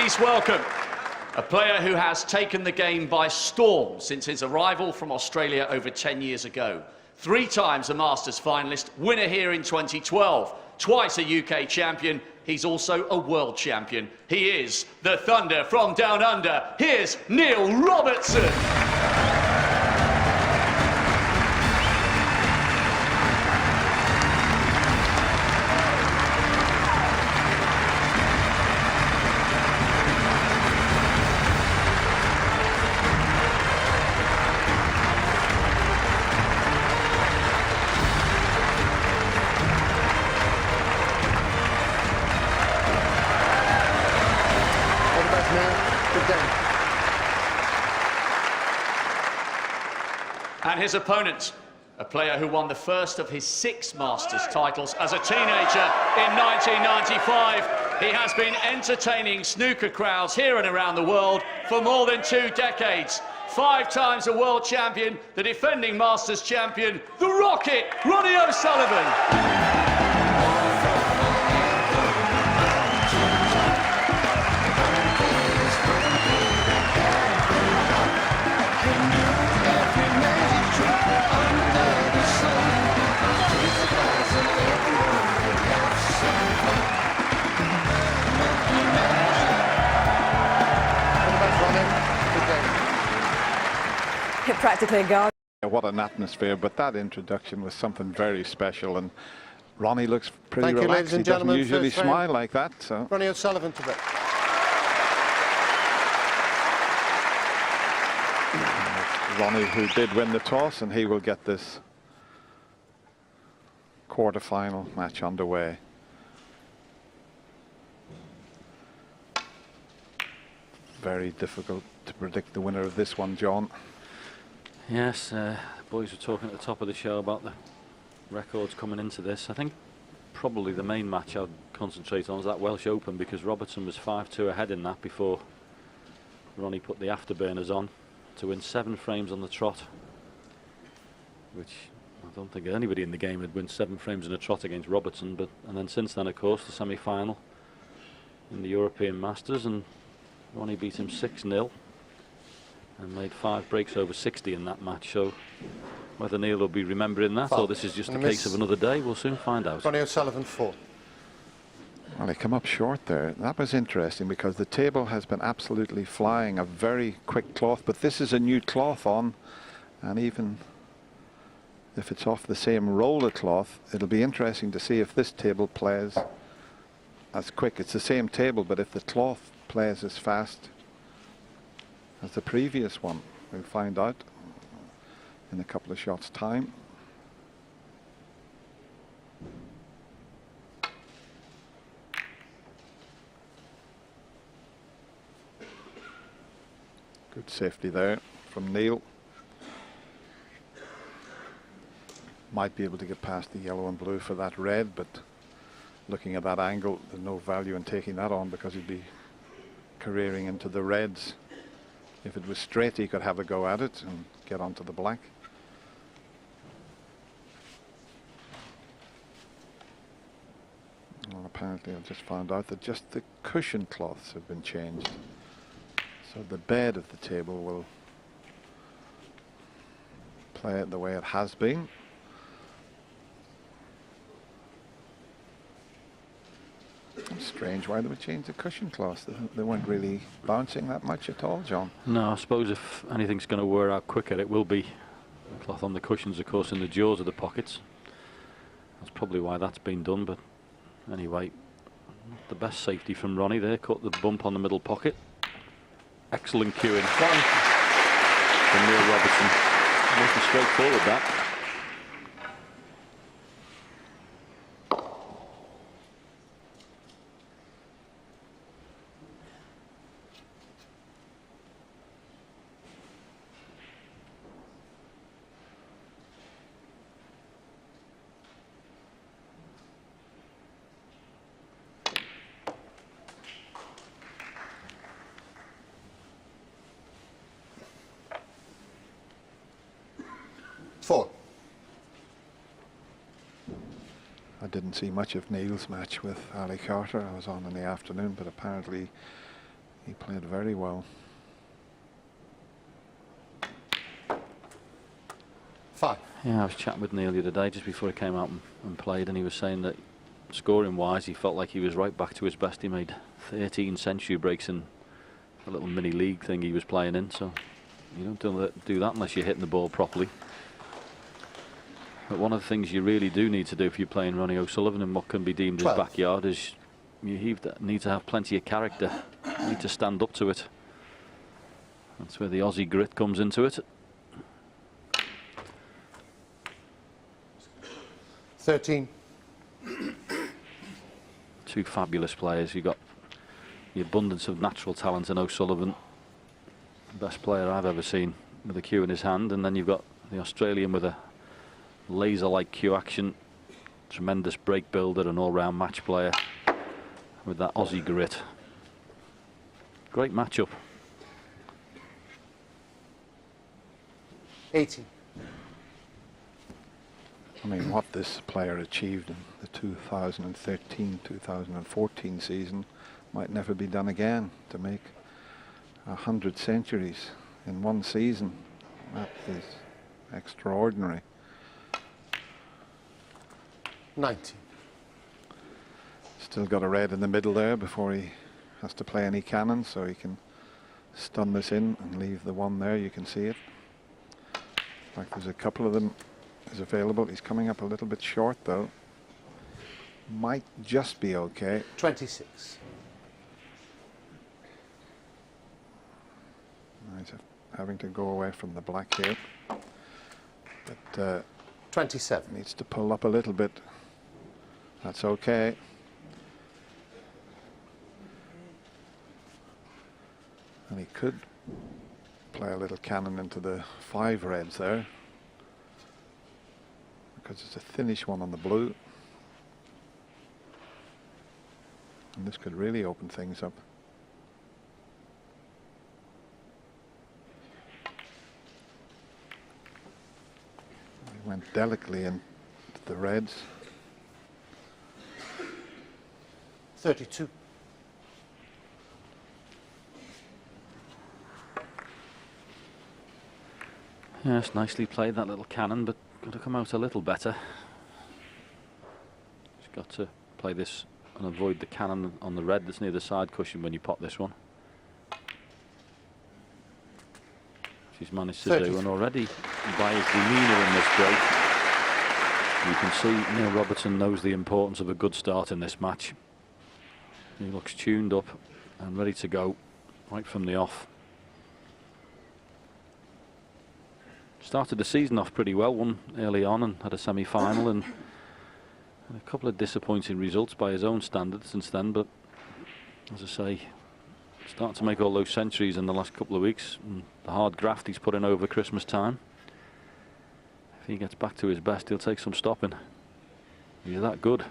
Please welcome a player who has taken the game by storm since his arrival from Australia over 10 years ago. 3 times a Masters finalist, winner here in 2012, twice a UK champion. He's also a world champion. He is the Thunder from Down Under. Here's Neil Robertson. And his opponent, a player who won the first of his 6 Masters titles as a teenager in 1995. He has been entertaining snooker crowds here and around the world for more than 2 decades. 5 times a world champion, the defending Masters champion, the Rocket, Ronnie O'Sullivan. Practically a guard. What an atmosphere, but that introduction was something very special, and Ronnie looks pretty relaxed. Ladies and gentlemen, he doesn't usually smile like that. So. Ronnie O'Sullivan to bet. Ronnie, who did win the toss, and he will get this quarter-final match underway. Very difficult to predict the winner of this one, John. Yes, the boys were talking at the top of the show about the records coming into this. I think probably the main match I'd concentrate on is that Welsh Open, because Robertson was 5-2 ahead in that before Ronnie put the afterburners on to win 7 frames on the trot, which I don't think anybody in the game had won 7 frames in a trot against Robertson. And then since then, of course, the semi-final in the European Masters, and Ronnie beat him 6-0. And made 5 breaks over 60 in that match. So whether Neil will be remembering that or this is just a case of another day, we'll soon find out. Ronnie O'Sullivan 4. Well, he come up short there. That was interesting because the table has been absolutely flying. A very quick cloth, but this is a new cloth on, and even if it's off the same roller cloth, it'll be interesting to see if this table plays as quick. It's the same table, but if the cloth plays as fast as the previous one, we'll find out in a couple of shots' time. Good safety there from Neil. Might be able to get past the yellow and blue for that red, but looking at that angle, there's no value in taking that on because he'd be careering into the reds. If it was straight, he could have a go at it and get onto the black. Well, apparently I've just found out that just the cushion cloths have been changed. So the bed of the table will play it the way it has been. Strange why they would change the cushion cloths. They weren't really bouncing that much at all, John. No, I suppose if anything's going to wear out quicker, it will be the cloth on the cushions, of course, in the jaws of the pockets. That's probably why that's been done. But anyway, the best safety from Ronnie there. Caught the bump on the middle pocket. Excellent cueing from Neil Robertson. Looking straightforward, that. I didn't see much of Neil's match with Ali Carter. I was on in the afternoon, but apparently He played very well. 5. Yeah, I was chatting with Neil the other day just before he came out and played, and he was saying that scoring-wise, he felt like he was right back to his best. He made 13 century breaks in a little mini league thing he was playing in, so you don't do that unless you're hitting the ball properly. But one of the things you really do need to do if you're playing Ronnie O'Sullivan in what can be deemed his backyard is you need to have plenty of character. You need to stand up to it. That's where the Aussie grit comes into it. 13. Two fabulous players. You've got the abundance of natural talent in O'Sullivan, best player I've ever seen with a cue in his hand, and then you've got the Australian with a laser-like cue action, tremendous break builder and all-round match player with that Aussie grit. Great matchup. 18. I mean, what this player achieved in the 2013-2014 season might never be done again. To make 100 centuries in one season, that is extraordinary. 90. Still got a red in the middle there before he has to play any cannon, so he can stun this in and leave the one there. You can see it. In fact, there's a couple of them is available. He's coming up a little bit short though. Might just be okay. 26. He's having to go away from the black here, but 27. needs to pull up a little bit. That's okay. And he could play a little cannon into the 5 reds there, because it's a thinnish one on the blue, and this could really open things up. He went delicately into the reds. 32. Yes, nicely played, that little cannon, but got to come out a little better. Just got to play this and avoid the cannon on the red that's near the side cushion when you pop this one. She's managed to do, and already by his demeanour in this break, you can see Neil Robertson knows the importance of a good start in this match. He looks tuned up and ready to go right from the off. Started the season off pretty well, won early on and had a semi-final, and a couple of disappointing results by his own standards since then, but as I say, starting to make all those centuries in the last couple of weeks, and the hard graft he's put in over Christmas time. If he gets back to his best, he'll take some stopping. He's that good.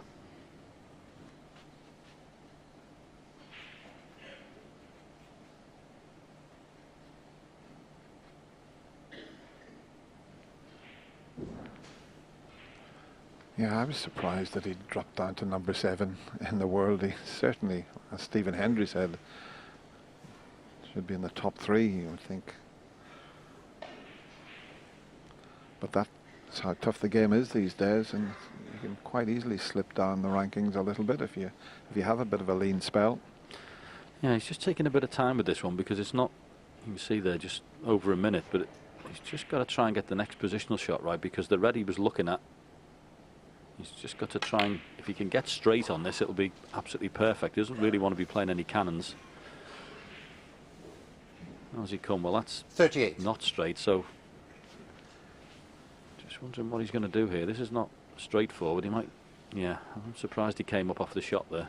Yeah, I was surprised that he dropped down to number 7 in the world. He certainly, as Stephen Hendry said, should be in the top 3, you would think. But that's how tough the game is these days, and you can quite easily slip down the rankings a little bit if you have a bit of a lean spell. Yeah, he's just taking a bit of time with this one, because it's not, you can see there, just over a minute, but he's just got to try and get the next positional shot right, because the red he was looking at, he's just got to try and, if he can get straight on this, it'll be absolutely perfect. He doesn't really want to be playing any cannons. How's he come? Well, that's 38. not straight, so just wondering what he's going to do here. This is not straightforward. He might, yeah, I'm surprised he came up off the shot there.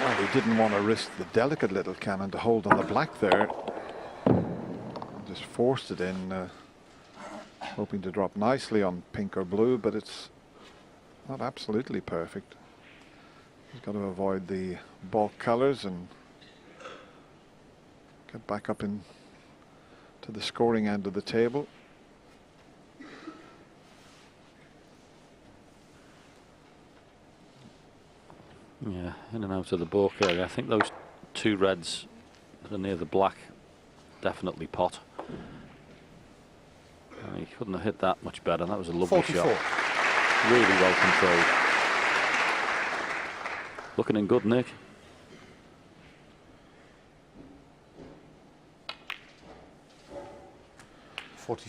Well, he didn't want to risk the delicate little cannon to hold on the black there. Just forced it in, hoping to drop nicely on pink or blue, but it's not absolutely perfect. He's got to avoid the bulk colors and get back up in to the scoring end of the table. Yeah, in and out of the balk area. I think those two reds that are near the black definitely pot. He couldn't have hit that much better. That was a lovely 44. shot. Really well controlled. Looking in good, Nick.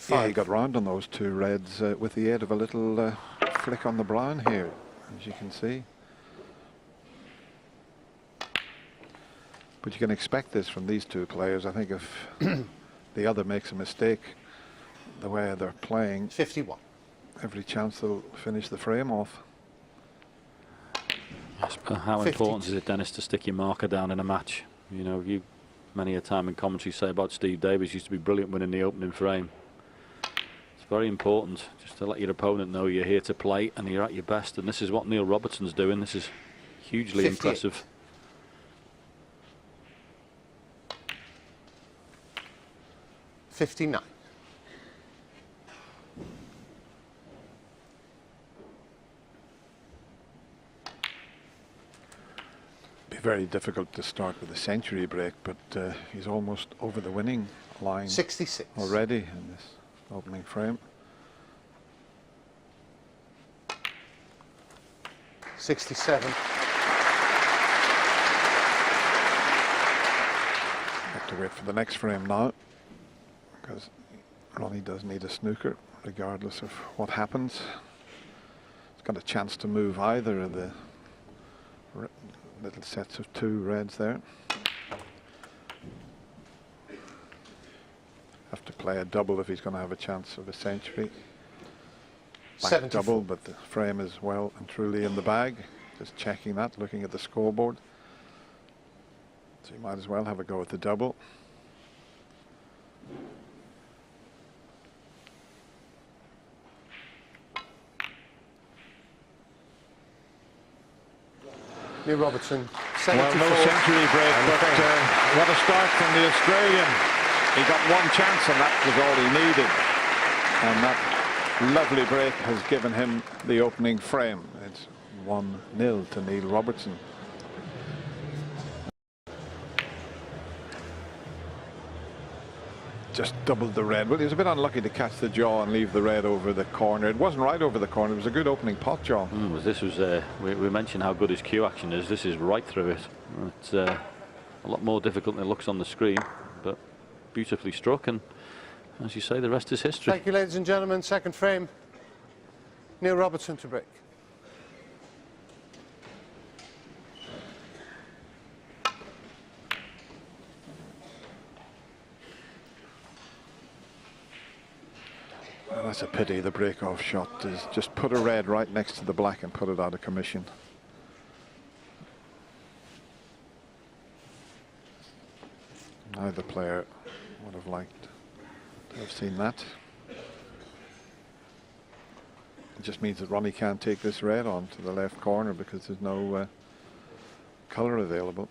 Yeah, he got round on those two reds with the aid of a little flick on the brown here, as you can see. But you can expect this from these two players. I think if the other makes a mistake, the way they're playing, 51. every chance they'll finish the frame off. Yes, but how important is it, Dennis, to stick your marker down in a match? You know, you many a time in commentary say about Steve Davis used to be brilliant winning the opening frame. It's very important just to let your opponent know you're here to play and you're at your best. And this is what Neil Robertson's doing. This is hugely 58. impressive. $59. Be very difficult to start with a century break, but he's almost over the winning line 66. already in this opening frame. 67. Have to wait for the next frame now, because Ronnie does need a snooker regardless of what happens. He's got a chance to move either of the little sets of two reds there. Have to play a double if he's going to have a chance of a century. Back 74. double, but the frame is well and truly in the bag. Just checking that, looking at the scoreboard. So you might as well have a go at the double. Neil Robertson, 74. Well, no century break, but what a start from the Australian. He got one chance and that was all he needed. And that lovely break has given him the opening frame. It's 1-0 to Neil Robertson. Just doubled the red. Well, he was a bit unlucky to catch the jaw and leave the red over the corner. It wasn't right over the corner. It was a good opening pot, John. This was, we mentioned how good his cue action is. This is right through it. It's a lot more difficult than it looks on the screen, but beautifully struck. And as you say, the rest is history. Thank you, ladies and gentlemen. Second frame. Neil Robertson to break. Well, that's a pity. The break-off shot is just put a red right next to the black and put it out of commission. Neither player would have liked to have seen that. It just means that Ronnie can't take this red on to the left corner because there's no colour available.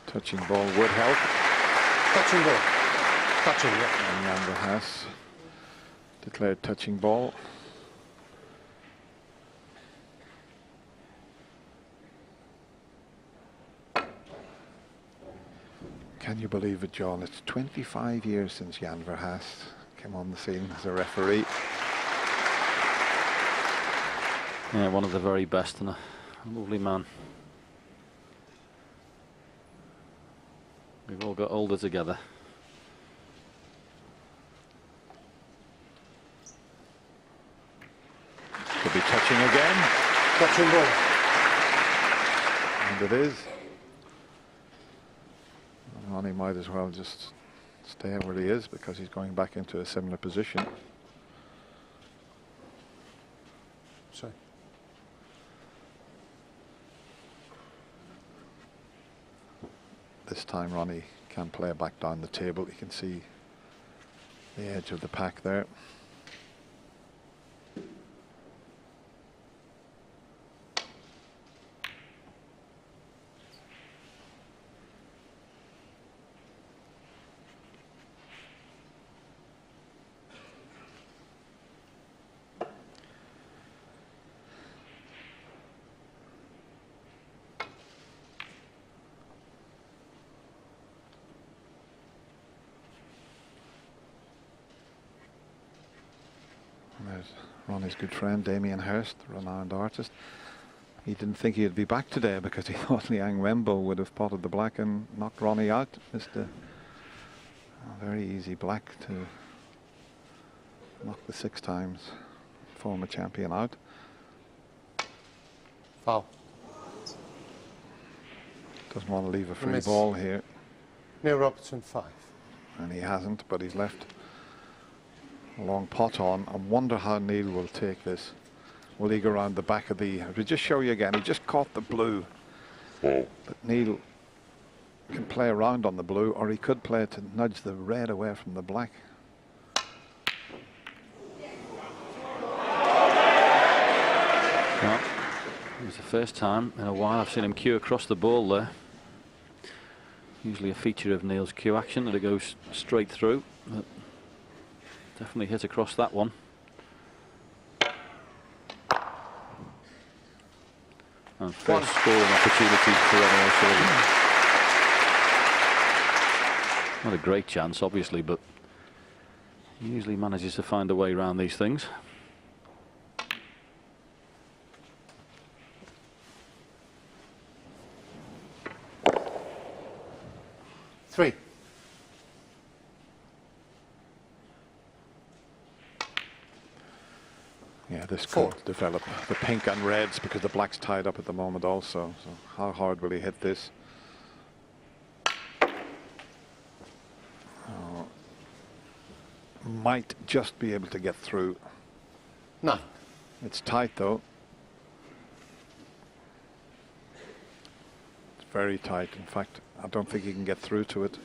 Touching ball would help. Touching ball. Touching, yeah. And Yander has declared touching ball. Can you believe it, John? It's 25 years since Jan Verhaas came on the scene as a referee. Yeah, one of the very best and a lovely man. We've all got older together. Could be touching again. Touching ball. And it is. Ronnie might as well just stay where he is because he's going back into a similar position. Sorry. This time Ronnie can play back down the table. You can see the edge of the pack there. There's Ronnie's good friend Damien Hirst, renowned artist. He didn't think he'd be back today because he thought Liang Wenbo would have potted the black and knocked Ronnie out. Missed a very easy black to knock the 6 times former champion out. Foul. Doesn't want to leave a free Miss. ball here, Neil Robertson 5. and he hasn't, but he's left a long pot on. I wonder how Neil will take this. Will he go around the back of the... I'll just show you again. He just caught the blue. But Neil can play around on the blue, or he could play to nudge the red away from the black. Well, it was the first time in a while I've seen him cue across the ball there. Usually a feature of Neil's cue action that it goes straight through. But definitely hit across that one. And first scoring opportunity for Ronnie O'Sullivan. Not a great chance, obviously, but he usually manages to find a way around these things. Three. Yeah, this 4. could develop the pink and reds because the black's tied up at the moment also. So how hard will he hit this? Might just be able to get through. 9. It's tight though. It's very tight. In fact, I don't think he can get through to it.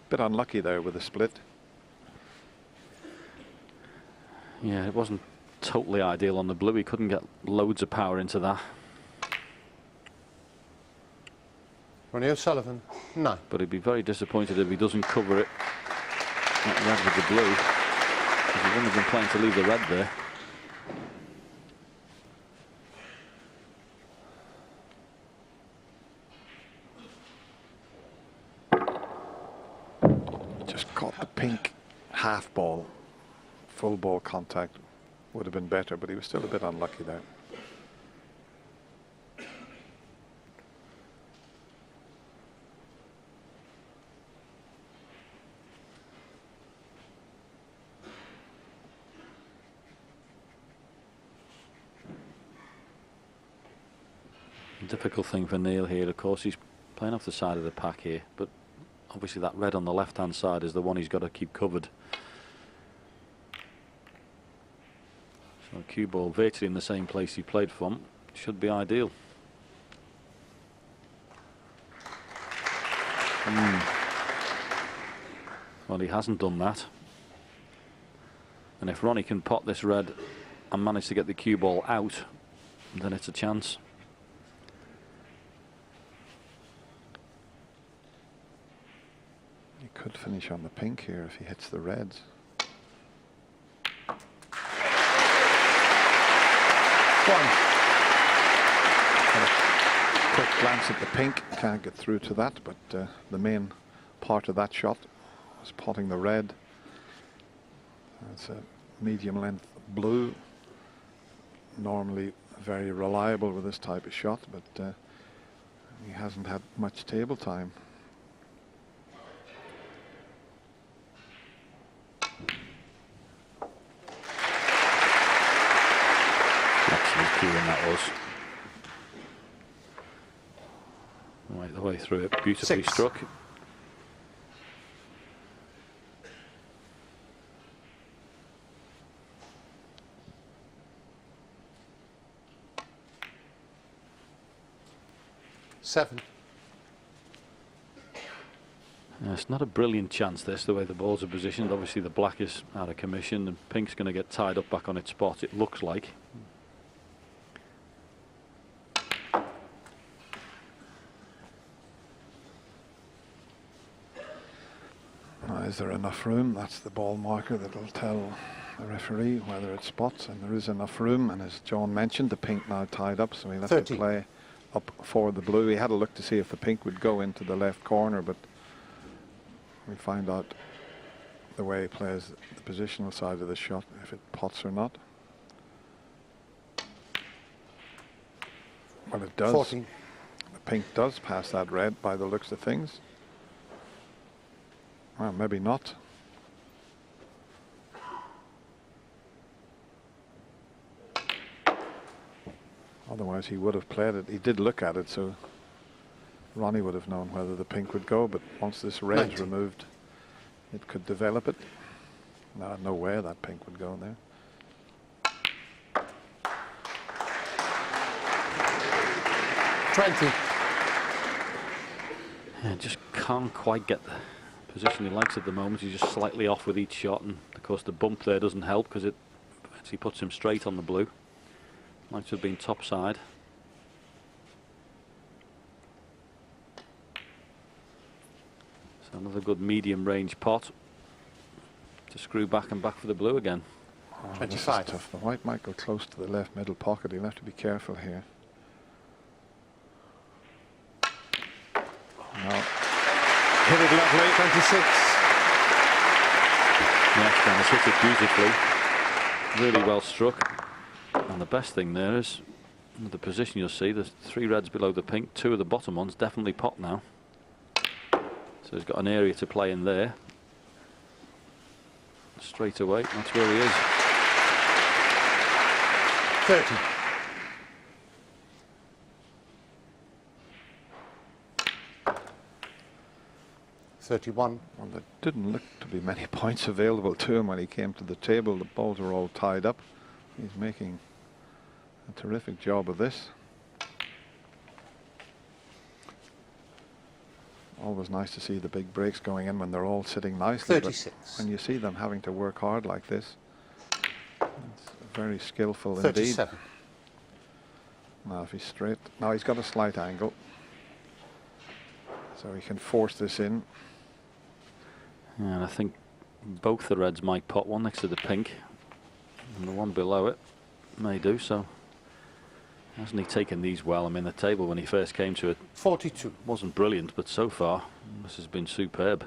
Bit unlucky there with the split. Yeah, it wasn't totally ideal on the blue. He couldn't get loads of power into that. Ronnie O'Sullivan 9. But he'd be very disappointed if he doesn't cover it. That red with the blue. He wouldn't have been playing to leave the red there. Just caught the pink half ball. Full ball contact would have been better, but he was still a bit unlucky there. Difficult thing for Neil here, of course. He's playing off the side of the pack here, but obviously that red on the left hand side is the one he's got to keep covered. So a cue ball virtually in the same place he played from should be ideal. Well, he hasn't done that. And if Ronnie can pot this red and manage to get the cue ball out, then it's a chance. He could finish on the pink here if he hits the reds. Quick glance at the pink, can't get through to that, but the main part of that shot was potting the red. It's a medium length blue, normally very reliable with this type of shot, but he hasn't had much table time. Excellent cueing that was. Right the way through it, beautifully 6. struck. It's not a brilliant chance, this, the way the balls are positioned. Obviously the black is out of commission and pink's going to get tied up back on its spot, it looks like. Now, is there enough room? That's the ball marker that will tell the referee whether it spots, and there is enough room. And as John mentioned, the pink now tied up, so he'll have 30. to play up for the blue. He had a look to see if the pink would go into the left corner, but we'll find out the way he plays the positional side of the shot, if it pots or not. Well, it does. 14. The pink does pass that red by the looks of things. Well, maybe not. Otherwise he would have played it. He did look at it, so Ronnie would have known whether the pink would go, but once this red's removed, it could develop it. No, no way that pink would go there. Yeah, just can't quite get the position he likes at the moment. He's just slightly off with each shot, and of course the bump there doesn't help because it actually puts him straight on the blue. Like to have been top side. So another good medium range pot to screw back and back for the blue again. Oh, 25. This is tough. The white might go close to the left middle pocket. He'll have to be careful here. No. Hit it lovely. 26. Yes, Dennis hit it beautifully. Really well struck. And the best thing there is the position. You'll see the 3 reds below the pink, 2 of the bottom ones definitely pot now. So he's got an area to play in there. Straight away, that's where he is. 30. Well, there didn't look to be many points available to him when he came to the table. The balls were all tied up. He's making a terrific job of this. Always nice to see the big breaks going in when they're all sitting nicely. 36. But when you see them having to work hard like this, it's very skillful 37. indeed. Now if he's straight, now he's got a slight angle, so he can force this in. Yeah, and I think both the reds might pot, one next to the pink and the one below it may do so. Hasn't he taken these well? I mean, the table when he first came to it 42 wasn't brilliant, but so far this has been superb.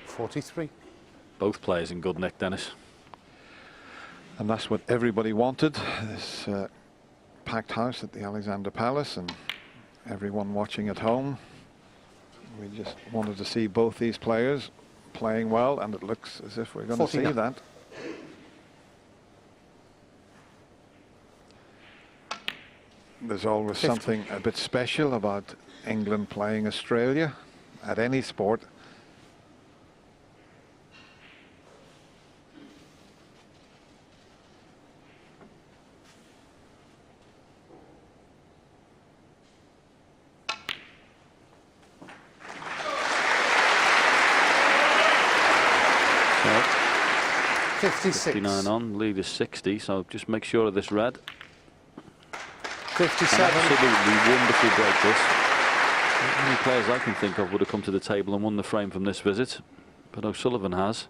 43. Both players in good nick, Dennis. And that's what everybody wanted, this packed house at the Alexander Palace and everyone watching at home. We just wanted to see both these players playing well, and it looks as if we're going to see that. There's always 50. something a bit special about England playing Australia at any sport. So 56. 59 on, lead is 60, so just make sure of this red. 57. An absolutely wonderful break this. Not many players I can think of would have come to the table and won the frame from this visit, but O'Sullivan has.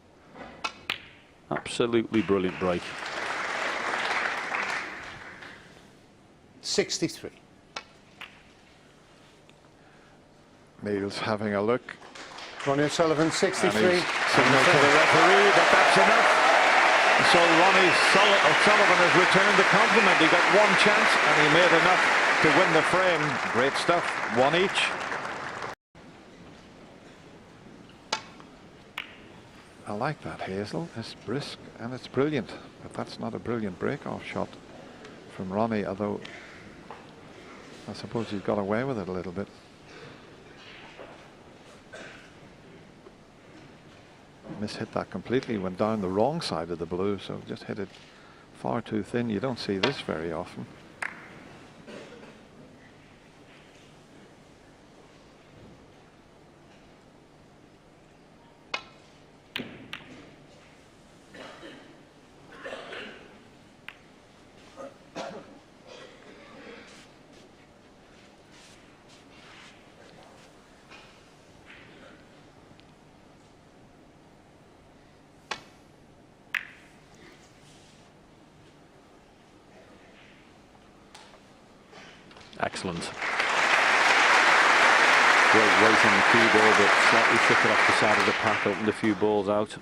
Absolutely brilliant break. 63. Neil's having a look. Ronnie O'Sullivan, 63. And he's signal to the referee that that's enough. So Ronnie O'Sullivan has returned the compliment. He got one chance and he made enough to win the frame. Great stuff, 1 each. I like that, Hazel. It's brisk and it's brilliant, but that's not a brilliant break-off shot from Ronnie, although I suppose he's got away with it a little bit. Mishit that completely, went down the wrong side of the blue, so just hit it far too thin. You don't see this very often. Excellent. Great weight on the cue ball, but slightly took it off the side of the pack, opened a few balls out.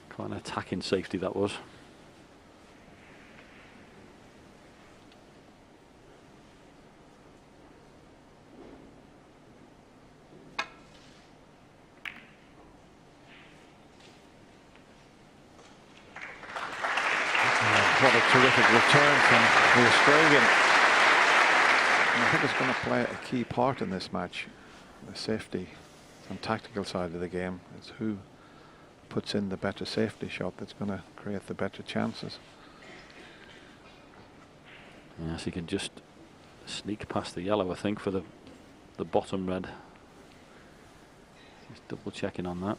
Quite an attacking safety that was. What a terrific return from the Australian. And I think it's going to play a key part in this match. The safety and tactical side of the game is who puts in the better safety shot that's going to create the better chances. Yes, he can just sneak past the yellow, I think, for the bottom red. Just double checking on that.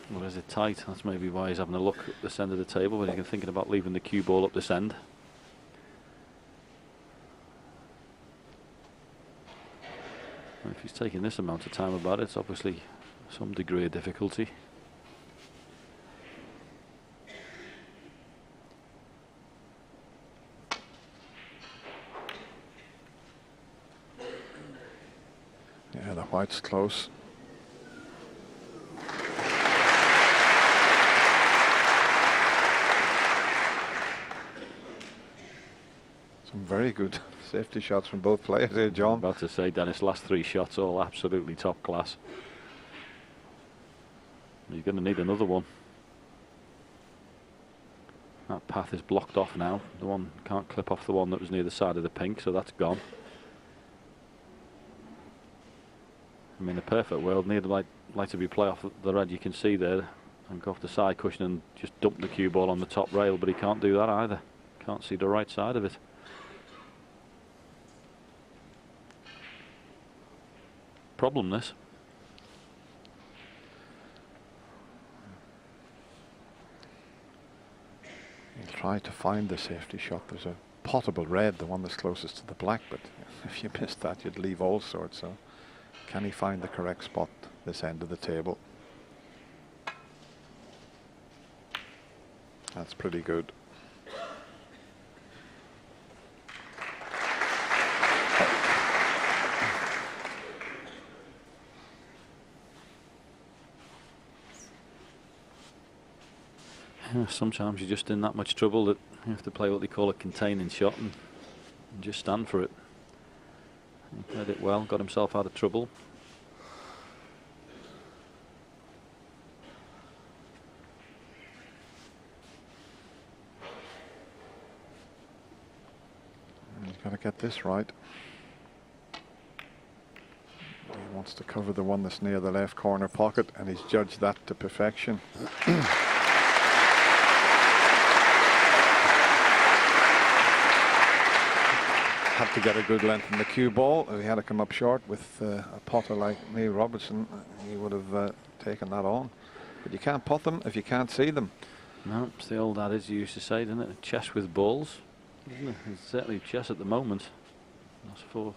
Well, is it tight? That's maybe why he's having a look at this end of the table, but he's thinking about leaving the cue ball up this end. Well, if he's taking this amount of time about it, it's obviously some degree of difficulty. Yeah, the white's close. Some very good safety shots from both players here, John. About to say, Dennis, last three shots all absolutely top class. You're going to need another one. That path is blocked off now. The one can't clip off the one that was near the side of the pink, so that's gone. I mean, in a perfect world, Near'd like to be play off the red you can see there and go off the side cushion and just dump the cue ball on the top rail, but he can't do that either. Can't see the right side of it. Problem, this. He'll try to find the safety shot. There's a potable red, the one that's closest to the black, but if you missed that, you'd leave all sorts. So can he find the correct spot this end of the table? That's pretty good. Yeah, sometimes you're just in that much trouble that you have to play what they call a containing shot and just stand for it. He played it well, got himself out of trouble. He's got to get this right. He wants to cover the one that's near the left corner pocket, and he's judged that to perfection. Had to get a good length in the cue ball. If he had to come up short with a potter like me, Robertson, he would have taken that on. But you can't pot them if you can't see them. No, it's the old adage you used to say, didn't it? Chess with balls, isn't it? It's certainly chess at the moment. That's four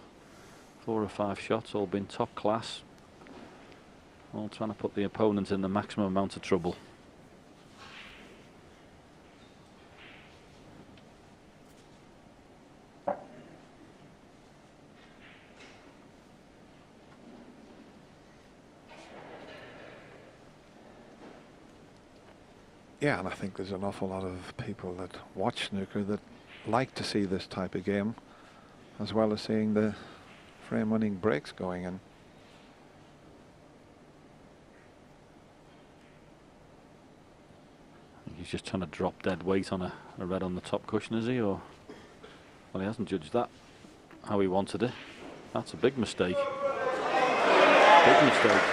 or five shots, all been top class. All trying to put the opponent in the maximum amount of trouble. Yeah, and I think there's an awful lot of people that watch snooker that like to see this type of game, as well as seeing the frame-winning breaks going in. He's just trying to drop dead weight on a red on the top cushion, is he? Or, well, he hasn't judged that how he wanted it. That's a big mistake. Big mistake.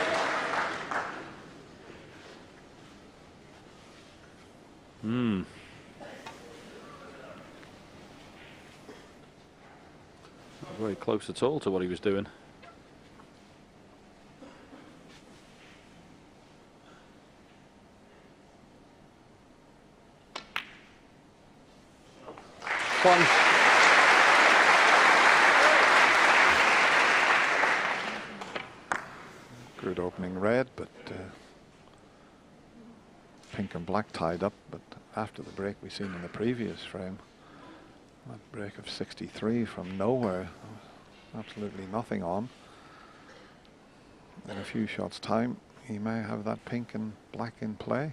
Not very close at all to what he was doing. One. Good opening red, but pink and black tied up. But after the break we've seen in the previous frame, That break of 63 from nowhere, absolutely nothing on. In a few shots time, he may have that pink and black in play.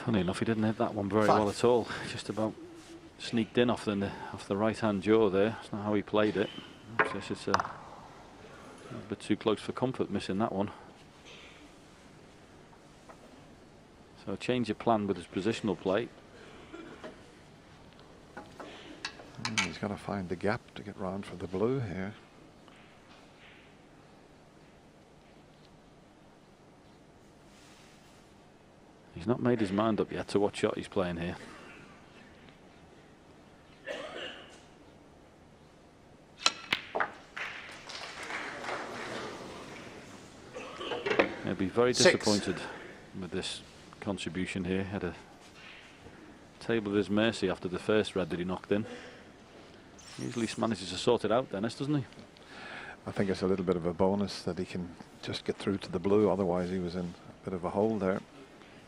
Funny enough, he didn't hit that one very well at all. Just about sneaked in off the right-hand jaw there. That's not how he played it. It's just a bit too close for comfort, missing that one. So change your plan with his positional play. He's got to find the gap to get round for the blue here. He's not made his mind up yet to what shot he's playing here. He'll be very disappointed with this contribution here. Had a table at his mercy after the first red that he knocked in. Usually manages to sort it out, Dennis, doesn't he? I think it's a little bit of a bonus that he can just get through to the blue, otherwise he was in a bit of a hole there.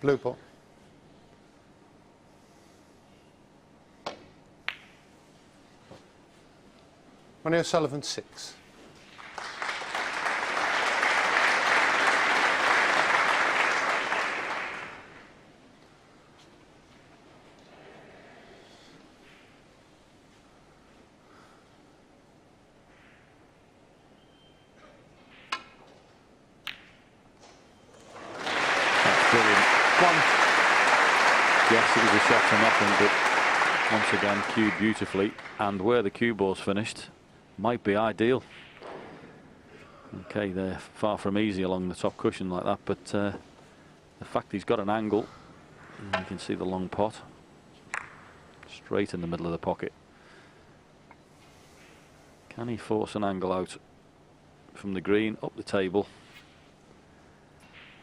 Blue ball. Ronnie O'Sullivan 6. Yes, it was a shot for nothing, but once again cued beautifully, and where the cue ball's finished might be ideal. Okay, they're far from easy along the top cushion like that, but the fact he's got an angle, and you can see the long pot straight in the middle of the pocket. Can he force an angle out from the green up the table?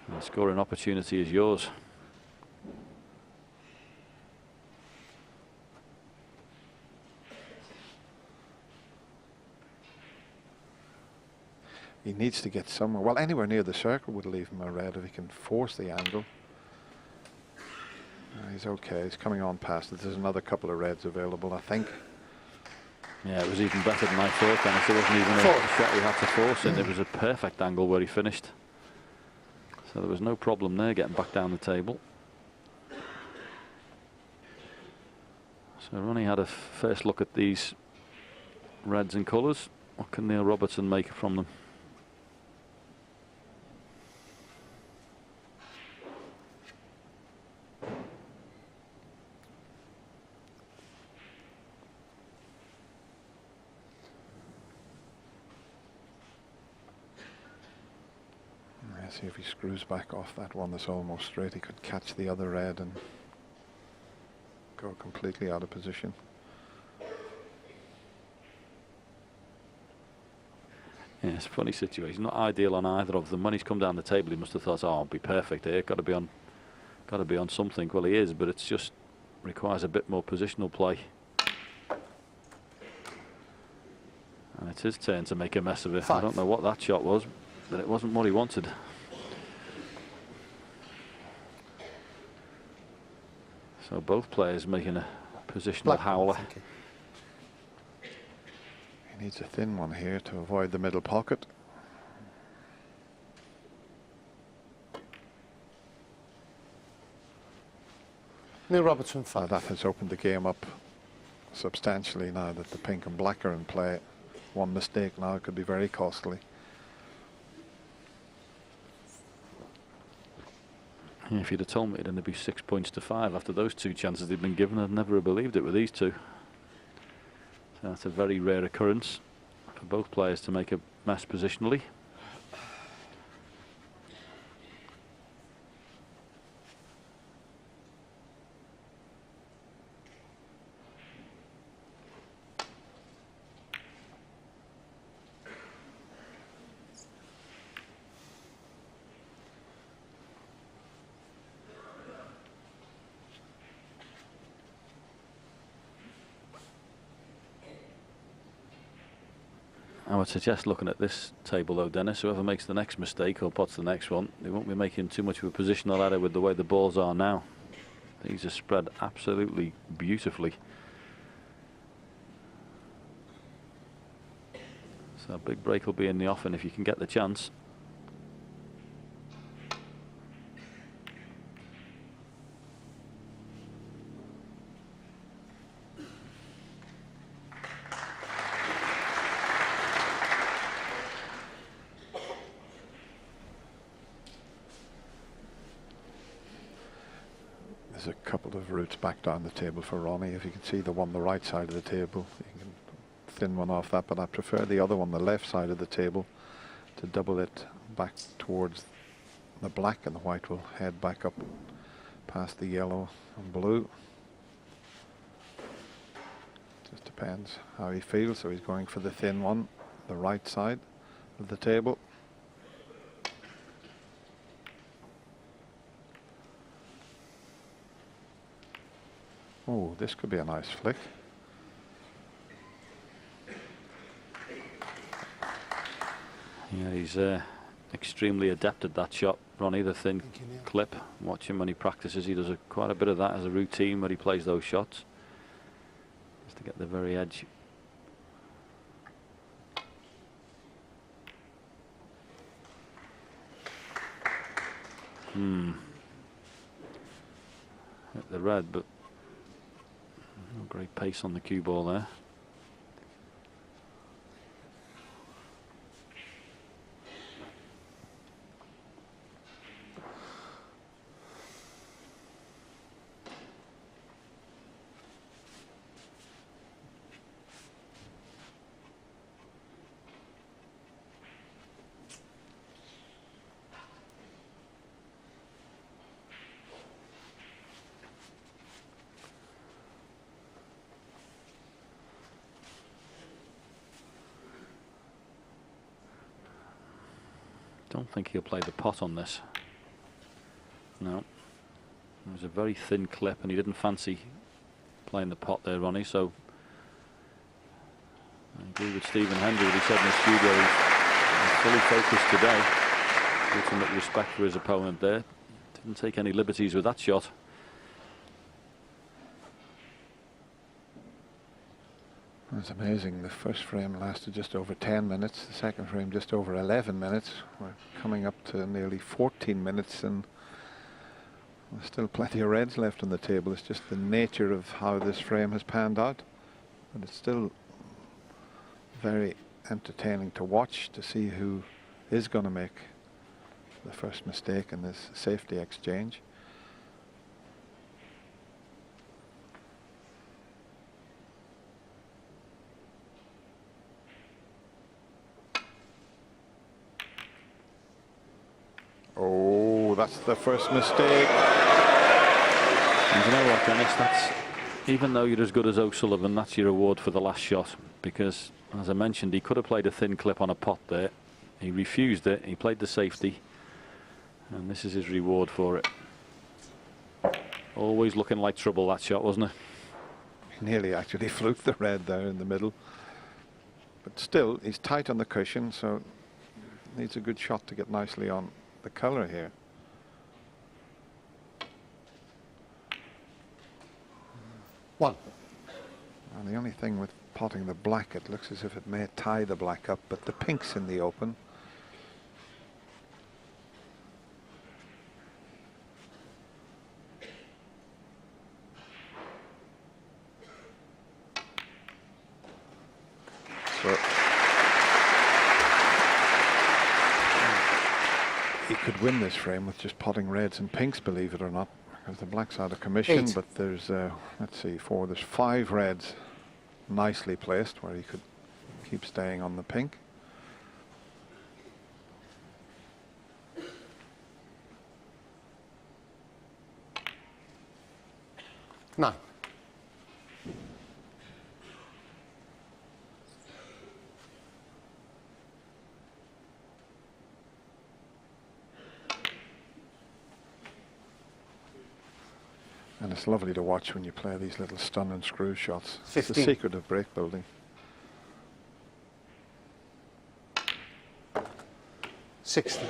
And the scoring opportunity is yours. He needs to get somewhere, well, anywhere near the circle would leave him a red if he can force the angle. He's okay, he's coming on past it. There's another couple of reds available, I think. Yeah, it was even better than I thought, Dennis. It wasn't even a shot he had to force it. It was a perfect angle where he finished. So there was no problem there getting back down the table. So Ronnie had a first look at these reds and colours. What can Neil Robertson make from them? See if he screws back off that one that's almost straight. He could catch the other red and go completely out of position. Yeah, it's a funny situation. Not ideal on either of them. When he's come down the table, he must have thought, "Oh, I'll be perfect here. Got to be on something." Well, he is, but it's just requires a bit more positional play. And it's his turn to make a mess of it. I don't know what that shot was, but it wasn't what he wanted. So both players making a positional howler. He needs a thin one here to avoid the middle pocket. Neil Robertson 5. That has opened the game up substantially now that the pink and black are in play. One mistake now could be very costly. Yeah, if you'd have told me it'd only be 6 points to 5 after those two chances they'd been given, I'd never have believed it with these two. So that's a very rare occurrence for both players to make a mess positionally. I would suggest looking at this table though, Dennis, whoever makes the next mistake or pots the next one, they won't be making too much of a positional error with the way the balls are now. These are spread absolutely beautifully. So a big break will be in the offing if you can get the chance. There's a couple of routes back down the table for Ronnie. If you can see the one on the right side of the table, you can thin one off that, but I prefer the other one, the left side of the table, to double it back towards the black, and the white will head back up past the yellow and blue. Just depends how he feels. So he's going for the thin one, the right side of the table. Oh, this could be a nice flick. Yeah, he's extremely adept at that shot, Ronnie, the thin clip. Watch him when he practices. He does quite a bit of that as a routine where he plays those shots, just to get the very edge. Hit the red, but no great pace on the cue ball there. Don't think he'll play the pot on this. No. It was a very thin clip and he didn't fancy playing the pot there, Ronnie, so I agree with Stephen Hendry what he said in the studio. He's fully focused today. Ultimate respect for his opponent there. Didn't take any liberties with that shot. It's amazing. The first frame lasted just over 10 minutes. The second frame just over 11 minutes. We're coming up to nearly 14 minutes and there's still plenty of reds left on the table. It's just the nature of how this frame has panned out. But it's still very entertaining to watch, to see who is going to make the first mistake in this safety exchange. Oh, that's the first mistake. And you know what, Dennis, that's, even though you're as good as O'Sullivan, that's your reward for the last shot, because as I mentioned, he could have played a thin clip on a pot there. He refused it, he played the safety, and this is his reward for it. Always looking like trouble, that shot, wasn't it? He nearly actually fluked the red there in the middle, but still he's tight on the cushion, so needs a good shot to get nicely on the color here. One. And the only thing with potting the black, it looks as if it may tie the black up, but the pink's in the open. So he could win this frame with just potting reds and pinks, believe it or not, because the black's out of commission. Eight. But there's let's see, there's 5 reds nicely placed where he could keep staying on the pink. Nine. And it's lovely to watch when you play these little stun and screw shots. 15. It's the secret of break building. 60.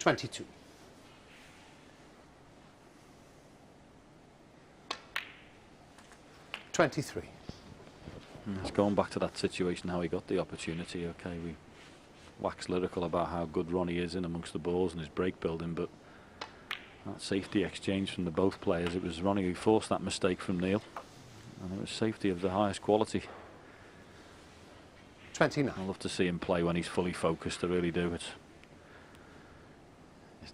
$22. $23. It's going back to that situation, how he got the opportunity. Okay, we wax lyrical about how good Ronnie is in amongst the balls and his break building, but that safety exchange from the both players, it was Ronnie who forced that mistake from Neil, and it was safety of the highest quality. 29. I love to see him play when he's fully focused, I really do. It's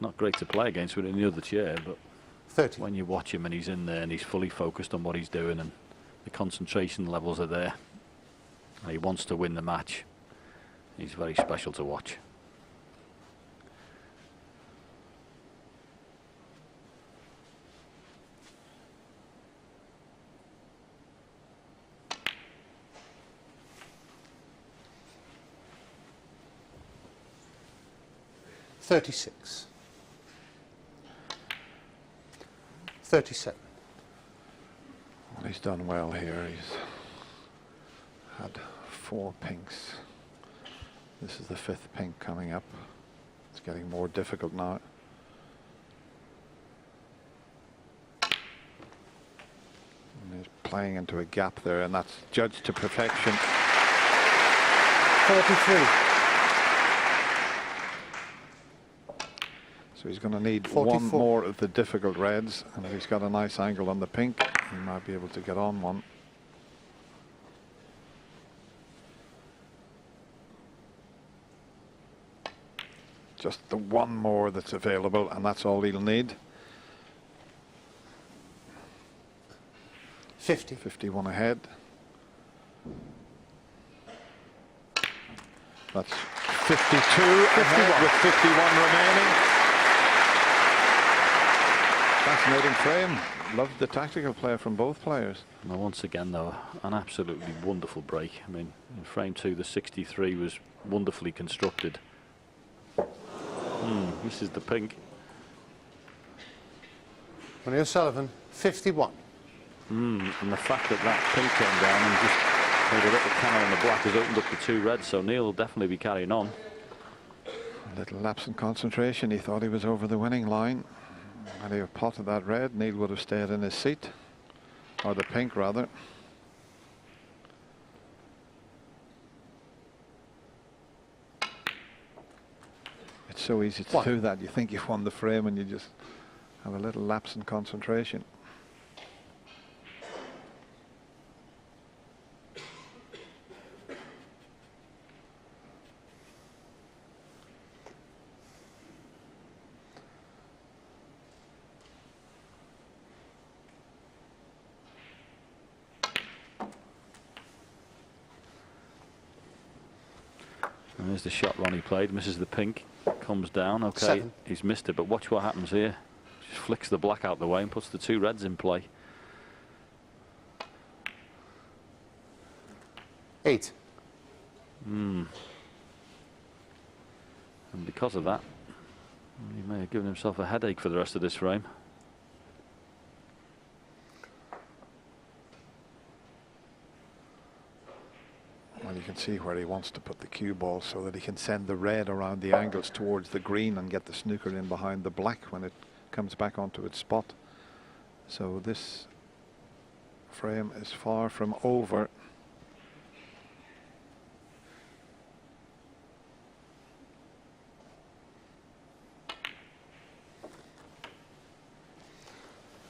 not great to play against with any other chair, but 30. when you watch him and he's in there and he's fully focused on what he's doing and the concentration levels are there and he wants to win the match, he's very special to watch. $36. 37. Well, he's done well here. He's had 4 pinks. This is the 5th pink coming up. It's getting more difficult now. And he's playing into a gap there, and that's judged to perfection. 43. So he's going to need 44. one more of the difficult reds, and if he's got a nice angle on the pink, he might be able to get on one. Just the one more that's available, and that's all he'll need. 50. 51 ahead. That's 52 ahead with 51 remaining. Fascinating frame. Loved the tactical play from both players. Now once again though, an absolutely wonderful break. I mean, in frame 2 the 63 was wonderfully constructed. This is the pink. Ronnie O'Sullivan, 51. And the fact that that pink came down and just made a little canal on the black has opened up the 2 reds, so Neil will definitely be carrying on. A little lapse in concentration. He thought he was over the winning line. Had he have potted that red, Neil would have stayed in his seat, or the pink rather. It's so easy to do that. You think you've won the frame and you just have a little lapse in concentration. And there's the shot Ronnie played, misses the pink, comes down, okay, 7. He's missed it, but watch what happens here. Just flicks the black out the way and puts the 2 reds in play. 8. And because of that, he may have given himself a headache for the rest of this frame. Well, you can see where he wants to put the cue ball so that he can send the red around the angles towards the green and get the snooker in behind the black when it comes back onto its spot. So this frame is far from over.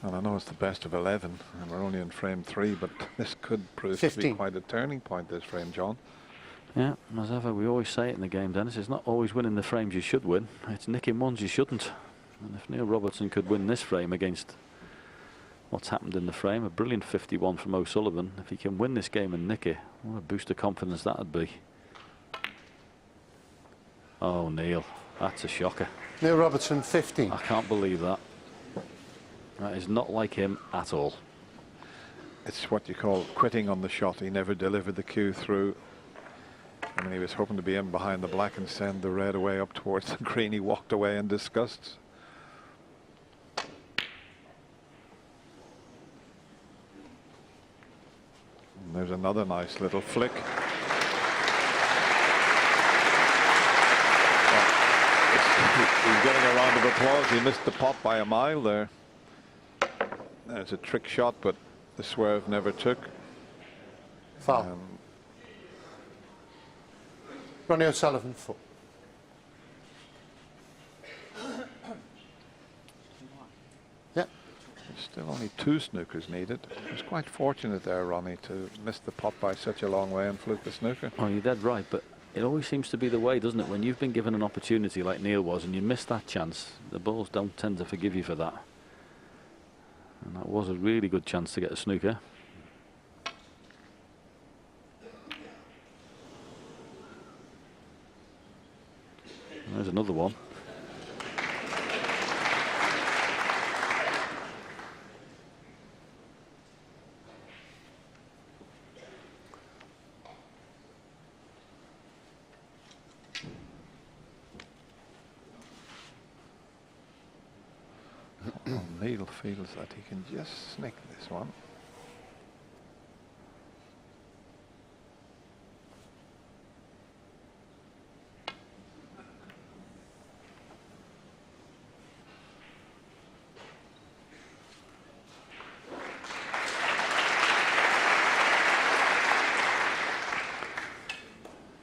And I know it's the best of 11 and we're only in frame 3, but this could prove 15. to be quite a turning point, this frame, John. Yeah, as ever, we always say it in the game, Dennis, it's not always winning the frames you should win, it's nicking ones you shouldn't. And if Neil Robertson could win this frame against what's happened in the frame, a brilliant 51 from O'Sullivan, if he can win this game and nick it, what a boost of confidence that would be. Oh, Neil, that's a shocker. Neil Robertson, 15. I can't believe that. That is not like him at all. it's what you call quitting on the shot. He never delivered the cue through. I mean, he was hoping to be in behind the black and send the red away up towards the green. He walked away in disgust. And there's another nice little flick. He's getting a round of applause. He missed the pot by a mile there. There's a trick shot, but the swerve never took. Foul. Ronnie O'Sullivan, 4. Yeah. Still only 2 snookers needed. It was quite fortunate there, Ronnie, to miss the pot by such a long way and fluke the snooker. Oh, you're dead right, but it always seems to be the way, doesn't it? When you've been given an opportunity like Neil was and you miss that chance, the balls don't tend to forgive you for that. And that was a really good chance to get a snooker. There's another one. Neil feels that he can just snick this one.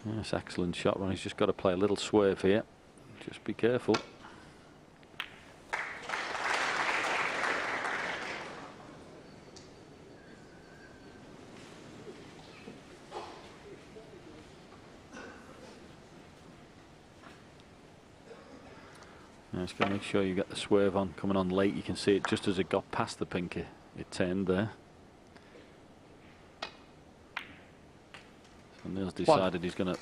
Yes, excellent shot, Ron. He's just got to play a little swerve here. Just be careful. Just got to make sure you get the swerve on. Coming on late, you can see it just as it got past the pink, it turned there. So Neil's decided he's going to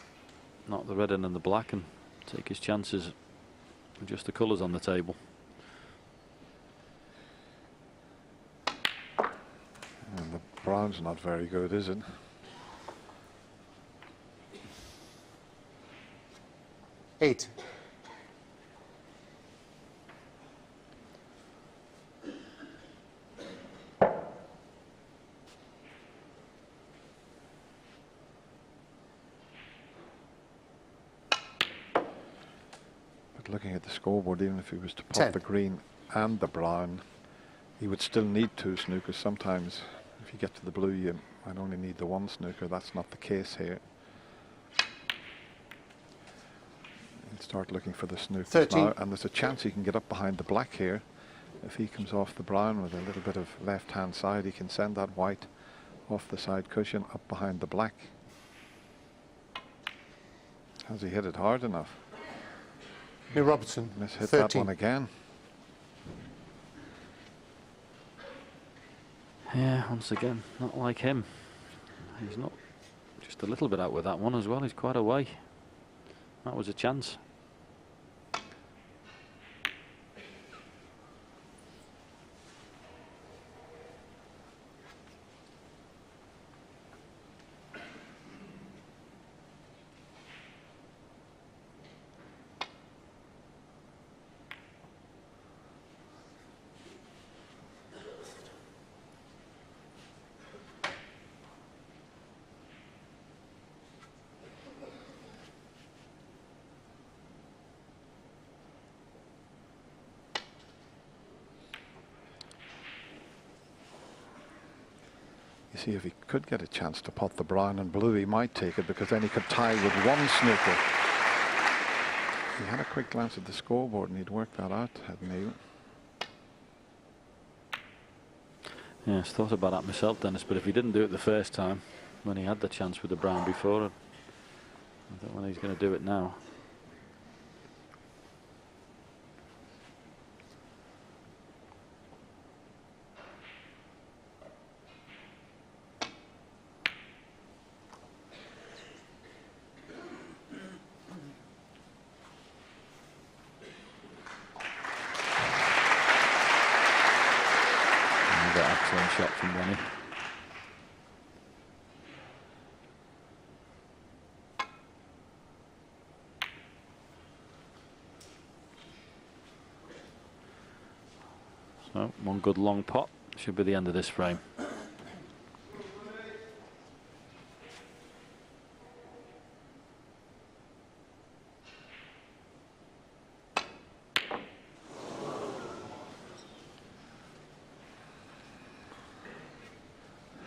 knock the red in and the black and take his chances with just the colours on the table. And the brown's not very good, is it? Eight. Looking at the scoreboard, even if he was to pop 10. the green and the brown, he would still need 2 snookers. Sometimes if you get to the blue, you might only need the 1 snooker. That's not the case here. He'll start looking for the snookers 13. now, and there's a chance he can get up behind the black here. If he comes off the brown with a little bit of left hand side, he can send that white off the side cushion up behind the black. Has he hit it hard enough? Neil Robertson, Let's hit 13. that one again. Yeah, once again, not like him. He's not just a little bit out with that one as well. He's quite away. That was a chance. You see, if he could get a chance to pot the brown and blue, he might take it, because then he could tie with 1 snooker. He had a quick glance at the scoreboard and he'd worked that out, had Neil. Yes, thought about that myself, Dennis, but if he didn't do it the first time, when he had the chance with the brown before, I don't know when he's going to do it now. Excellent shot from Ronnie. So one good long pot should be the end of this frame.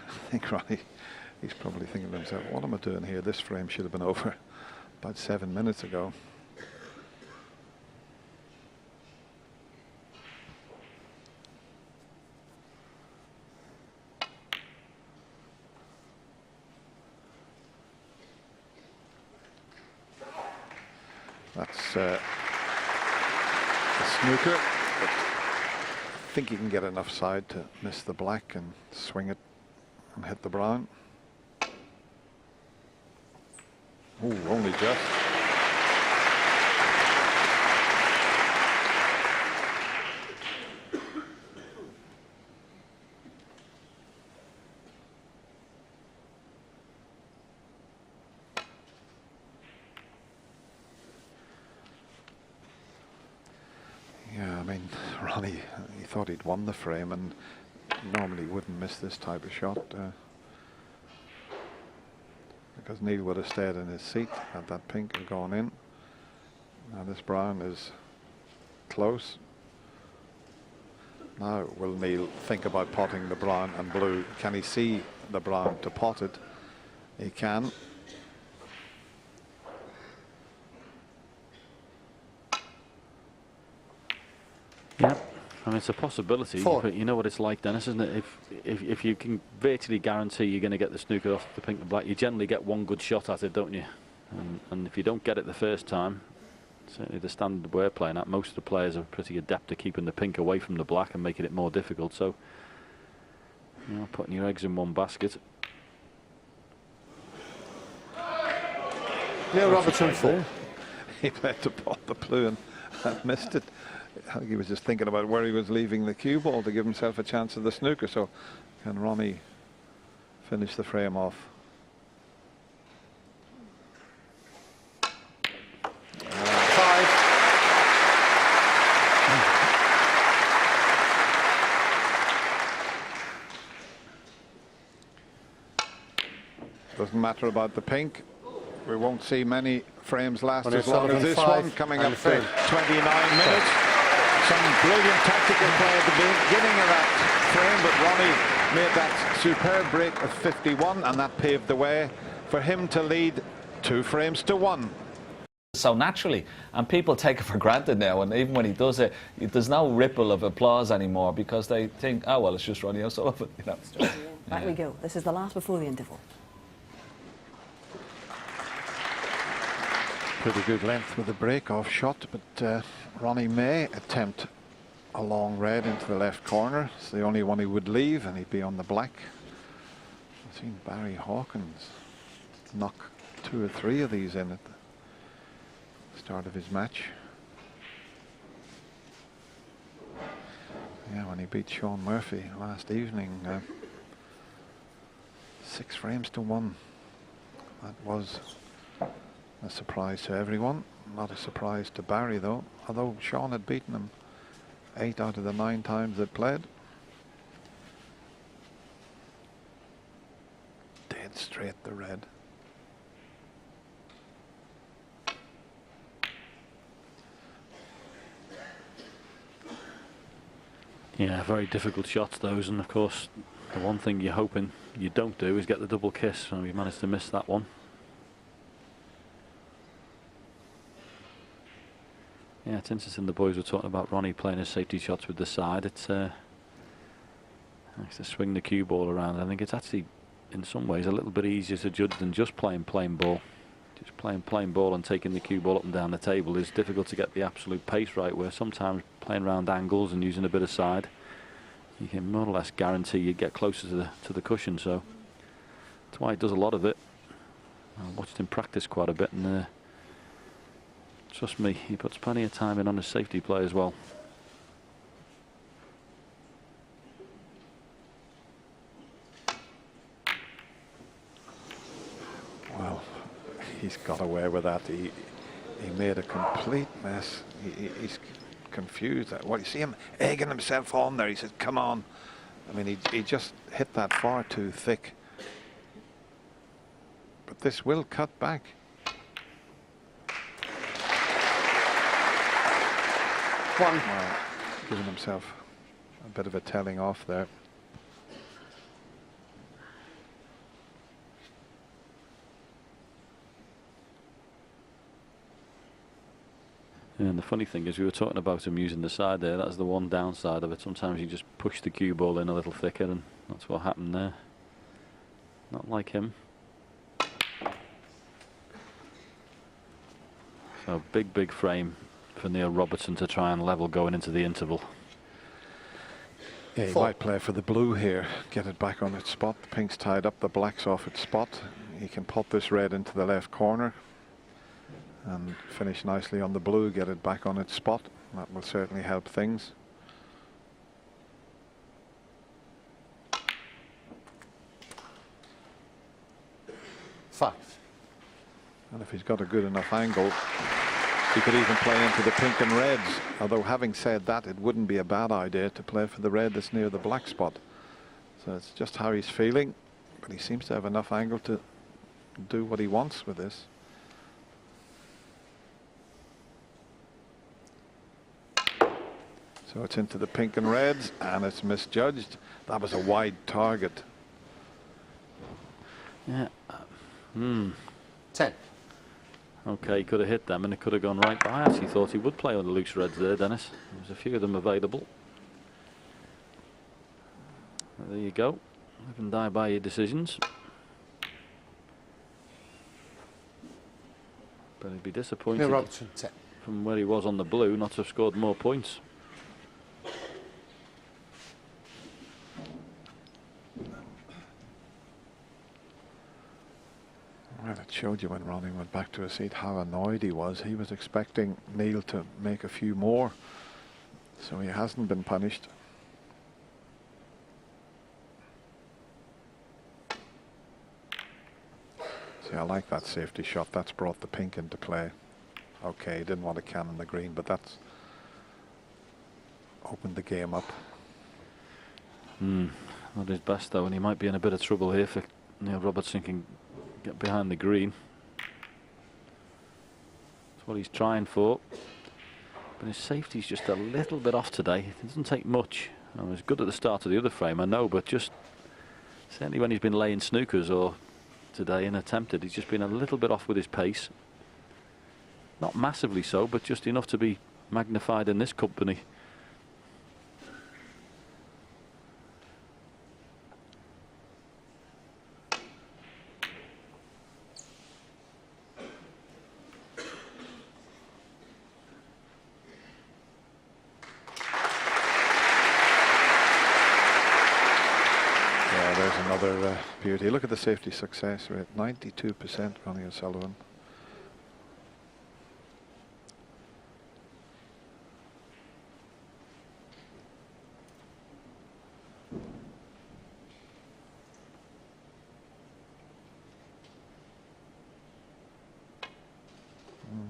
I think Ronnie, he's probably thinking to himself, what am I doing here? This frame should have been over about 7 minutes ago. That's a snooker. But I think he can get enough side to miss the black and swing it and hit the brown. Ooh, only just. Yeah, I mean, Ronnie, he thought he'd won the frame and normally wouldn't miss this type of shot because Neil would have stayed in his seat had that pink and gone in. Now this brown is close. Now will Neil think about potting the brown and blue? Can he see the brown to pot it? He can. Yeah, I mean it's a possibility, Four. but you know what it's like, Dennis, isn't it? If you can virtually guarantee you're going to get the snooker off the pink and black, you generally get one good shot at it, don't you? And if you don't get it the first time, certainly the standard we're playing at, most of the players are pretty adept at keeping the pink away from the black and making it more difficult. So, you know, putting your eggs in one basket. Neil Robertson 4. He played to pot the blue and missed it. I think he was just thinking about where he was leaving the cue ball to give himself a chance of the snooker. So can Ronnie finish the frame off? Doesn't matter about the pink. We won't see many frames last as long as this one, coming up to 29 minutes. Some brilliant tactical play at the beginning of that frame, but Ronnie made that superb break of 51, and that paved the way for him to lead 2 frames to 1. So naturally, and people take it for granted now, and even when he does it, there's no ripple of applause anymore because they think, oh well, it's just Ronnie O'Sullivan, you know. Back we go. This is the last before the interval. Pretty good length with the break-off shot, but Ronnie may attempt a long red into the left corner. It's the only one he would leave, and he'd be on the black. I've seen Barry Hawkins knock 2 or 3 of these in at the start of his match. Yeah, when he beat Sean Murphy last evening, 6 frames to 1. That was a surprise to everyone. Not a surprise to Barry though, although Sean had beaten him 8 out of the 9 times they played. Dead straight the red. Yeah, very difficult shots those, and of course the one thing you're hoping you don't do is get the double kiss, and we managed to miss that one. Yeah, it's interesting the boys were talking about Ronnie playing his safety shots with the side. It's to swing the cue ball around. I think it's actually in some ways a little bit easier to judge than just playing plain ball. Just playing plain ball and taking the cue ball up and down the table is difficult to get the absolute pace right, where sometimes playing around angles and using a bit of side, you can more or less guarantee you get closer to the cushion. So that's why he does a lot of it. I watched him practice quite a bit, and trust me, he puts plenty of time in on his safety play as well. Well, he's got away with that. He made a complete mess. He's confused. Well, you see him egging himself on there. He said, come on. I mean, he just hit that far too thick. But this will cut back. One. Wow. Giving himself a bit of a telling off there. And the funny thing is, we were talking about him using the side there. That's the one downside of it. Sometimes you just push the cue ball in a little thicker, and that's what happened there. Not like him. So big frame for Neil Robertson to try and level going into the interval. Yeah, he might play for the blue here, get it back on its spot. The pink's tied up, the black's off its spot. He can pop this red into the left corner and finish nicely on the blue, get it back on its spot. That will certainly help things. Five. And if he's got a good enough angle, he could even play into the pink and reds. Although having said that, it wouldn't be a bad idea to play for the red that's near the black spot. So it's just how he's feeling, but he seems to have enough angle to do what he wants with this. So it's into the pink and reds, and it's misjudged. That was a wide target. Yeah. 10. Okay, he could have hit them and it could have gone right. But I actually thought he would play on the loose reds there, Dennis. There's a few of them available. There you go. Live and die by your decisions. But he'd be disappointed Neil Robertson, 10. from where he was on the blue not to have scored more points. Well, it showed you when Ronnie went back to his seat how annoyed he was. He was expecting Neil to make a few more, so he hasn't been punished. See, I like that safety shot. That's brought the pink into play. Okay, he didn't want to cannon the green, but that's opened the game up. Not his best though, and he might be in a bit of trouble here if Neil Robertson can get behind the green. That's what he's trying for. But his safety's just a little bit off today. It doesn't take much. I was good at the start of the other frame, I know, but just certainly when he's been laying snookers or today and attempted, he's just been a little bit off with his pace. Not massively so, but just enough to be magnified in this company. Beauty. Look at the safety success rate, 92%, Ronnie O'Sullivan.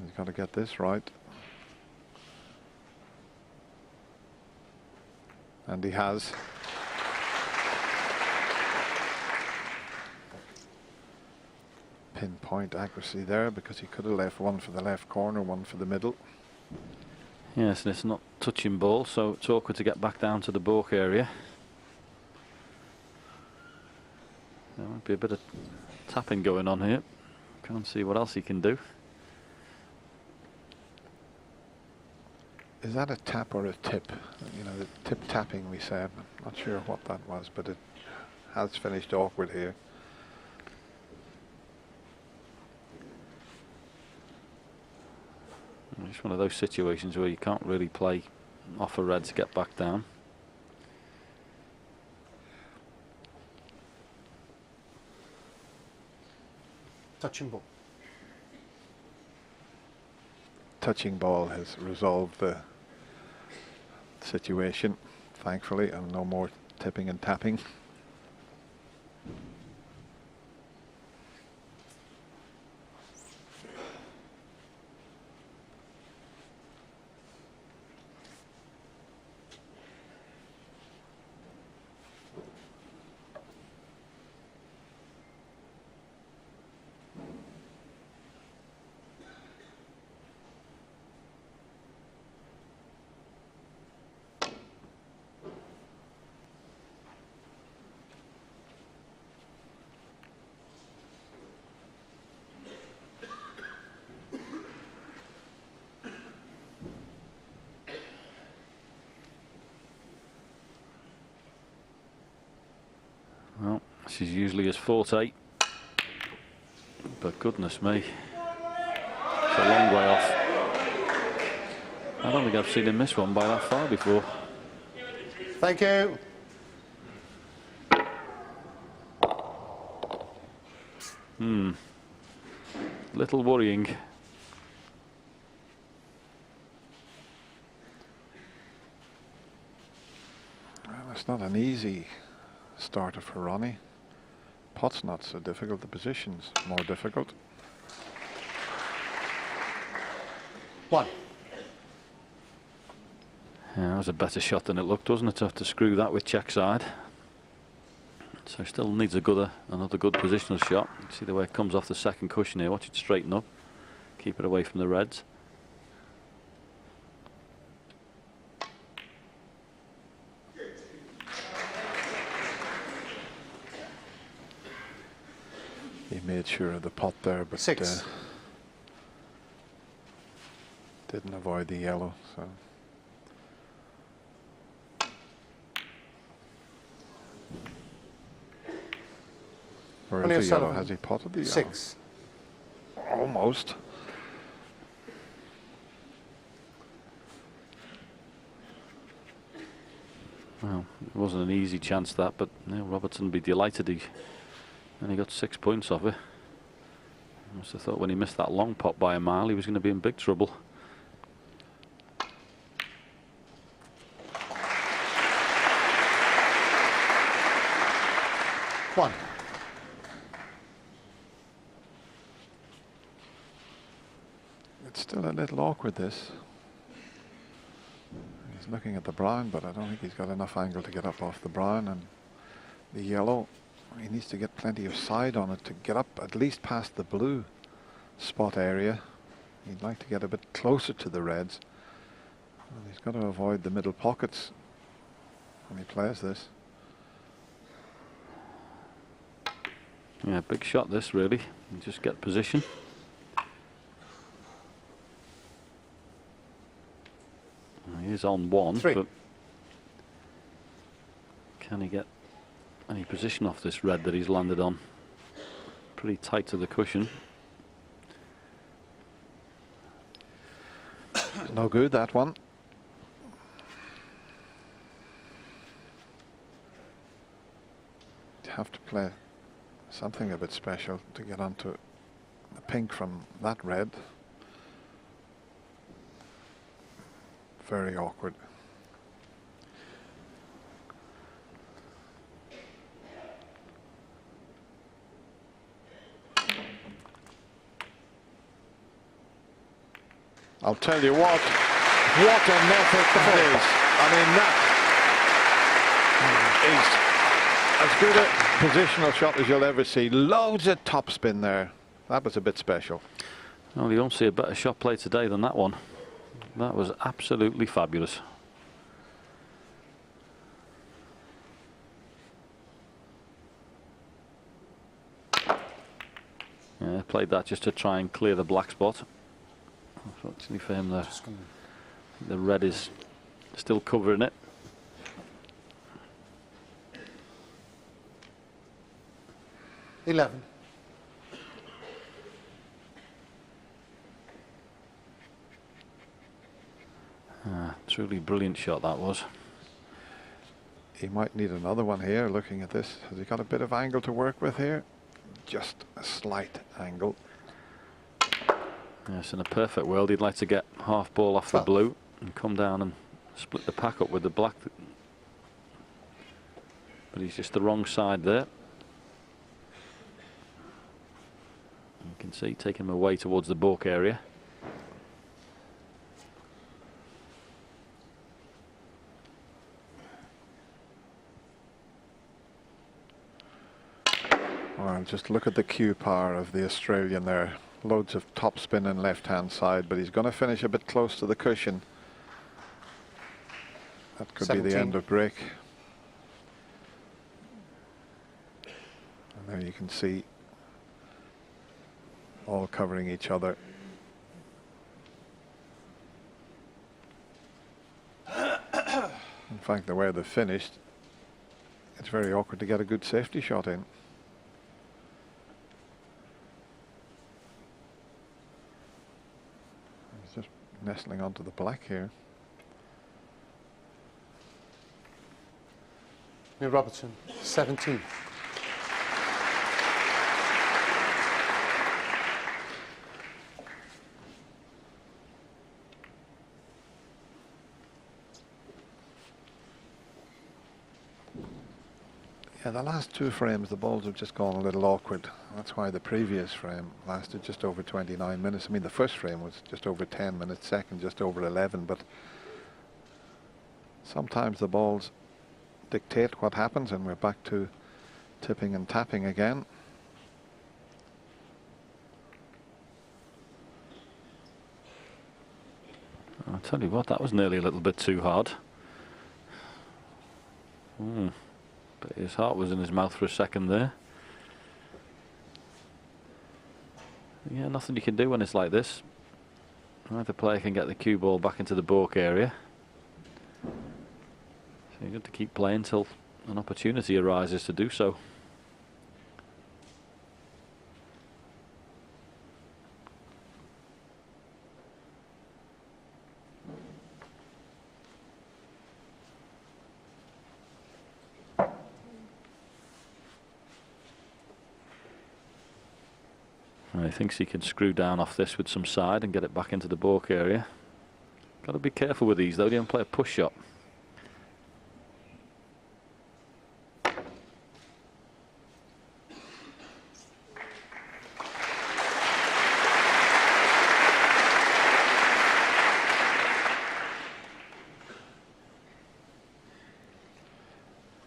He's got to get this right. And he has. Pinpoint accuracy there, because he could have left one for the left corner, one for the middle. Yes, and it's not touching ball, so it's awkward to get back down to the balk area. There might be a bit of tapping going on here. Can't see what else he can do. Is that a tap or a tip? You know, the tip tapping we said. I'm not sure what that was, but it has finished awkward here. It's one of those situations where you can't really play off a red to get back down. Touching ball. Touching ball has resolved the situation, thankfully, and no more tipping and tapping. This is usually his forte. But goodness me, it's a long way off. I don't think I've seen him miss one by that far before. Thank you. Little worrying. Well, it's not an easy starter for Ronnie. Pot's not so difficult, the position's more difficult. 1. Yeah, that was a better shot than it looked, wasn't it? To have to screw that with check side. So still needs another good positional shot. See the way it comes off the second cushion here. Watch it straighten up. Keep it away from the reds. He made sure of the pot there, but 6. didn't avoid the yellow. So. Where Ronnie is the yellow? O'Sullivan. Has he potted the yellow? 6. Almost. Well, it wasn't an easy chance that, but you know, Robertson would be delighted he only got 6 points off it. I must have thought when he missed that long pot by a mile he was going to be in big trouble. One. It's still a little awkward, this. He's looking at the brown, but I don't think he's got enough angle to get up off the brown, and the yellow, he needs to get plenty of side on it to get up at least past the blue spot area. He'd like to get a bit closer to the reds. And he's got to avoid the middle pockets when he plays this. Yeah, big shot this really. You just get position. He is on 1, 3. but can he get any position off this red that he's landed on? Pretty tight to the cushion. No good, that one. You have to play something a bit special to get onto the pink from that red. Very awkward. I'll tell you what an effort that is. I mean, that is as good a positional shot as you'll ever see. Loads of topspin there. That was a bit special. Well, you don't see a better shot play today than that one. That was absolutely fabulous. Yeah, played that just to try and clear the black spot. Unfortunately for him, the red is still covering it. $11. Truly brilliant shot that was. He might need another one here, looking at this. Has he got a bit of angle to work with here? Just a slight angle. Yes, in a perfect world, he'd like to get half ball off the blue and come down and split the pack up with the black. But he's just the wrong side there. You can see taking him away towards the balk area. Well, just look at the cue power of the Australian there. Loads of top spin and left hand side, but he's going to finish a bit close to the cushion. That could 17. be the end of break. And there you can see all covering each other. In fact, the way they've finished, it's very awkward to get a good safety shot in. nestling onto the black here. Neil Robertson, 17th. Yeah, the last two frames, the balls have just gone a little awkward. That's why the previous frame lasted just over 29 minutes. I mean, the first frame was just over 10 minutes, second just over 11, but sometimes the balls dictate what happens, and we're back to tipping and tapping again. I'll tell you what, that was nearly a little bit too hard. But his heart was in his mouth for a second there. Yeah, nothing you can do when it's like this. Either player can get the cue ball back into the baulk area. So you've got to keep playing till an opportunity arises to do so. He thinks he can screw down off this with some side and get it back into the baulk area. Got to be careful with these though, don't play a push shot.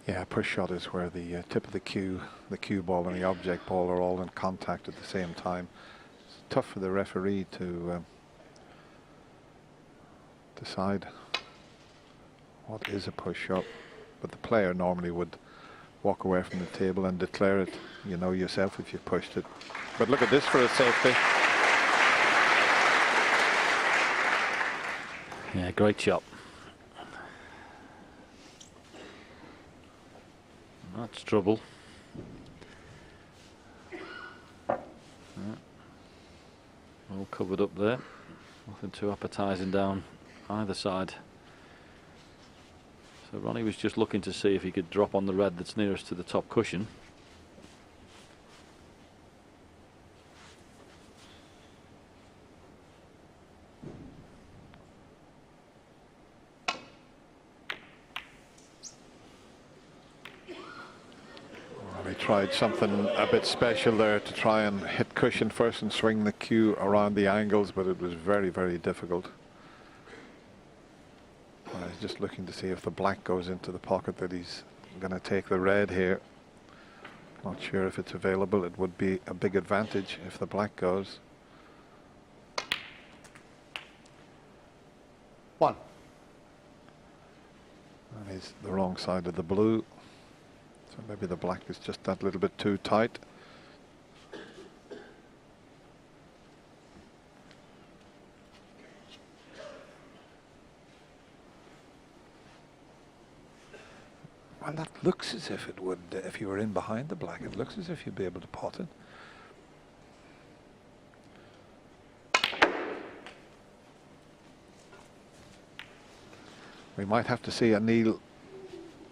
Yeah, push shot is where the tip of the cue ball and the object ball are all in contact at the same time. It's tough for the referee to decide what is a push shot, but the player normally would walk away from the table and declare it. You know yourself if you pushed it. But look at this for a safety. Yeah, great shot. That's trouble. Yeah. All covered up there. Nothing too appetising down either side. So Ronnie was just looking to see if he could drop on the red that's nearest to the top cushion. Tried something a bit special there to try and hit cushion first and swing the cue around the angles, but it was very, very difficult. I was just looking to see if the black goes into the pocket that he's going to take the red here. Not sure if it's available. It would be a big advantage if the black goes. 1. And he's the wrong side of the blue. So maybe the black is just that little bit too tight. Well, that looks as if it would, if you were in behind the black, it looks as if you'd be able to pot it. We might have to see a Neil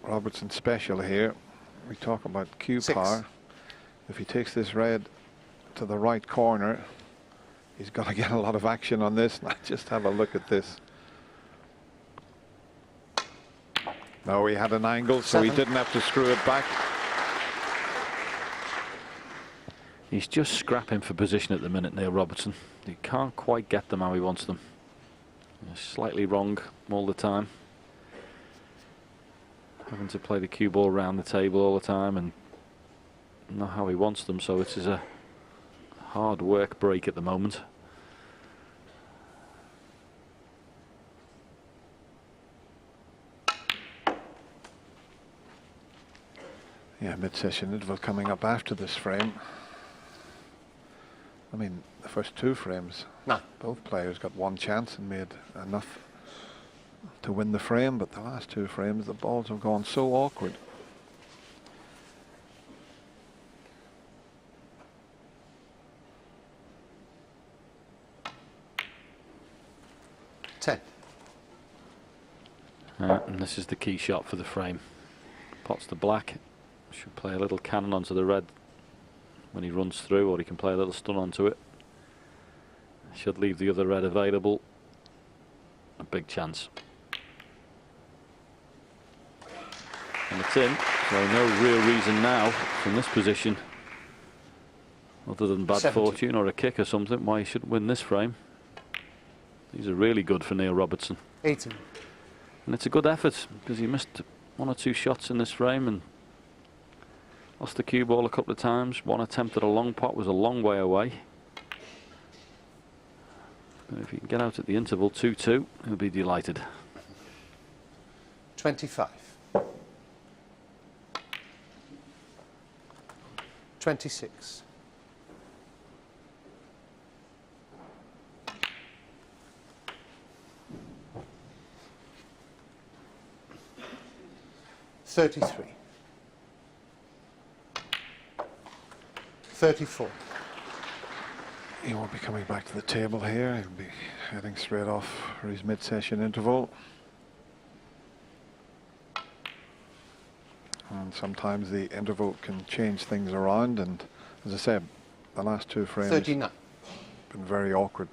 Robertson special here. We talk about cue power. If he takes this red to the right corner, he's got to get a lot of action on this. Now just have a look at this. No, he had an angle, so he didn't have to screw it back. He's just scrapping for position at the minute, Neil Robertson. He can't quite get them how he wants them. He's slightly wrong all the time. Having to play the cue ball around the table all the time and not how he wants them, so it is a hard work break at the moment. Yeah, mid-session interval coming up after this frame. I mean, the first two frames, both players got one chance and made enough to win the frame, but the last two frames, the balls have gone so awkward. And this is the key shot for the frame. Pots the black. Should play a little cannon onto the red when he runs through, or he can play a little stun onto it. Should leave the other red available. A big chance. And it's in, so no real reason now from this position, other than bad 70. fortune or a kick or something, why he shouldn't win this frame. These are really good for Neil Robertson. 18. And it's a good effort, because he missed 1 or 2 shots in this frame and lost the cue ball a couple of times. One attempt at a long pot was a long way away. But if he can get out at the interval 2-2, he'll be delighted. 25. 26. 33. 34. He won't be coming back to the table here. He'll be heading straight off for his mid-session interval. And sometimes the interval can change things around, and as I said, the last 2 frames 39. been very awkward.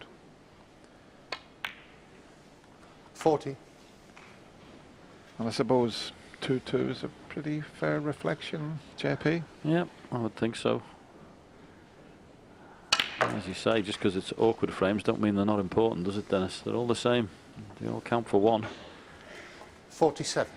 40. And I suppose 2-2 is a pretty fair reflection, JP. Yeah, I would think so. As you say, just because it's awkward frames don't mean they're not important, does it, Dennis? They're all the same. They all count for 1. 47.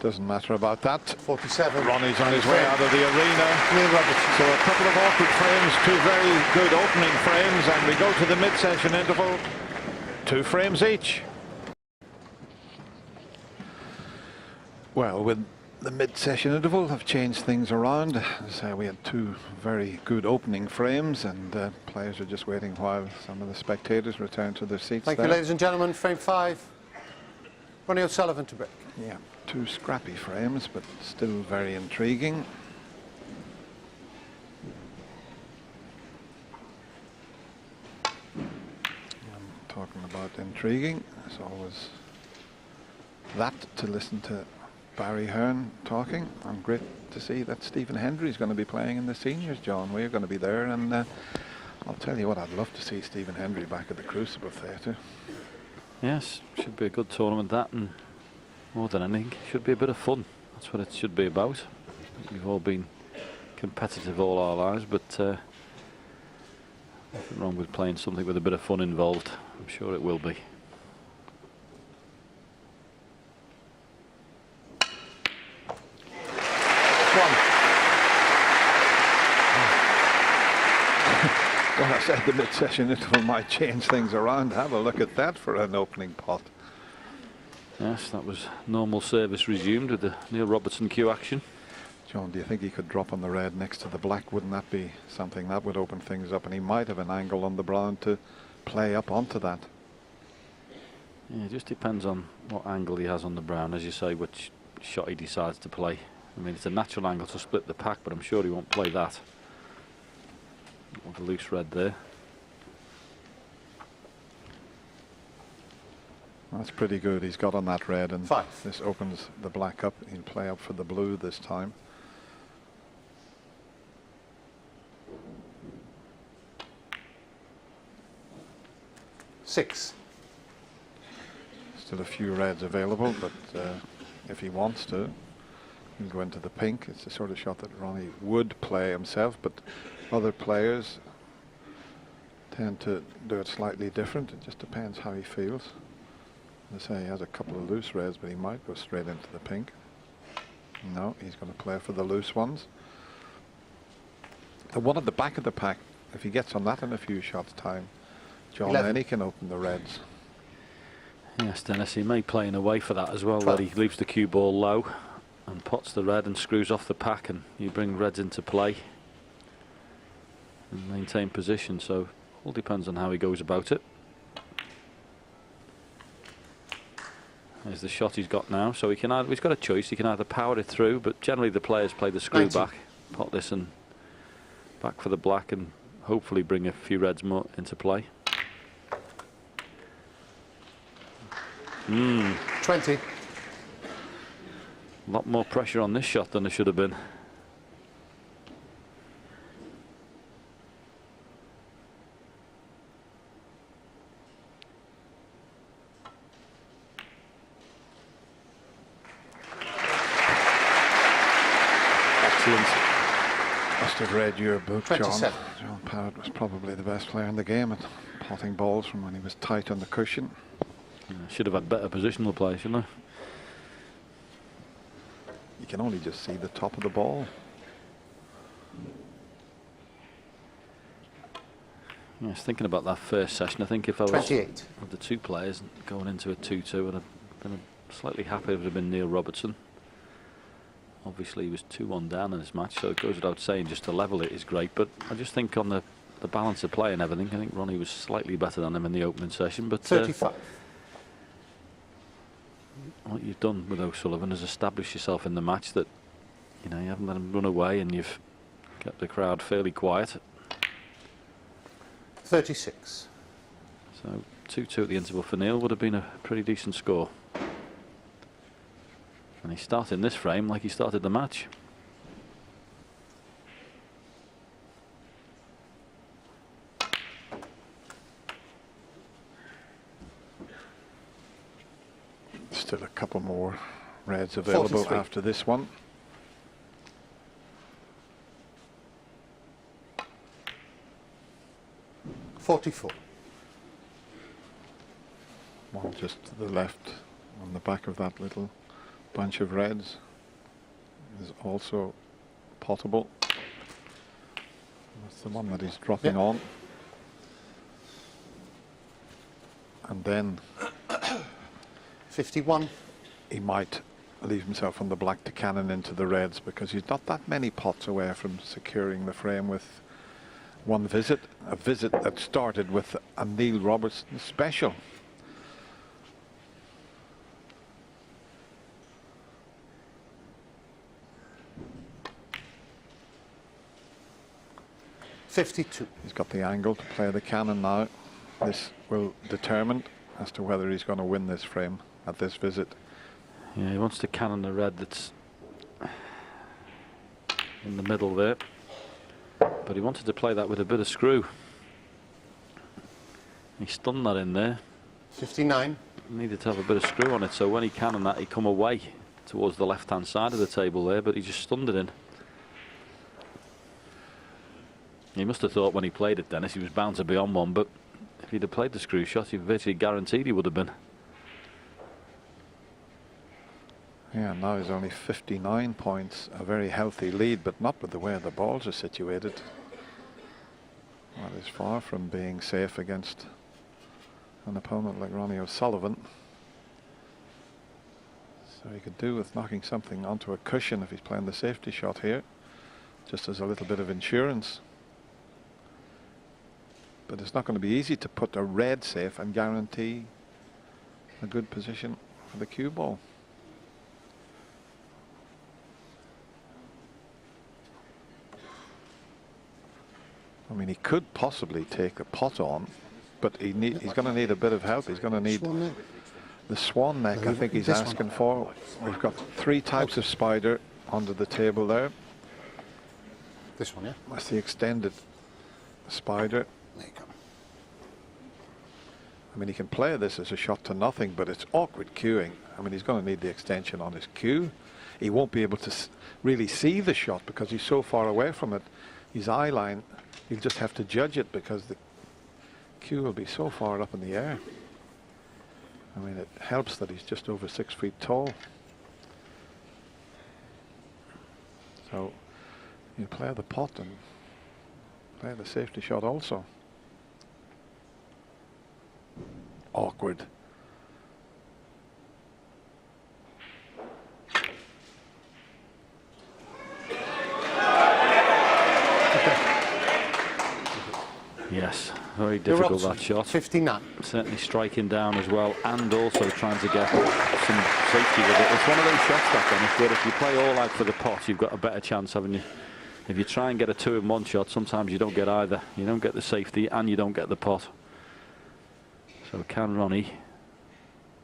Doesn't matter about that. 47. Ronnie's on his way out of the arena. Neil Robertson. So a couple of awkward frames, 2 very good opening frames, and we go to the mid-session interval. 2 frames each. Well, with the mid-session interval, I've changed things around. As we had 2 very good opening frames, and players are just waiting while some of the spectators return to their seats. Thank you, ladies and gentlemen. Frame 5. Ronnie O'Sullivan to break. Yeah, 2 scrappy frames, but still very intriguing. I'm talking about intriguing. It's always that to listen to Barry Hearn talking. And great to see that Stephen Hendry's going to be playing in the seniors, John. We're going to be there, and I'll tell you what, I'd love to see Stephen Hendry back at the Crucible Theatre. Yes, should be a good tournament, that, and more than anything, should be a bit of fun. That's what it should be about. We've all been competitive all our lives, but nothing wrong with playing something with a bit of fun involved. I'm sure it will be. Well, I said the mid-session interval might change things around. Have a look at that for an opening pot. Yes, that was normal service resumed with the Neil Robertson cue action. John, do you think he could drop on the red next to the black? Wouldn't that be something that would open things up? And he might have an angle on the brown to play up onto that. Yeah, it just depends on what angle he has on the brown, as you say, which shot he decides to play. I mean, it's a natural angle to split the pack, but I'm sure he won't play that. With a loose red there. That's pretty good. He's got on that red, and 5. this opens the black up. He'll play up for the blue this time. Six. Still a few reds available, but if he wants to, he'll go into the pink. It's the sort of shot that Ronnie would play himself, but other players tend to do it slightly different. It just depends how he feels. As I say, he has a couple of loose reds, but he might go straight into the pink. No, he's going to play for the loose ones. The one at the back of the pack, if he gets on that in a few shots time, John, 11. then he can open the reds. Yes, Dennis, he may play in a way for that as well, where he leaves the cue ball low and pots the red and screws off the pack, and you bring reds into play and maintain position. So all depends on how he goes about it. There's the shot he's got now, so he can either, he's got a choice. He can either power it through, but generally the players play the screw 19. back, pot this and back for the black and hopefully bring a few reds more into play. 20. A lot more pressure on this shot than there should have been. Excellent. Must have read your book, John. 27. John Parrott was probably the best player in the game at potting balls from when he was tight on the cushion. Should have had better positional play, shouldn't I? You can only just see the top of the ball. I was thinking about that first session. I think if I was 28. with the two players going into a 2-2, I'd have been slightly happier if it would have been Neil Robertson. Obviously, he was 2-1 down in this match, so it goes without saying just to level it is great. But I just think on the balance of play and everything, I think Ronnie was slightly better than him in the opening session. But 35. what you've done with O'Sullivan is establish yourself in the match, that you haven't let him run away and you've kept the crowd fairly quiet. 36. So 2-2 at the interval for Neil would have been a pretty decent score. And he's starting this frame like he started the match. Still a couple more reds available 43. after this one. $44. One just to the left on the back of that little bunch of reds is also potable. That's the one that he's dropping on. And then 51. he might leave himself on the black to cannon into the reds, because he's not that many pots away from securing the frame with one visit. A visit that started with a Neil Robertson special. $52. He's got the angle to play the cannon now. This will determine as to whether he's going to win this frame at this visit. Yeah, he wants to cannon the red that's in the middle there, but he wanted to play that with a bit of screw. He stunned that in there. 59. Needed to have a bit of screw on it, so when he cannoned that, he come away towards the left-hand side of the table there, but he just stunned it in. He must have thought when he played it, Dennis, he was bound to be on one, but if he'd have played the screw shot, he virtually guaranteed he would have been. Yeah, now he's only 59 points, a very healthy lead, but not with the way the balls are situated. Well, he's far from being safe against an opponent like Ronnie O'Sullivan. So he could do with knocking something onto a cushion if he's playing the safety shot here, just as a little bit of insurance. But it's not going to be easy to put a red safe and guarantee a good position for the cue ball. I mean, he could possibly take a pot on, but he's going to need a bit of help. He's going to need the swan neck, I think he's asking for. We've got 3 types of spider under the table there. This one, yeah? That's the extended spider. There you go. I mean, he can play this as a shot to nothing, but it's awkward cueing. I mean, he's going to need the extension on his cue. He won't be able to really see the shot because he's so far away from it. His eye line, he'll just have to judge it because the cue will be so far up in the air. I mean, it helps that he's just over 6 feet tall. So you play the pot and play the safety shot also. Awkward. Yes, very difficult that shot. 59. Certainly striking down as well, and also trying to get some safety with it. It's one of those shots, that Dennis, where if you play all out for the pot, you've got a better chance, haven't you? If you try and get a 2-in-1 shot, sometimes you don't get either. You don't get the safety and you don't get the pot. So can Ronnie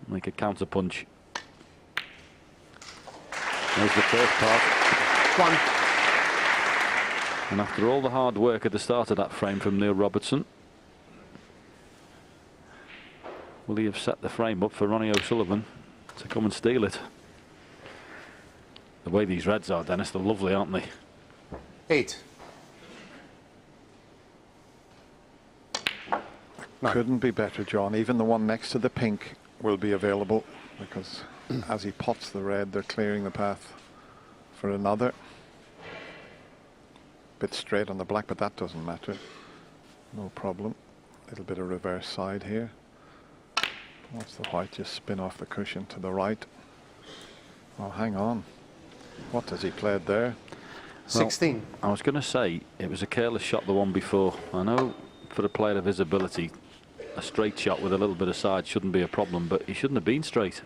make a counter punch? There's the first part. 1. And after all the hard work at the start of that frame from Neil Robertson, will he have set the frame up for Ronnie O'Sullivan to come and steal it? The way these reds are, Dennis, they're lovely, aren't they? 8. Couldn't be better, John. Even the one next to the pink will be available, because as he pots the red, they're clearing the path for another. Bit straight on the black, but that doesn't matter. No problem. A little bit of reverse side here. What's the white? Just spin off the cushion to the right. Oh, hang on. What has he played there? 16. Well, I was going to say it was a careless shot, the one before. I know for a player of his ability, a straight shot with a little bit of side shouldn't be a problem, but he shouldn't have been straight.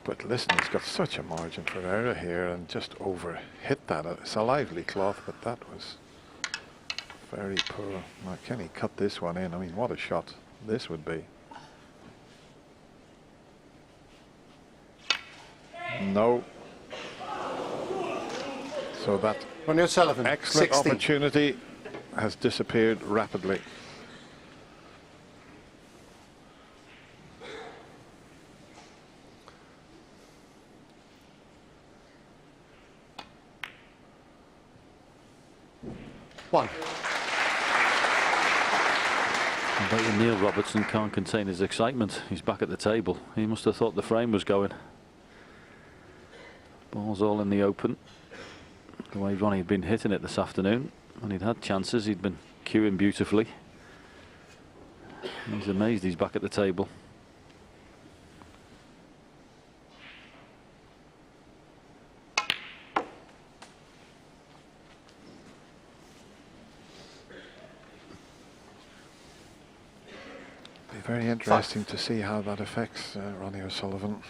But listen, he's got such a margin for error here and just over hit that. It's a lively cloth, but that was very poor. Now, can he cut this one in? I mean, what a shot this would be. No. So that Ronnie O'Sullivan, excellent 16. opportunity has disappeared rapidly. I bet you Neil Robertson can't contain his excitement. He's back at the table. He must have thought the frame was going. Ball's all in the open. The way Ronnie had been hitting it this afternoon, when he'd had chances, he'd been cueing beautifully. He's amazed he's back at the table. Be very interesting to see how that affects Ronnie O'Sullivan.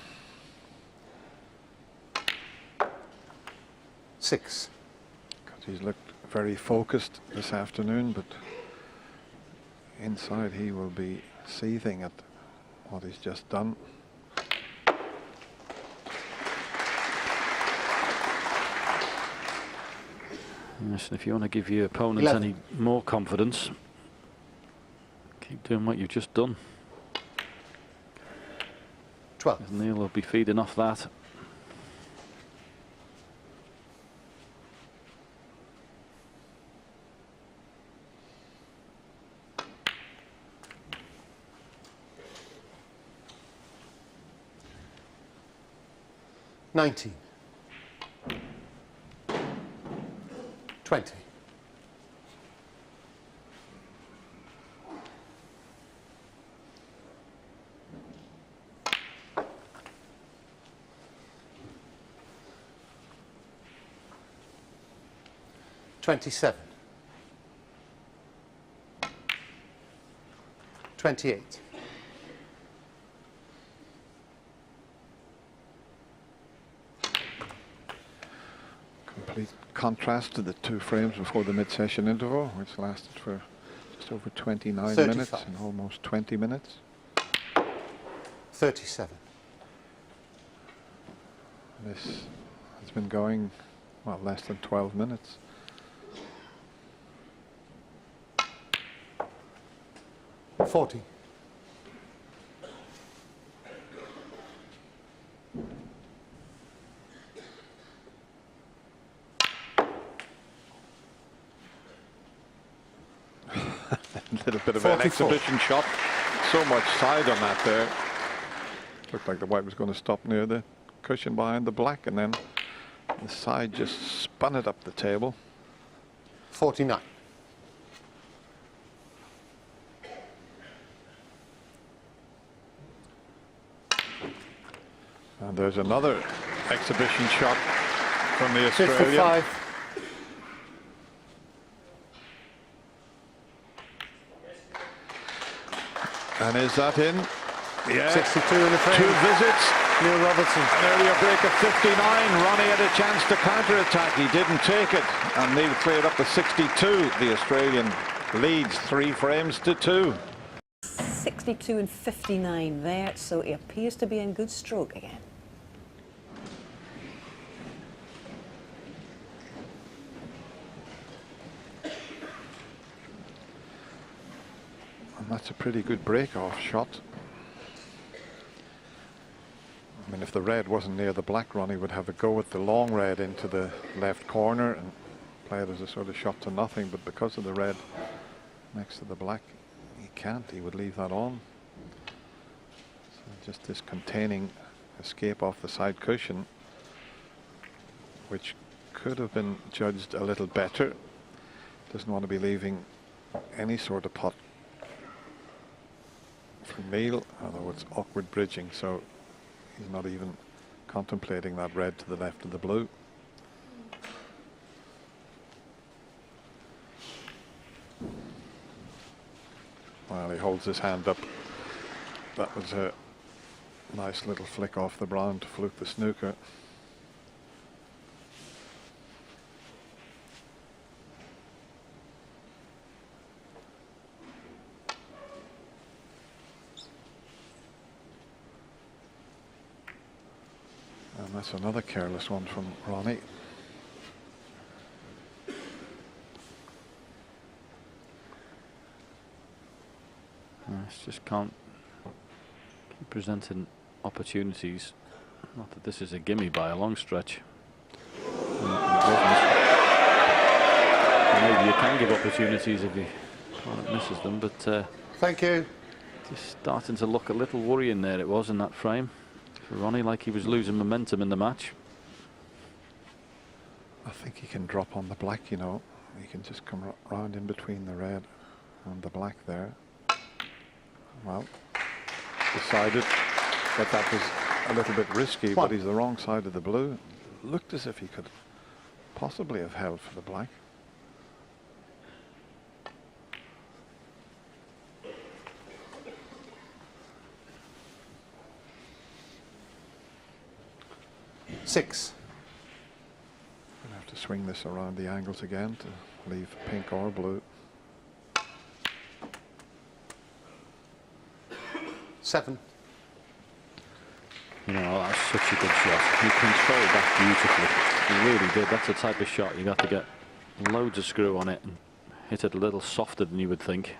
6. Because he's looked very focused this afternoon, but inside he will be seething at what he's just done. Yes, if you want to give your opponent 11. any more confidence, keep doing what you've just done. 12. Neil will be feeding off that. $19. 20. $27. 28. Complete contrast to the two frames before the mid-session interval, which lasted for just over 29 minutes 35. and almost 20 minutes. 37. This has been going, well, less than 12 minutes. $40. A little bit of an 44. exhibition shot. So much side on that there. Looked like the white was going to stop near the cushion behind the black, and then the side just spun it up the table. 49. And there's another exhibition shot from the Australian. 55. And is that in? Yeah. 62 in the frame. 2 visits. Neil Robertson. An earlier break of 59. Ronnie had a chance to counter-attack. He didn't take it. And Neil cleared up the 62. The Australian leads 3 frames to 2. 62 and 59 there, so he appears to be in good stroke again. And that's a pretty good break-off shot. I mean, if the red wasn't near the black, Ronnie would have a go with the long red into the left corner and play it as a sort of shot to nothing. But because of the red next to the black, he can't. He would leave that on. So just this containing escape off the side cushion, which could have been judged a little better. Doesn't want to be leaving any sort of pot for Neil, although it's awkward bridging, so he's not even contemplating that red to the left of the blue. Well, he holds his hand up. That was a nice little flick off the brown to fluke the snooker. And that's another careless one from Ronnie. Just can't keep presenting opportunities. Not that this is a gimme by a long stretch. Maybe you can give opportunities if your opponent misses them, but Thank you. just starting to look a little worrying there it was in that frame for Ronnie, like he was losing momentum in the match. I think he can drop on the black, you know. He can just come round in between the red and the black there. Well, decided that that was a little bit risky, but he's the wrong side of the blue. Looked as if he could possibly have held for the black. Six. Gonna have to swing this around the angles again to leave pink or blue. 7. You know, that's such a good shot. He controlled that beautifully. He really did. That's the type of shot you got to get loads of screw on it and hit it a little softer than you would think.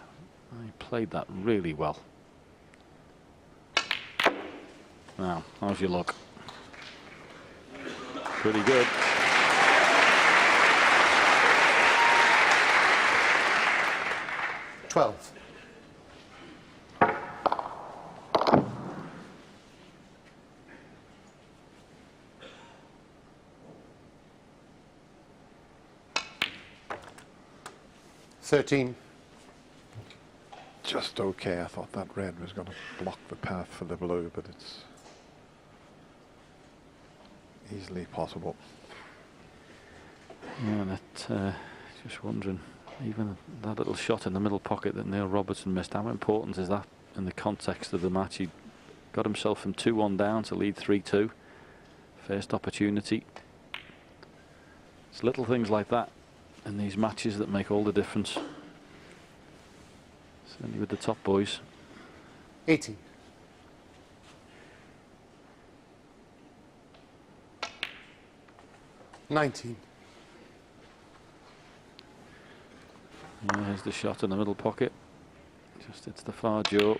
He played that really well. Now, how's your luck? Pretty good. Twelve. Just okay. I thought that red was going to block the path for the blue, but it's easily possible. Yeah, that, just wondering, even that little shot in the middle pocket that Neil Robertson missed, how important is that in the context of the match? He got himself from 2-1 down to lead 3-2. First opportunity. It's little things like that in these matches that make all the difference. Certainly with the top boys. 18. Here's the shot in the middle pocket. Just hits the far jaw.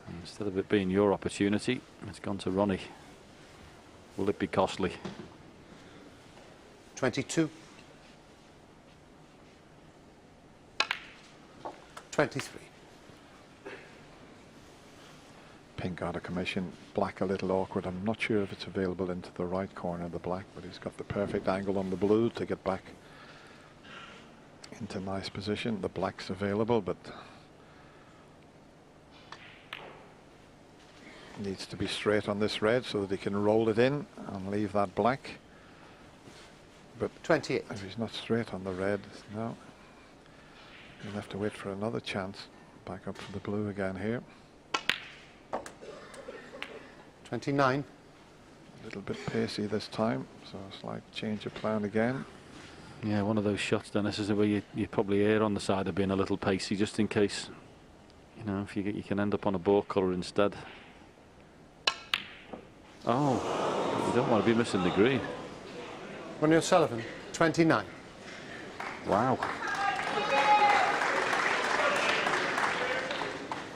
And instead of it being your opportunity, it's gone to Ronnie. Will it be costly? 22. 23. Pink out of commission, black a little awkward. I'm not sure if it's available into the right corner of the black, but he's got the perfect angle on the blue to get back into nice position. The black's available, but needs to be straight on this red so that he can roll it in and leave that black. But 28. if he's not straight on the red, no. He'll have to wait for another chance. Back up for the blue again here. 29. A little bit pacey this time, so a slight change of plan again. Yeah, one of those shots, Dennis, is where you probably err on the side of being a little pacey, just in case, you know, if you can end up on a ball colour instead. Oh, you don't want to be missing the green. Ronnie O'Sullivan, 29. Wow.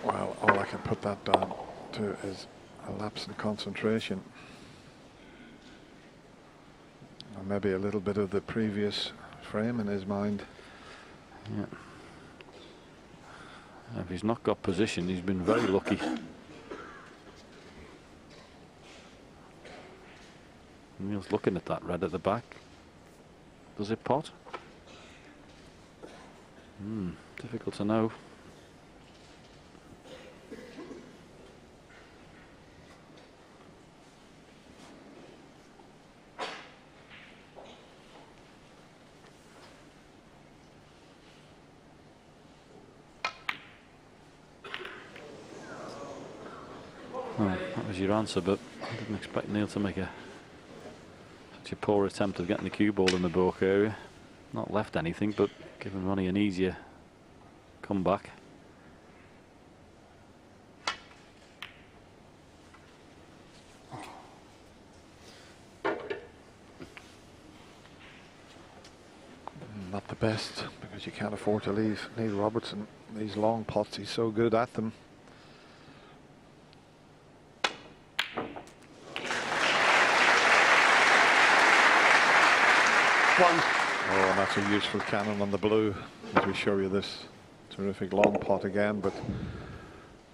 Well, all I can put that down to is a lapse in concentration. Or maybe a little bit of the previous frame in his mind. Yeah. If he's not got position, he's been very lucky. Neil's looking at that red at the back. Does it pot? Difficult to know. Well, that was your answer, but I didn't expect Neil to make such a poor attempt of getting the cue ball in the baulk area. Not left anything, but given Ronnie an easier comeback. Not the best, because you can't afford to leave Neil Robertson these long pots. He's so good at them. Oh, and that's a useful cannon on the blue as we show you this terrific long pot again, but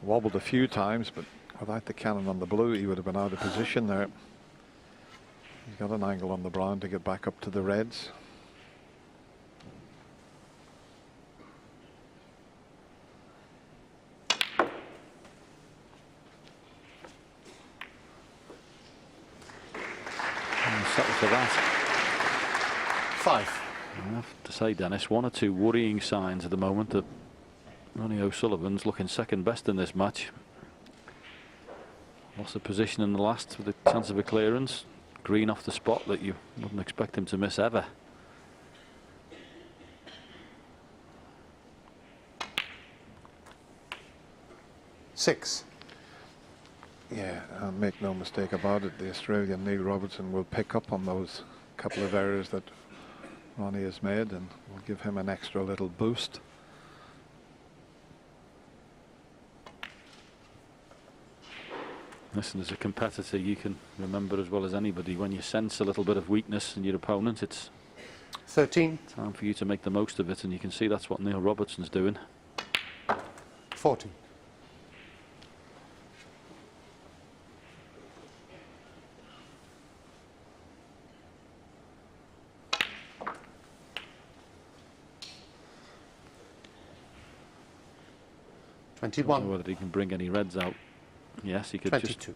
wobbled a few times, but without the cannon on the blue he would have been out of position there. He's got an angle on the brown to get back up to the reds. Settle for that. 5. I have to say, Dennis, one or two worrying signs at the moment that Ronnie O'Sullivan's looking second best in this match. Lost of position in the last with a chance of a clearance. Green off the spot that you wouldn't expect him to miss ever. Six. Yeah, and make no mistake about it, the Australian Neil Robertson will pick up on those couple of errors that Ronnie has made and will give him an extra little boost. Listen, as a competitor, you can remember as well as anybody, when you sense a little bit of weakness in your opponent, it's 13. time for you to make the most of it, and you can see that's what Neil Robertson's doing. 40. I don't know 21. whether he can bring any reds out. Yes, he could 22. just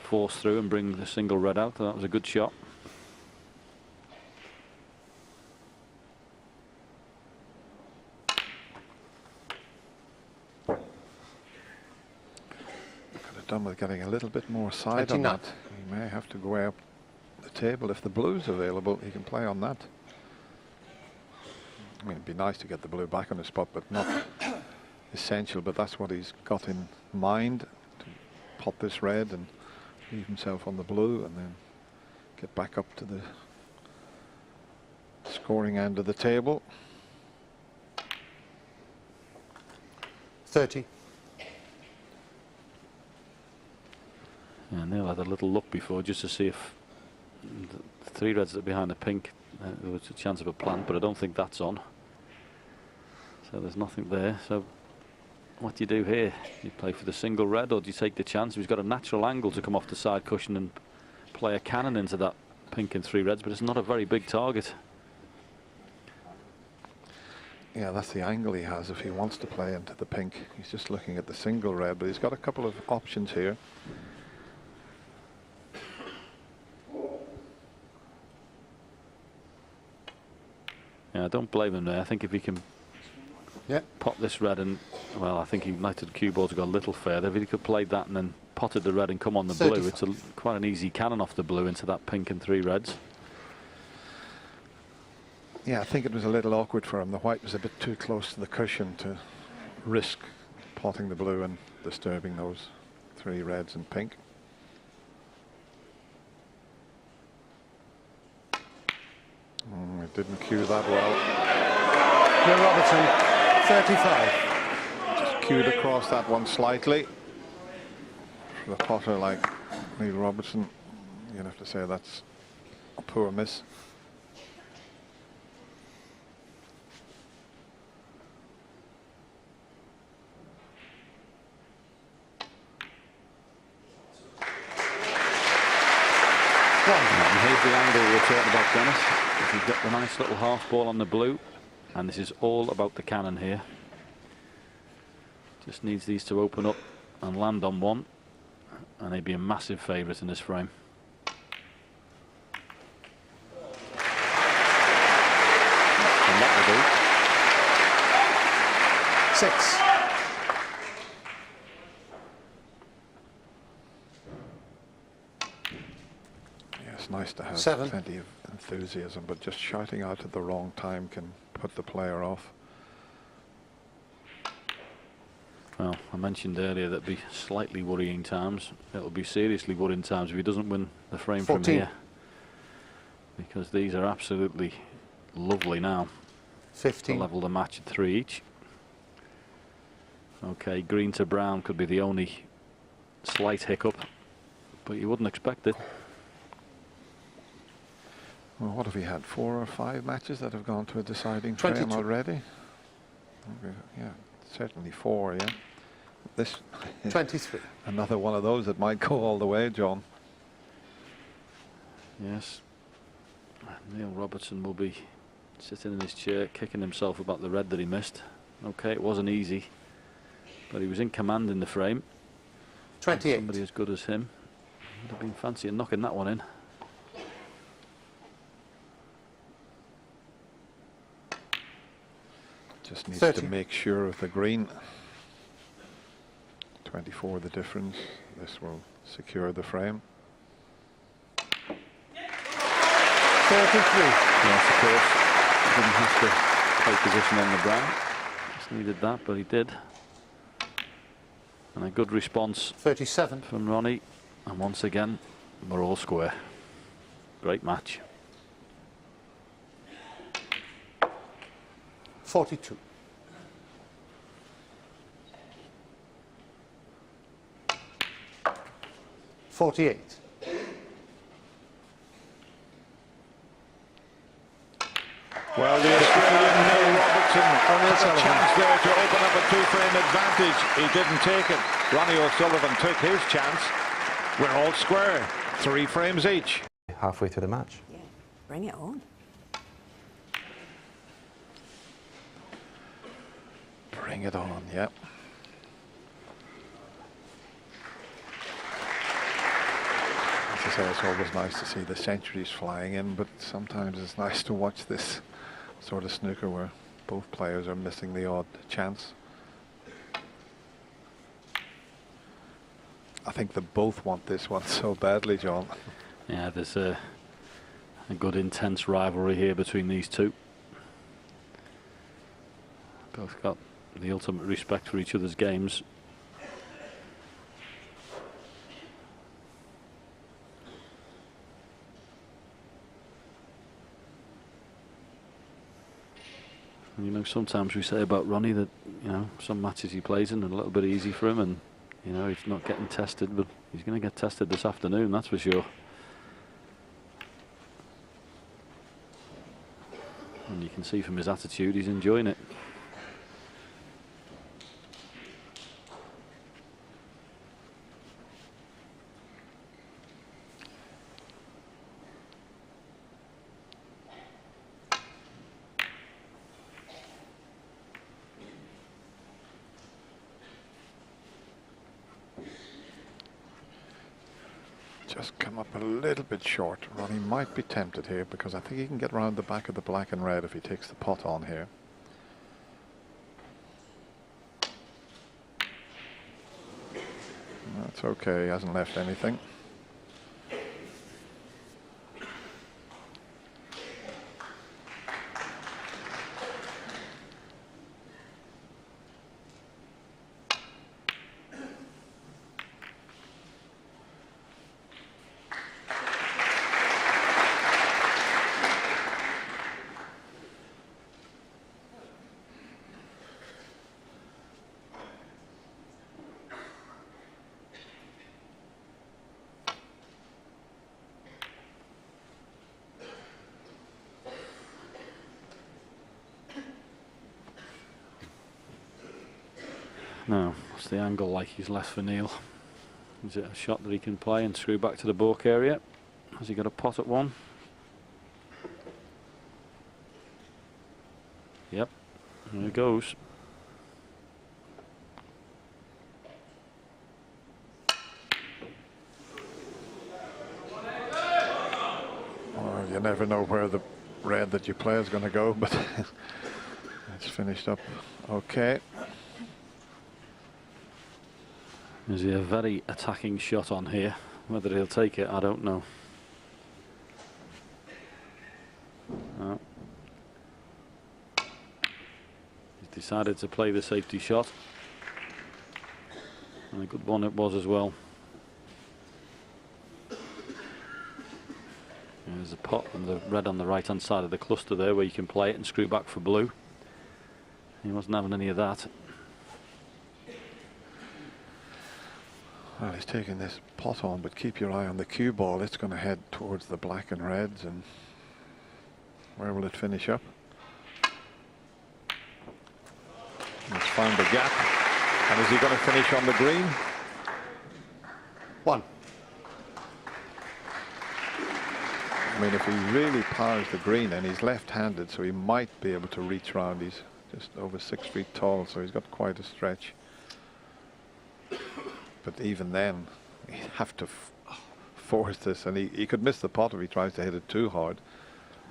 force through and bring the single red out. That was a good shot. Could have done with getting a little bit more side on 29. that. He may have to go way up the table. If the blue's available, he can play on that. I mean, it'd be nice to get the blue back on the spot, but not essential. But that's what he's got in mind, to pot this red and leave himself on the blue and then get back up to the scoring end of the table. 30. Yeah, Neil had a little look before just to see if the three reds that are behind the pink, there was a chance of a plant, but I don't think that's on. So there's nothing there. So what do you do here? You play for the single red, or do you take the chance? He's got a natural angle to come off the side cushion and play a cannon into that pink and three reds, but it's not a very big target. Yeah, that's the angle he has if he wants to play into the pink. He's just looking at the single red, but he's got a couple of options here. Yeah, I don't blame him there. I think if he can pop this red and, well, I think he might have the cue ball to go a little further. If he could play that and then potted the red and come on the 35. blue. It's quite an easy cannon off the blue into that pink and 3 reds. Yeah, I think it was a little awkward for him. The white was a bit too close to the cushion to risk potting the blue and disturbing those 3 reds and pink. It didn't cue that well. Neil Robertson, 35. Just cued across that one slightly. For the potter like Neil Robertson, you'd have to say that's a poor miss. And here's the angle we're talking about, Dennis. If you've got the nice little half ball on the blue, and this is all about the cannon here. Just needs these to open up and land on one, and they'd be a massive favourite in this frame. And that will do. 6. It's nice to have 7. plenty of enthusiasm, but just shouting out at the wrong time can put the player off. Well, I mentioned earlier that'd be slightly worrying times. It'll be seriously worrying times if he doesn't win the frame 14. from here. Because these are absolutely lovely now. 15. To level the match at 3 each. Okay, green to brown could be the only slight hiccup, but you wouldn't expect it. Well, what have we had? 4 or 5 matches that have gone to a deciding frame 22. already? Okay, yeah, certainly 4, yeah. This 23. another one of those that might go all the way, John. Yes. Neil Robertson will be sitting in his chair, kicking himself about the red that he missed. Okay, it wasn't easy, but he was in command in the frame. 28. Somebody as good as him would have been fancy knocking that one in. Just needs 30. to make sure of the green. 24 the difference. This will secure the frame. 33. Yes, of course. He didn't have to play position on the brown. Just needed that, but he did. And a good response 37. from Ronnie. And once again, we're all square. Great match. 42. 48. Well, the Australian Neil Robertson has a chance there to open up a 2-frame advantage. He didn't take it. Ronnie O'Sullivan took his chance. We're all square. 3 frames each. Halfway through the match. Yeah, bring it on. Bring it on, yep. As I say, it's always nice to see the centuries flying in, but sometimes it's nice to watch this sort of snooker where both players are missing the odd chance. I think they both want this one so badly, John. Yeah, there's a good intense rivalry here between these two. Both got the ultimate respect for each other's games. And you know, sometimes we say about Ronnie that, you know, some matches he plays in are a little bit easy for him, and you know, he's not getting tested, but he's going to get tested this afternoon, that's for sure. And you can see from his attitude he's enjoying it. Just come up a little bit short. Ronnie might be tempted here because I think he can get round the back of the black and red if he takes the pot on here. That's okay, he hasn't left anything. Now, what's the angle like he's left for Neil? Is it a shot that he can play and screw back to the baulk area? Has he got a pot at one? Yep, there it goes. Well, you never know where the red that you play is going to go, but it's finished up okay. Is he a very attacking shot on here? Whether he'll take it, I don't know. No. He's decided to play the safety shot. And a good one it was as well. There's a pot and the red on the right hand side of the cluster there where you can play it and screw back for blue. He wasn't having any of that. Well, he's taking this pot on, but keep your eye on the cue ball. It's going to head towards the black and reds, and where will it finish up? He's found the gap, and is he going to finish on the green? 1. I mean, if he really powers the green, and he's left-handed, so he might be able to reach round. He's just over 6 feet tall, so he's got quite a stretch. But even then, he'd have to force this, and he could miss the pot if he tries to hit it too hard.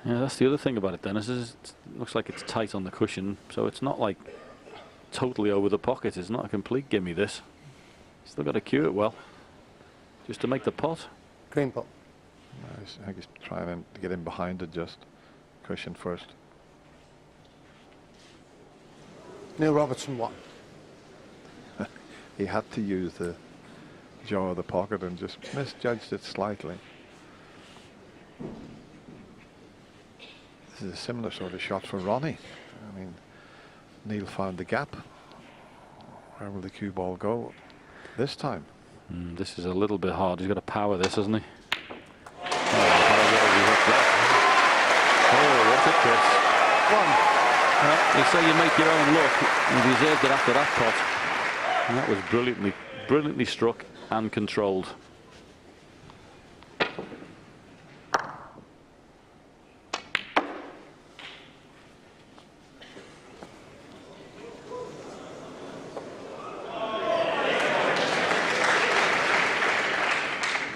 Yeah, that's the other thing about it, Dennis, is it looks like it's tight on the cushion, so it's not like totally over the pocket. It's not a complete gimme, this. Still got to cue it well, just to make the pot. Green pot. I think he's trying to get in behind it, just cushion first. Neil Robertson 1. He had to use the jaw of the pocket and just misjudged it slightly. This is a similar sort of shot for Ronnie. I mean, Neil found the gap. Where will the cue ball go this time? This is a little bit hard. He's got to power this, hasn't he? Oh, what a kiss. 1. They say you make your own luck. You deserved it after that pot. And that was brilliantly struck and controlled.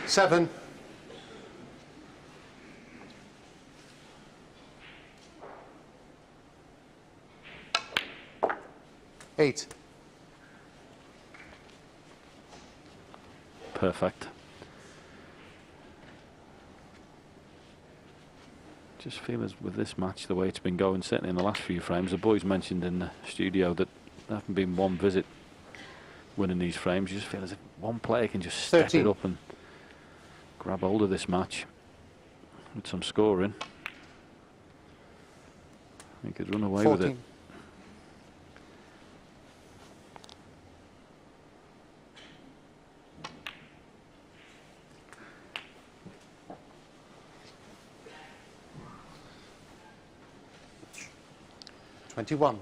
Seven. 8. Perfect. Just feel as with this match, the way it's been going, certainly in the last few frames, the boys mentioned in the studio that there hasn't been one visit winning these frames. You just feel as if one player can just step 13. it up and grab hold of this match with some scoring. He could run away 14. with it. $21.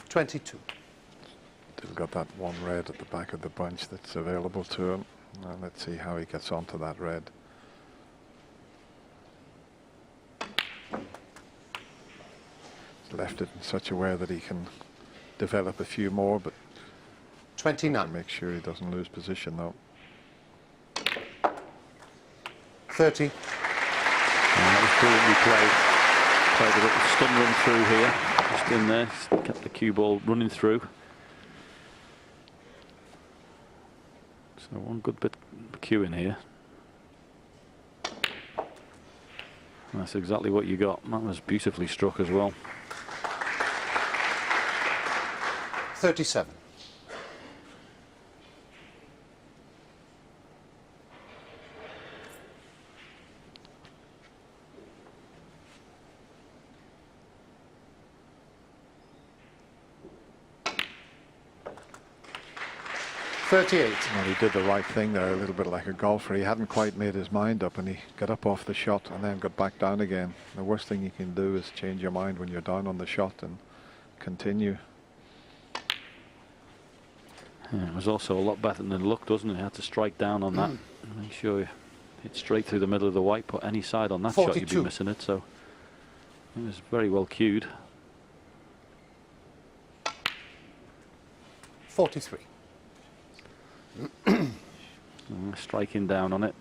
22. Still got that one red at the back of the bunch that's available to him. And let's see how he gets onto that red. He's left it in such a way that he can develop a few more, but 29. make sure he doesn't lose position though. 30. That was brilliantly played. Played a little stun run through here, just in there, just kept the cue ball running through. So one good bit of cue in here. And that's exactly what you got. That was beautifully struck as well. 37. Well, he did the right thing there, a little bit like a golfer. He hadn't quite made his mind up, and he got up off the shot and then got back down again. The worst thing you can do is change your mind when you're down on the shot and continue. Yeah, it was also a lot better than it looked, wasn't it? He had to strike down on that. Make sure you hit straight through the middle of the white. Put any side on that 42. shot, you'd be missing it. So it was very well cued. 43. Striking down on it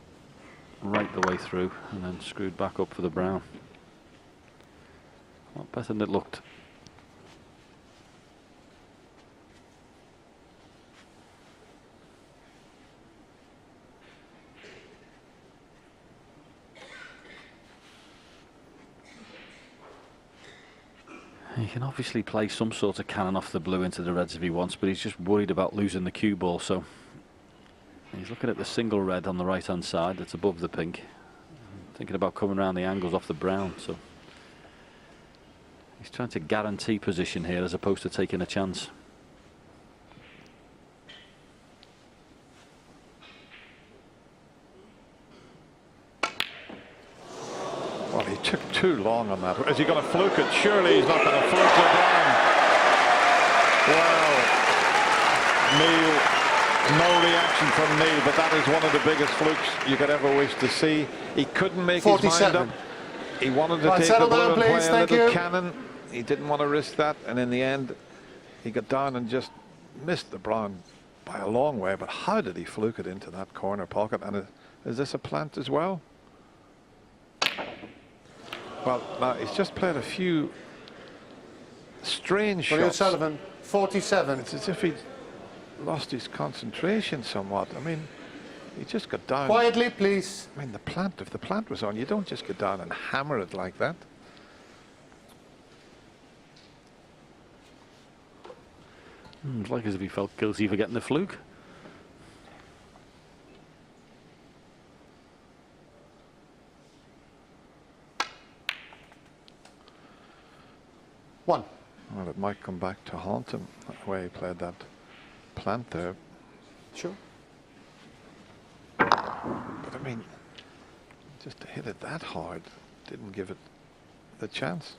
right the way through and then screwed back up for the brown. A lot better than it looked. He can obviously play some sort of cannon off the blue into the reds if he wants, but he's just worried about losing the cue ball. So he's looking at the single red on the right hand side that's above the pink, thinking about coming around the angles off the brown. So he's trying to guarantee position here as opposed to taking a chance. Well, he took too long on that. Is he going to fluke it? Surely he's not going to fluke it down. Well, Neil, no reaction from Neil, but that is one of the biggest flukes you could ever wish to see. He couldn't make 47. his mind up. He wanted to take the settle blue down, and please. play a Thank little you. cannon. He didn't want to risk that, and in the end, he got down and just missed the brown by a long way. But how did he fluke it into that corner pocket? And is this a plant as well? Well, now he's just played a few strange William shots. Sullivan, 47. It's as if he lost his concentration somewhat. I mean, he just got down. Quietly, please. I mean, if the plant was on, you don't just get down and hammer it like that. It's like as if he felt guilty for getting the fluke. One. Well, it might come back to haunt him, the way he played that plant there. Sure. But I mean, just to hit it that hard, didn't give it the chance.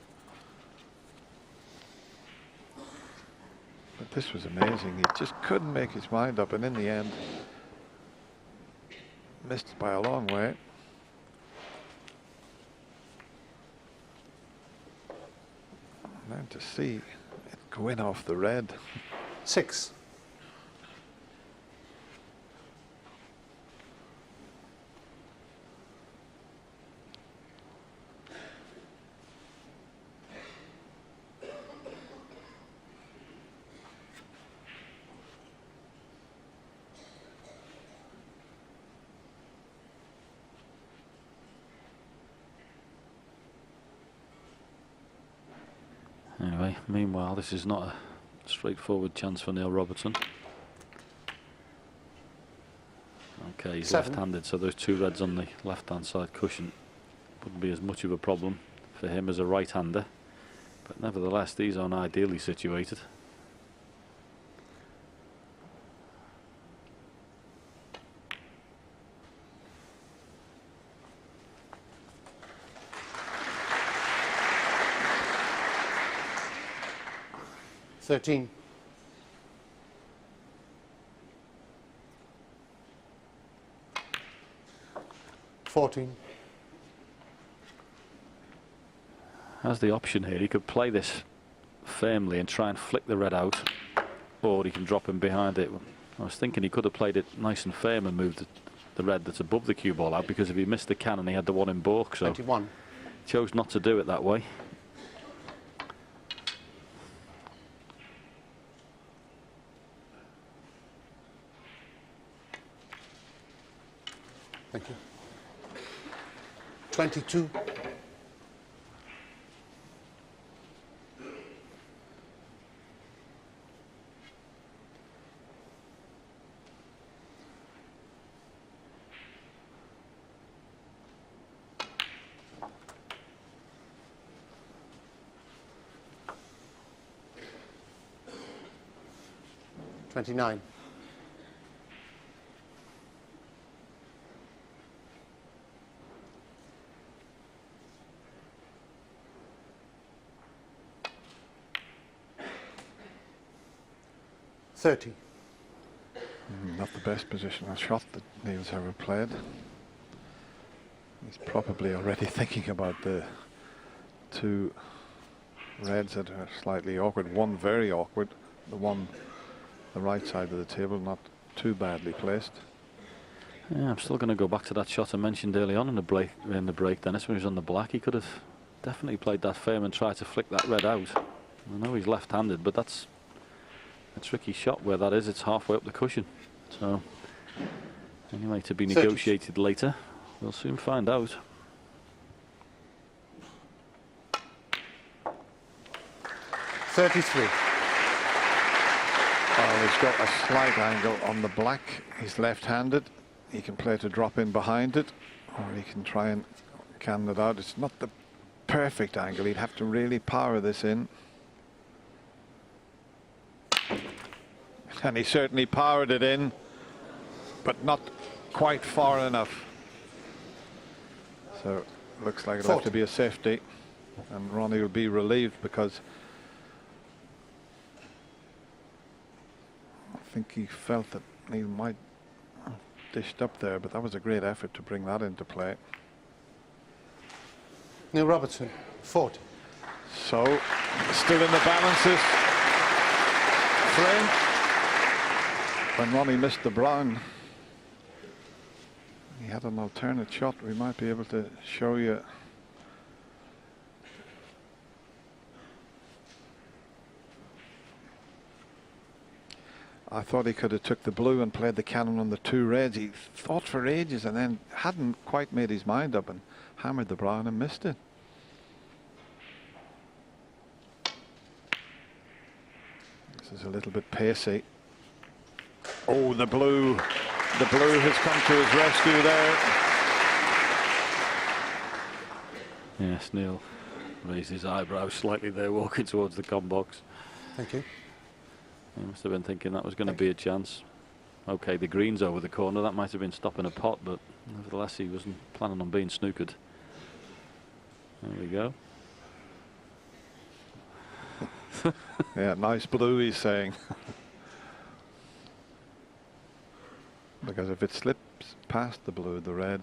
But this was amazing. He just couldn't make his mind up, and in the end, missed by a long way. And then to see it go in off the red. 6. Anyway, meanwhile, this is not a straightforward chance for Neil Robertson. Okay, he's 7. left-handed, so those two reds on the left-hand side cushion wouldn't be as much of a problem for him as a right-hander. But nevertheless, these aren't ideally situated. Thirteen. Fourteen. Has the option here. He could play this firmly and try and flick the red out, or he can drop him behind it. I was thinking he could have played it nice and firm and moved the red that's above the cue ball out, because if he missed the cannon, he had the one in baulk. So 21. chose not to do it that way. Thank you. 22. $29. $30. Not the best positional shot that Neil's ever played. He's probably already thinking about the two reds that are slightly awkward. One very awkward, the one the right side of the table, not too badly placed. Yeah, I'm still going to go back to that shot I mentioned early on in the break. Dennis, when he was on the black, he could have definitely played that firm and tried to flick that red out. I know he's left-handed, but that's a tricky shot where that is. It's halfway up the cushion. So anyway, to be negotiated later. We'll soon find out. $33. Oh, he's got a slight angle on the black. He's left-handed. He can play to drop in behind it, or he can try and can it out. It's not the perfect angle. He'd have to really power this in. And he certainly powered it in, but not quite far enough. So looks like it'll have to be a safety, and Ronnie will be relieved because I think he felt that he might have dished up there, but that was a great effort to bring that into play. Neil Robertson, 40. So still in the balances frame. When Ronnie missed the brown, he had an alternate shot. We might be able to show you. I thought he could have took the blue and played the cannon on the two reds. He thought for ages and then hadn't quite made his mind up and hammered the brown and missed it. This is a little bit pacey. Oh, the blue has come to his rescue there. Yes, Neil raised his eyebrows slightly there, walking towards the com box. Thank you. He must have been thinking that was going to be a chance. Okay, the green's over the corner. That might have been stopping a pot, but nevertheless, he wasn't planning on being snookered. There we go. Yeah, nice blue, he's saying. Because if it slips past the blue, the red,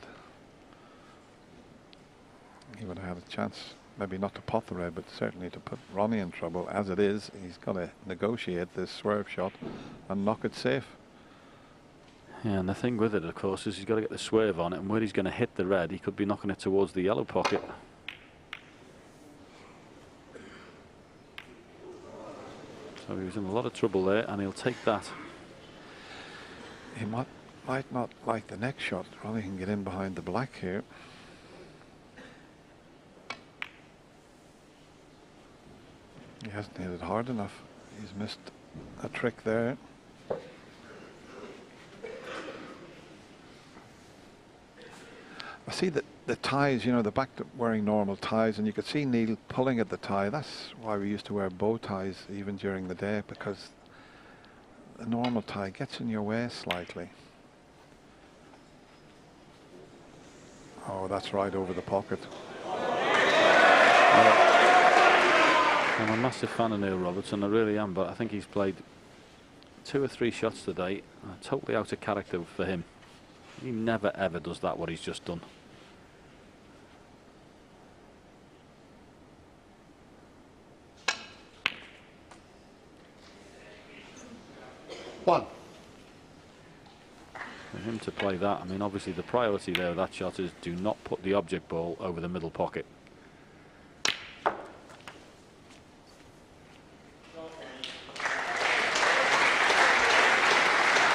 he would have had a chance, maybe not to pot the red, but certainly to put Ronnie in trouble. As it is, he's got to negotiate this swerve shot and knock it safe. Yeah, and the thing with it, of course, is he's got to get the swerve on it, and where he's going to hit the red, he could be knocking it towards the yellow pocket. So he was in a lot of trouble there, and he'll take that. He might not like the next shot. Ronnie can get in behind the black here. He hasn't hit it hard enough. He's missed a trick there. I see that the ties, you know, the back to wearing normal ties, and you could see Neil pulling at the tie. That's why we used to wear bow ties even during the day, because the normal tie gets in your way slightly. Oh, that's right over the pocket. I'm a massive fan of Neil Robertson, I really am, but I think he's played 2 or 3 shots today, totally out of character for him. He never ever does that, what he's just done. One. For him to play that, I mean, obviously the priority there of that shot is do not put the object ball over the middle pocket.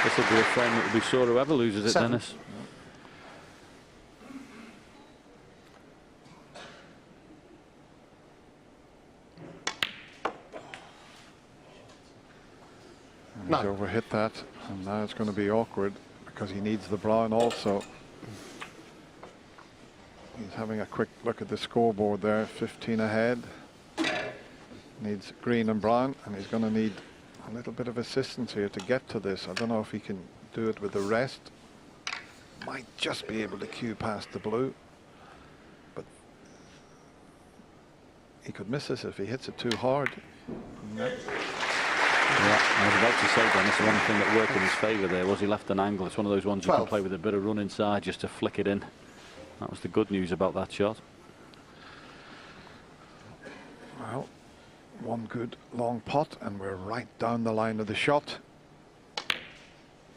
This will be a frame that will be sure whoever loses it, 7. Dennis. He's overhit that, and now it's going to be awkward because he needs the brown also. He's having a quick look at the scoreboard there, 15 ahead. Needs green and brown, and he's going to need a little bit of assistance here to get to this. I don't know if he can do it with the rest. Might just be able to cue past the blue, but he could miss this if he hits it too hard. No. Yeah, I was about to say, Dennis, the one thing that worked in his favour there was he left an angle. It's one of those ones you can play with a bit of run inside just to flick it in. That was the good news about that shot. Well, one good long pot, and we're right down the line of the shot.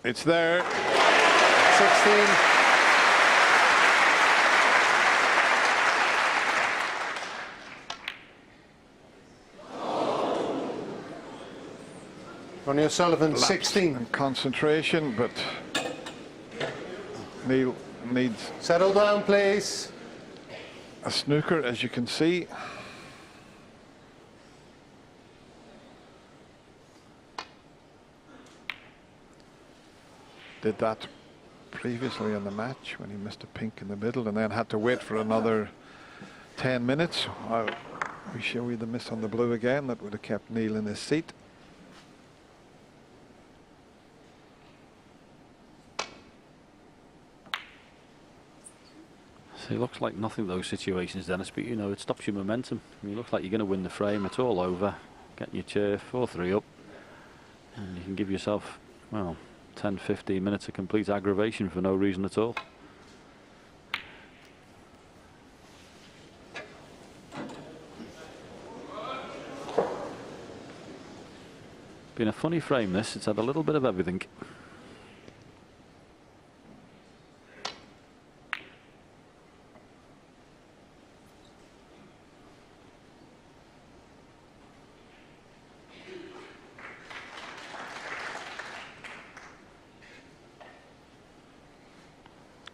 It's there. 16. Ronnie O'Sullivan, 16. And concentration, but Neil needs Settle down, please. a snooker, as you can see. Did that previously in the match when he missed a pink in the middle and then had to wait for another 10 minutes. We show you the miss on the blue again. That would have kept Neil in his seat. So it looks like nothing those situations, Dennis, but you know, it stops your momentum. I mean, it looks like you're going to win the frame. It's all over. Getting your chair 4-3 up, and you can give yourself, well, 10-15 minutes of complete aggravation for no reason at all. Been a funny frame this. It's had a little bit of everything.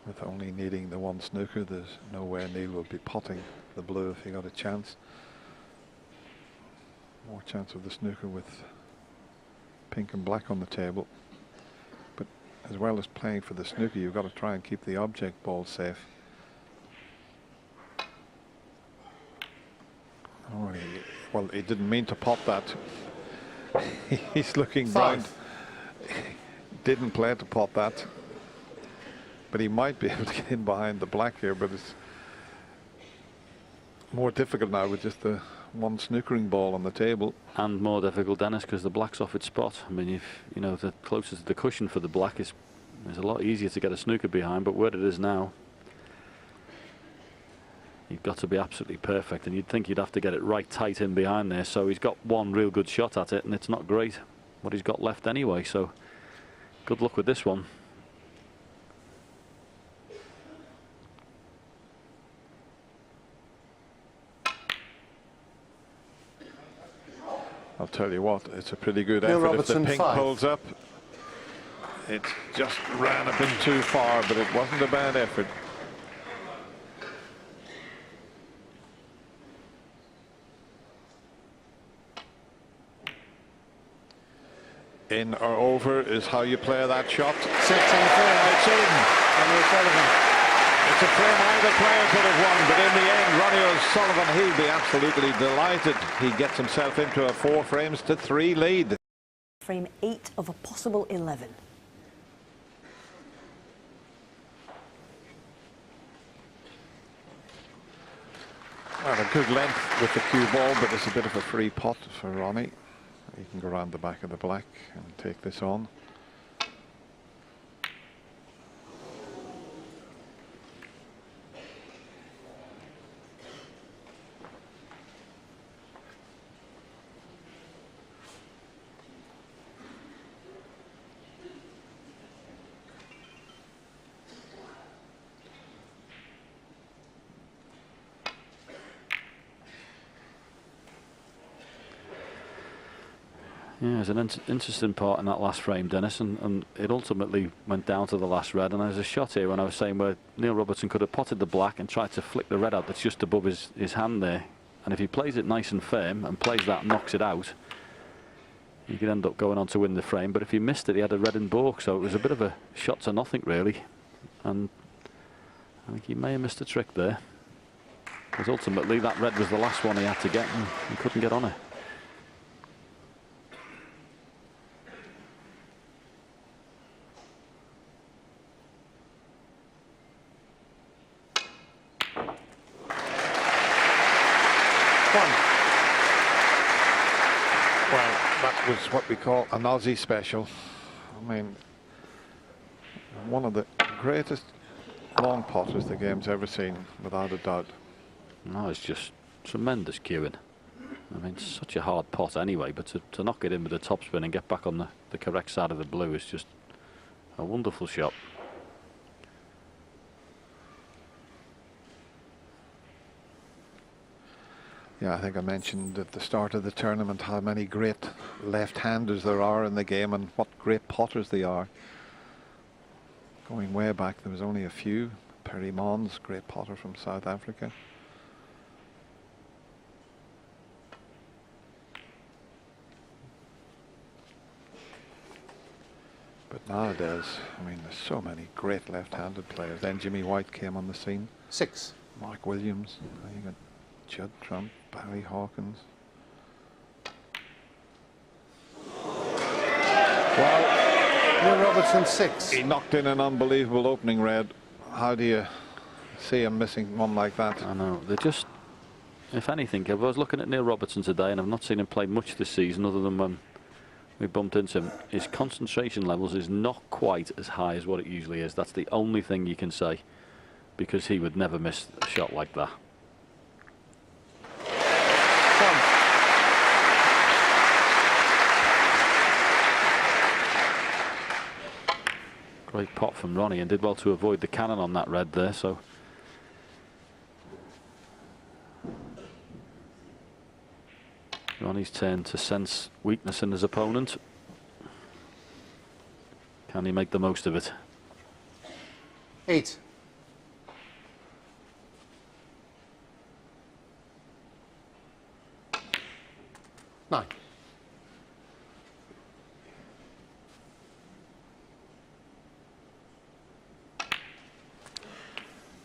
With only needing the one snooker, there's no way Neil will be potting the blue if he got a chance. More chance of the snooker with pink and black on the table. But as well as playing for the snooker, you've got to try and keep the object ball safe. Oh, well, he didn't mean to pop that. He's looking blind. Didn't play to pop that. But he might be able to get in behind the black here, but it's more difficult now with just the one snookering ball on the table. And more difficult, Dennis, because the black's off its spot. I mean, if you know, the closest to the cushion for the black is a lot easier to get a snooker behind, but where it is now, you've got to be absolutely perfect, and you'd think you'd have to get it right tight in behind there. So he's got one real good shot at it, and it's not great what he's got left anyway, so good luck with this one. I'll tell you what, it's a pretty good Neil effort. Robertson, if the pink 5. pulls up, it just ran a bit too far, but it wasn't a bad effort. In or over is how you play that shot. 6 on the frame. It's in. Ronnie O'Sullivan. It's a frame either player could have won, but in the end, Ronnie O'Sullivan, he'll be absolutely delighted. He gets himself into a 4-3 lead. Frame 8 of a possible 11. Well, a good length with the cue ball, but it's a bit of a free pot for Ronnie. He can go around the back of the black and take this on. Yeah, there's an interesting part in that last frame, Dennis, and it ultimately went down to the last red. And there's a shot here when I was saying where Neil Robertson could have potted the black and tried to flick the red out that's just above his hand there. And if he plays it nice and firm and plays that and knocks it out, he could end up going on to win the frame, but if he missed it, he had a red in baulk, so it was a bit of a shot to nothing, really. And I think he may have missed a trick there, because ultimately that red was the last one he had to get, and he couldn't get on it. Was what we call an Aussie special. I mean, one of the greatest long potters the game's ever seen, without a doubt. No, it's just tremendous cueing. I mean, such a hard pot anyway, but to knock it in with the topspin and get back on the correct side of the blue is just a wonderful shot. Yeah, I think I mentioned at the start of the tournament how many great left-handers there are in the game and what great potters they are. Going way back, there was only a few. Perry Mons, great potter from South Africa. But nowadays, I mean, there's so many great left-handed players. Then Jimmy White came on the scene. 6. Mark Williams. Now you got Judd Trump, Barry Hawkins. Well, Neil Robertson 6. he knocked in an unbelievable opening red. How do you see him missing one like that? I know, they're just, if anything, I was looking at Neil Robertson today and I've not seen him play much this season other than when we bumped into him. His concentration levels is not quite as high as what it usually is. That's the only thing you can say, because he would never miss a shot like that. Great pot from Ronnie, and did well to avoid the cannon on that red there, so Ronnie's turn to sense weakness in his opponent. Can he make the most of it? 8. Nine.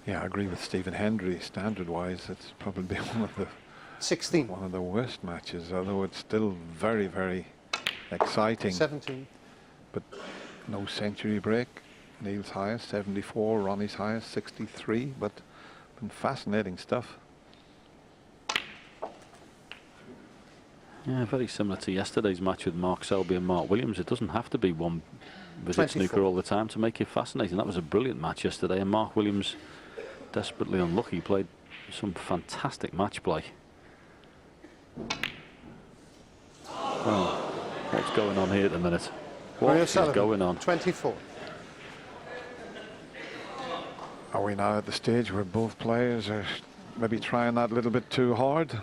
Yeah, I agree with Stephen Hendry. Standard-wise, it's probably one of the 16. worst matches, although it's still very, very exciting. 17. But no century break. Neil's highest 74, Ronnie's highest 63. But been fascinating stuff. Yeah, very similar to yesterday's match with Mark Selby and Mark Williams. It doesn't have to be one visit 24. snooker all the time to make it fascinating. That was a brilliant match yesterday, and Mark Williams, desperately unlucky, played some fantastic match play. Oh, what's going on here at the minute? What is going on? 24. Are we now at the stage where both players are maybe trying that a little bit too hard?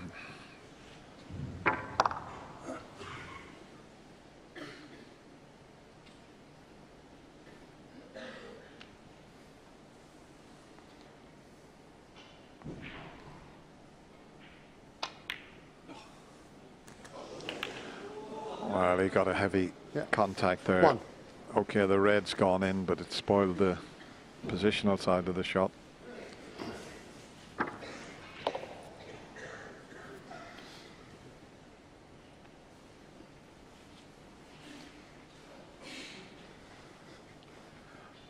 Well, he got a heavy contact there. 1. Okay, the red's gone in, but it spoiled the positional side of the shot.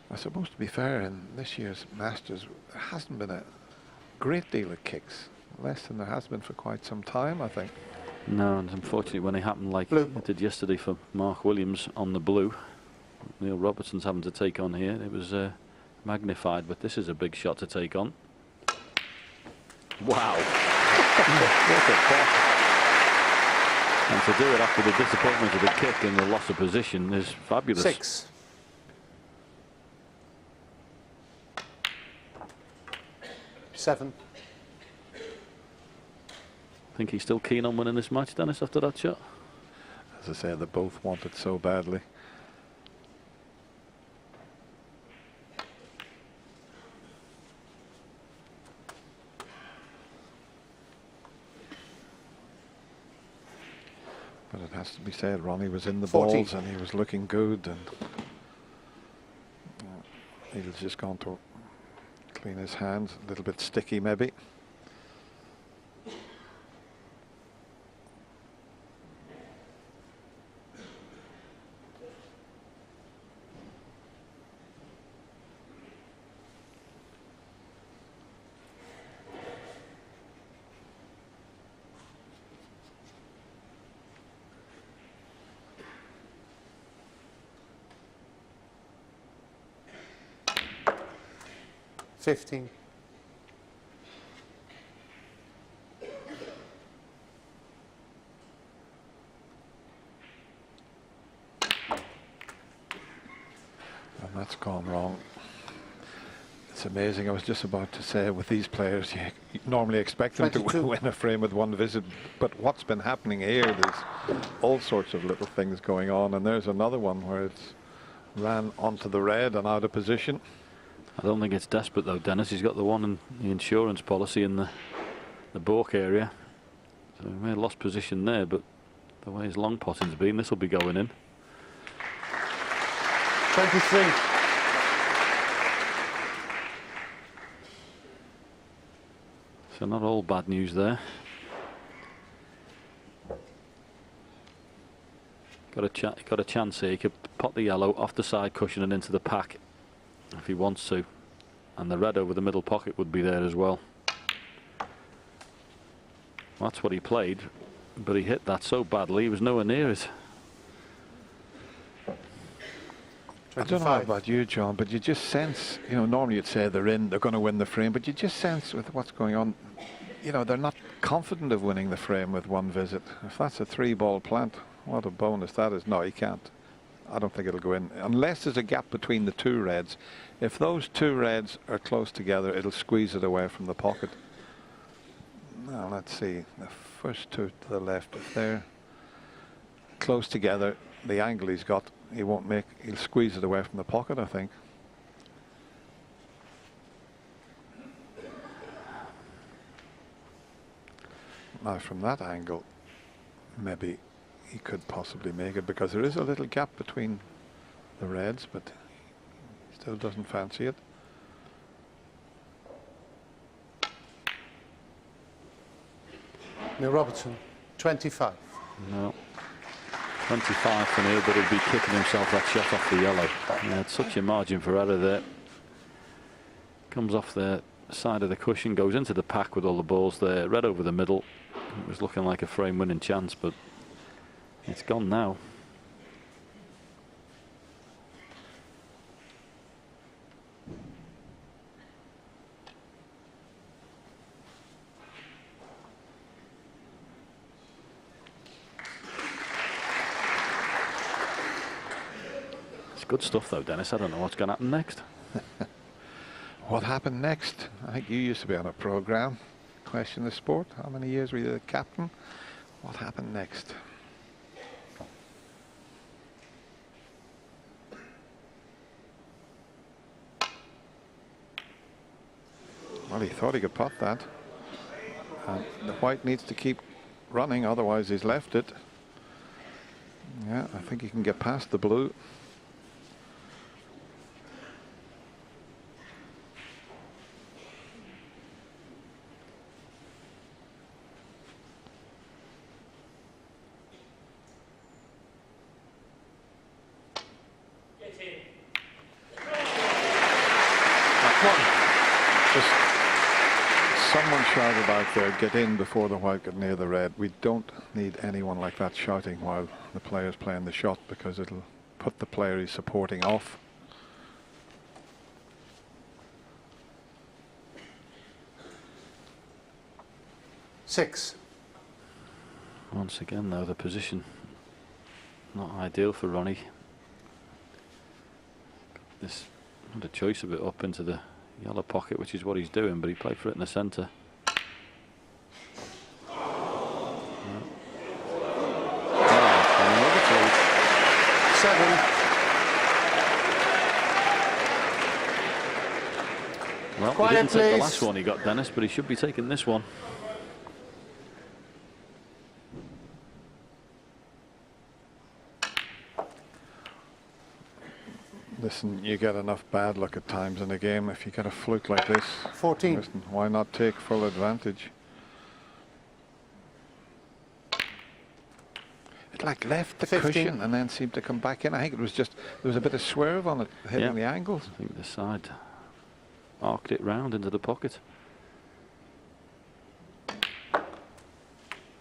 I suppose, to be fair, in this year's Masters, there hasn't been a great deal of kicks. Less than there has been for quite some time, I think. No, and unfortunately when it happened like Blue. it did yesterday for Mark Williams on the blue, Neil Robertson's having to take on here. It was magnified, but this is a big shot to take on. Wow. What a pot. And to do it after the disappointment of the kick and the loss of position is fabulous. 6. 7. Think he's still keen on winning this match, Dennis, after that shot? As I say, they both want it so badly. But it has to be said, Ronnie was in the 40. balls and he was looking good, and he's just gone to clean his hands. A little bit sticky maybe. $15. And that's gone wrong. It's amazing. I was just about to say, with these players, you normally expect them 22. to win a frame with one visit, but what's been happening here, there's all sorts of little things going on, and there's another one where it's ran onto the red and out of position. I don't think it's desperate though, Dennis. He's got the one in the insurance policy in the balk area. So he may have lost position there, but the way his long potting's been, this will be going in. 23. So not all bad news there. Got a chance here. He could pot the yellow off the side cushion and into the pack if he wants to, and the red over the middle pocket would be there as well. That's what he played, but he hit that so badly he was nowhere near it. I don't know about you, John, but you just sense, you know, normally you'd say they're going to win the frame, but you just sense with what's going on, you know, they're not confident of winning the frame with one visit. If that's a 3-ball plant, what a bonus that is. No, he can't. I don't think it'll go in unless there's a gap between the two reds. If those two reds are close together, it'll squeeze it away from the pocket. Now let's see, the first two to the left, if they're close together, the angle he's got, he'll squeeze it away from the pocket, I think. Now from that angle, maybe he could possibly make it, because there is a little gap between the reds, but he still doesn't fancy it. Neil Robertson, 25. No. 25 for Neil, but he'll be kicking himself that shot off the yellow. He had such a margin for error there. Comes off the side of the cushion, goes into the pack with all the balls there, red over the middle. It was looking like a frame winning chance, but it's gone now. It's good stuff though, Dennis. I don't know what's going to happen next. What happened next? I think you used to be on a program, Question the Sport. How many years were you the captain? What happened next? Well, he thought he could pot that. The white needs to keep running, otherwise he's left it. Yeah, I think he can get past the blue. Someone shouted out there, get in before the white got near the red. We don't need anyone like that shouting while the player's playing the shot, because it'll put the player he's supporting off. Six. Once again though, the position not ideal for Ronnie. This had a choice of it up into the yellow pocket, which is what he's doing, but he played for it in the centre. Seven. Well, Quiet, he didn't take the please. last one he got, Dennis, but he should be taking this one. Listen, you get enough bad luck at times in a game. If you get a fluke like this, 14. listen, why not take full advantage? It like left the 15. cushion and then seemed to come back in. I think it was just, there was a bit of swerve on it, hitting Yeah. the angles. I think the side arced it round into the pocket.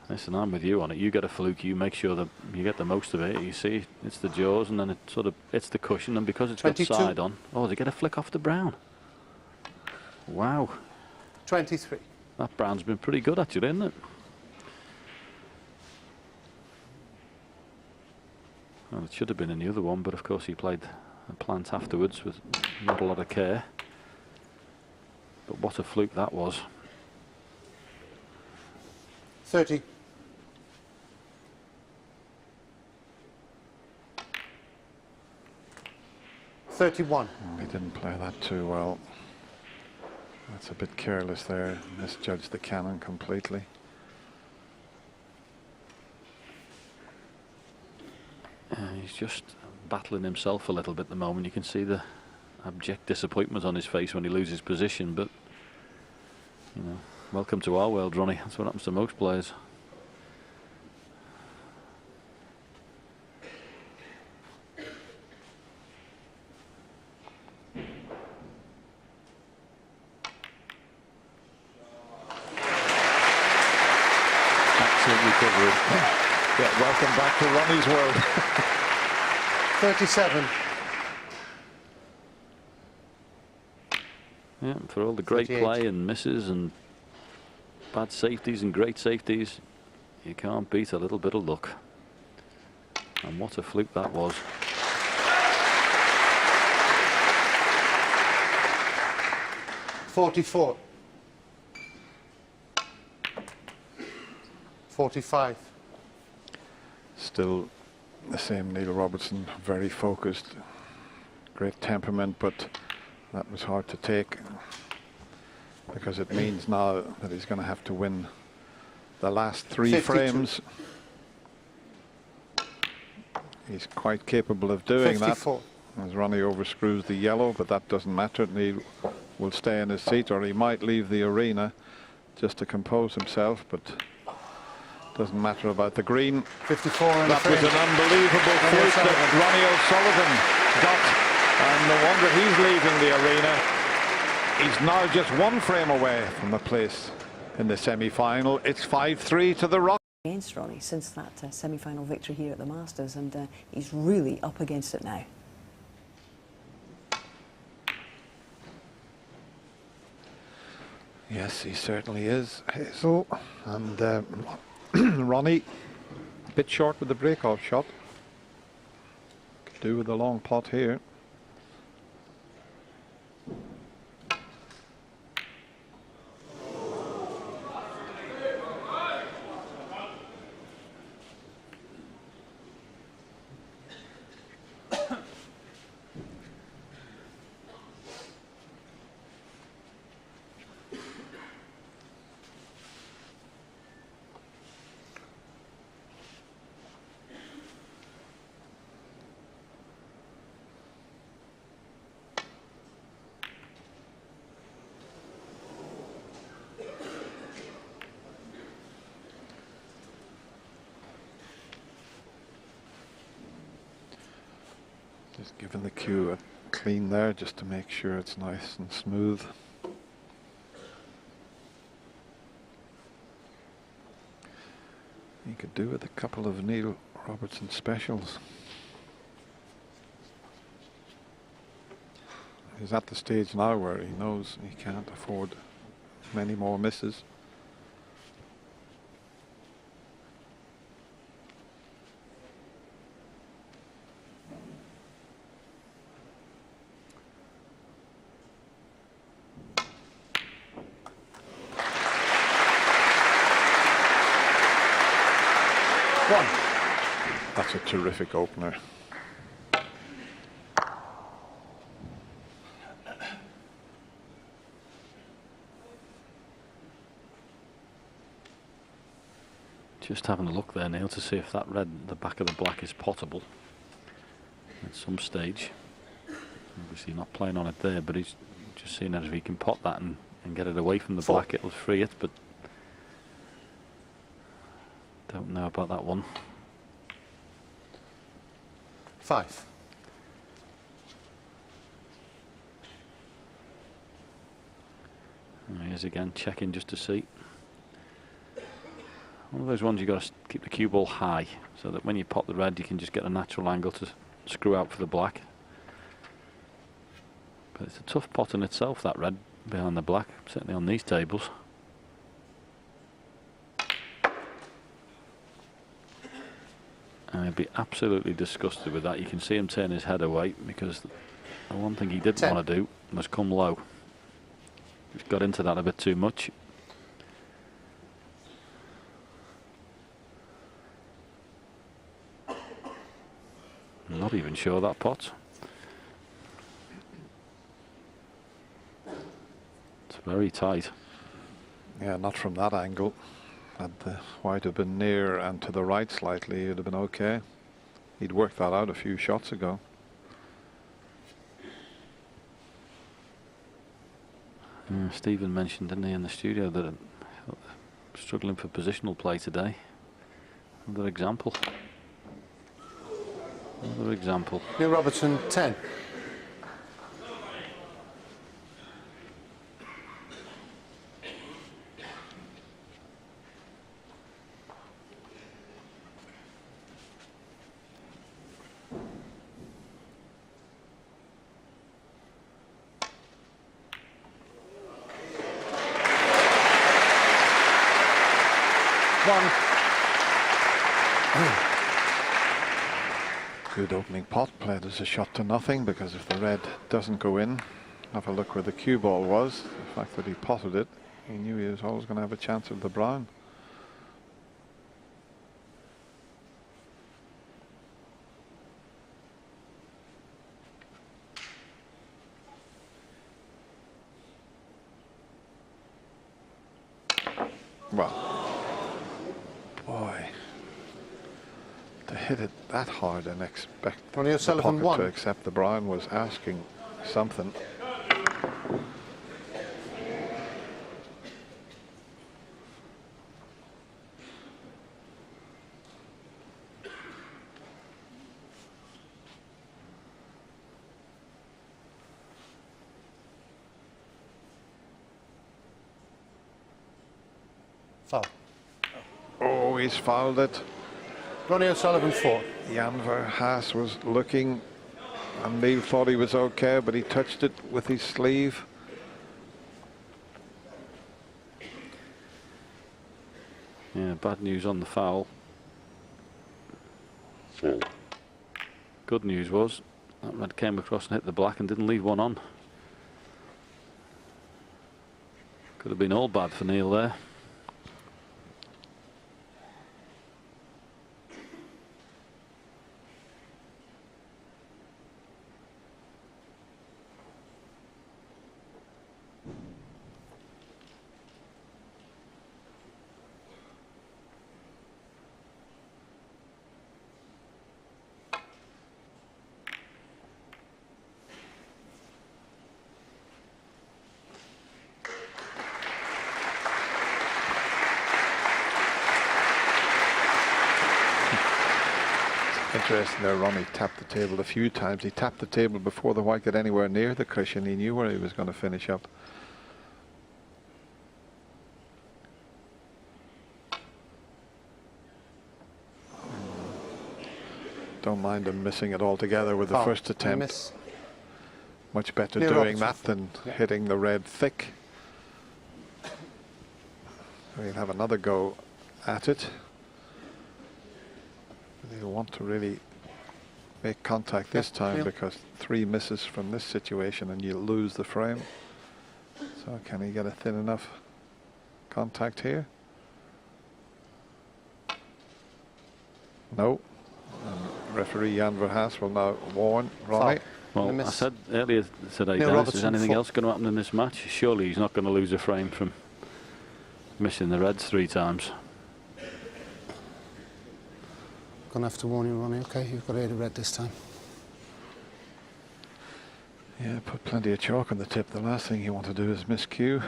Listen, I'm with you on it. You get a fluke, you make sure that you get the most of it. You see, it's the jaws, and then it sort of hits the cushion, and because it's 22. got side on, oh, they get a flick off the brown. Wow, 23. that brown's been pretty good actually, isn't it? Well, it should have been in the other one, but of course he played a plant afterwards with not a lot of care. But what a fluke that was. 30. $31. He didn't play that too well. That's a bit careless there. Misjudged the cannon completely. He's just battling himself a little bit at the moment. You can see the abject disappointment on his face when he loses position, but you know, welcome to our world, Ronnie. That's what happens to most players. Excellent recovery. Yeah, welcome back to Ronnie's world. 37. Yeah, for all the great 38. play and misses and bad safeties and great safeties, you can't beat a little bit of luck. And what a fluke that was. $44. 45. Still the same Neil Robertson, very focused, great temperament, but that was hard to take because it means now that he's going to have to win the last 3 52. frames. He's quite capable of doing 54. that. As Ronnie overscrews the yellow, but that doesn't matter. Neil will stay in his seat, or he might leave the arena just to compose himself, but doesn't matter about the green. 54 in the That was frame. an unbelievable fluke that Ronnie O'Sullivan got, and no wonder he's leaving the arena. He's now just 1 frame away from a place in the semi-final. It's 5-3 to the Rock. Against Ronnie since that semi-final victory here at the Masters, and he's really up against it now. Yes, he certainly is, Hazel. And Ronnie, a bit short with the break-off shot. Could do with the long pot here. Just giving the cue a clean there just to make sure it's nice and smooth. You could do with a couple of Neil Robertson specials. He's at the stage now where he knows he can't afford many more misses. That's a terrific opener. Just having a look there, Neil, to see if that red, the back of the black, is potable at some stage. Obviously not playing on it there, but he's just seeing that if he can pot that and get it away from the 4. black, it'll free it, but don't know about that one. 5. And he is again checking just to see. One of those ones you've got to keep the cue ball high so that when you pot the red you can just get a natural angle to screw out for the black. But it's a tough pot in itself, that red behind the black, certainly on these tables. And he'd be absolutely disgusted with that. You can see him turn his head away because the one thing he didn't 10. want to do was come low. He's got into that a bit too much. I'm not even sure that pot. It's very tight. Yeah, not from that angle. Had the white have been near and to the right slightly, it'd have been okay. He'd worked that out a few shots ago. Stephen mentioned, didn't he, in the studio that struggling for positional play today. Another example. Another example. Neil Robertson, 10. Good opening pot, played as a shot to nothing, because if the red doesn't go in, have a look where the cue ball was. The fact that he potted it, he knew he was always going to have a chance of the brown. Well, boy, to hit it that hard and expect Ronnie the O'Sullivan, pocket 1. to accept the brown was asking something. Foul. Oh, he's fouled it. Ronnie O'Sullivan, 4. Jan Verhaas was looking, and Neil thought he was okay, but he touched it with his sleeve. Yeah, bad news on the foul. Good news was that red came across and hit the black and didn't leave one on. Could have been all bad for Neil there. Interesting there, Ronnie tapped the table a few times. He tapped the table before the white got anywhere near the cushion. He knew where he was going to finish up. Don't mind him missing it altogether with the Foul. first attempt. Miss. Much better Neil doing Robertson. that than hitting the red thick. He'll have another go at it. He'll want to really make contact this time, Neil. because 3 misses from this situation and you lose the frame. So can he get a thin enough contact here? No. And referee Jan Verhaas will now warn Ronnie. Foul. Well, Miss. I said earlier today, Neil Dennis, is Robertson, anything 4. else going to happen in this match? Surely he's not going to lose a frame from missing the reds 3 times. Gonna have to warn you, Ronnie. Okay, you've got to hit a red this time. Yeah, put plenty of chalk on the tip. The last thing you want to do is miss cue.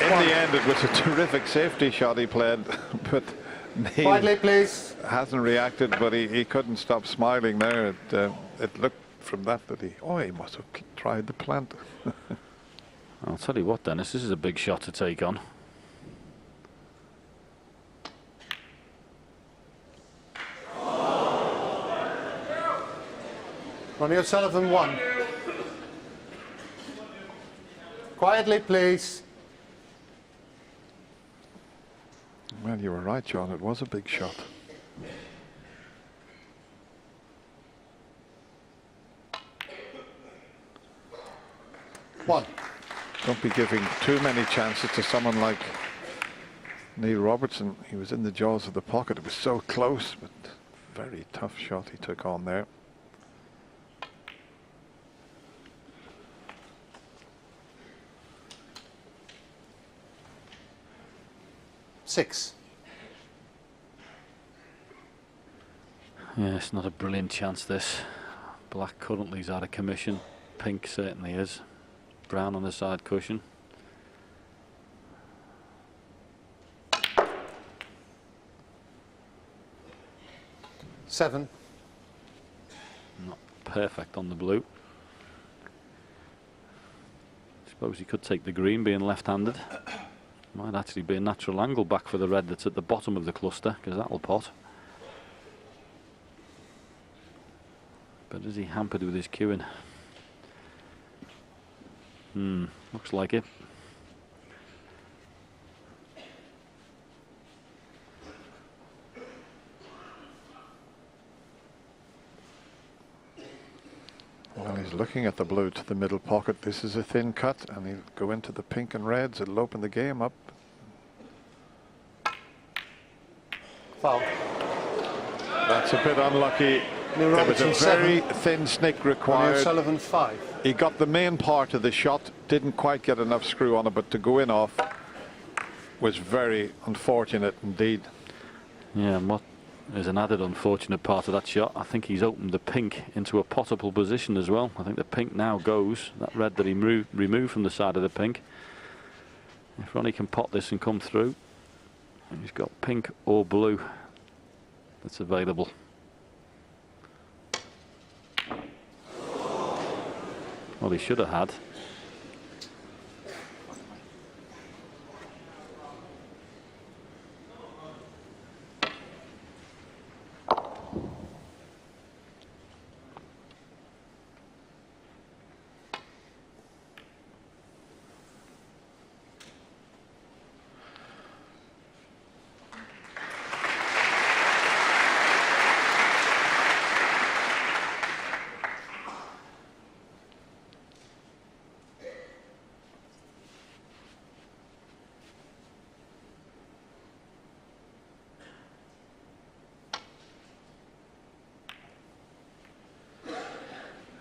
In the end, it was a terrific safety shot he played, but Neil Quietly, please. hasn't reacted, but he couldn't stop smiling there. It looked from that he must have tried the plant. I'll tell you what, Dennis, this is a big shot to take on. Ronnie O'Sullivan 1. Quietly, please. Well, you were right, John. It was a big shot. One. Don't be giving too many chances to someone like Neil Robertson. He was in the jaws of the pocket. It was so close, but very tough shot he took on there. Six. Yeah, it's not a brilliant chance, this. Black currently is out of commission. Pink certainly is. Brown on the side cushion. Seven. Not perfect on the blue. Suppose he could take the green, being left-handed. Might actually be a natural angle back for the red that's at the bottom of the cluster, because that'll pot. But is he hampered with his cueing? Looks like it. Well, he's looking at the blue to the middle pocket. This is a thin cut, and he'll go into the pink and reds. It'll open the game up. Foul. That's a bit unlucky. Neil There was a Robertson very 7. thin snick Ronnie required. O'Sullivan 5. He got the main part of the shot, didn't quite get enough screw on it, but to go in off was very unfortunate indeed. Yeah, and what is an added unfortunate part of that shot, I think he's opened the pink into a potable position as well. I think the pink now goes, that red that he removed from the side of the pink. If Ronnie can pot this and come through, and he's got pink or blue that's available. Well, he should have had.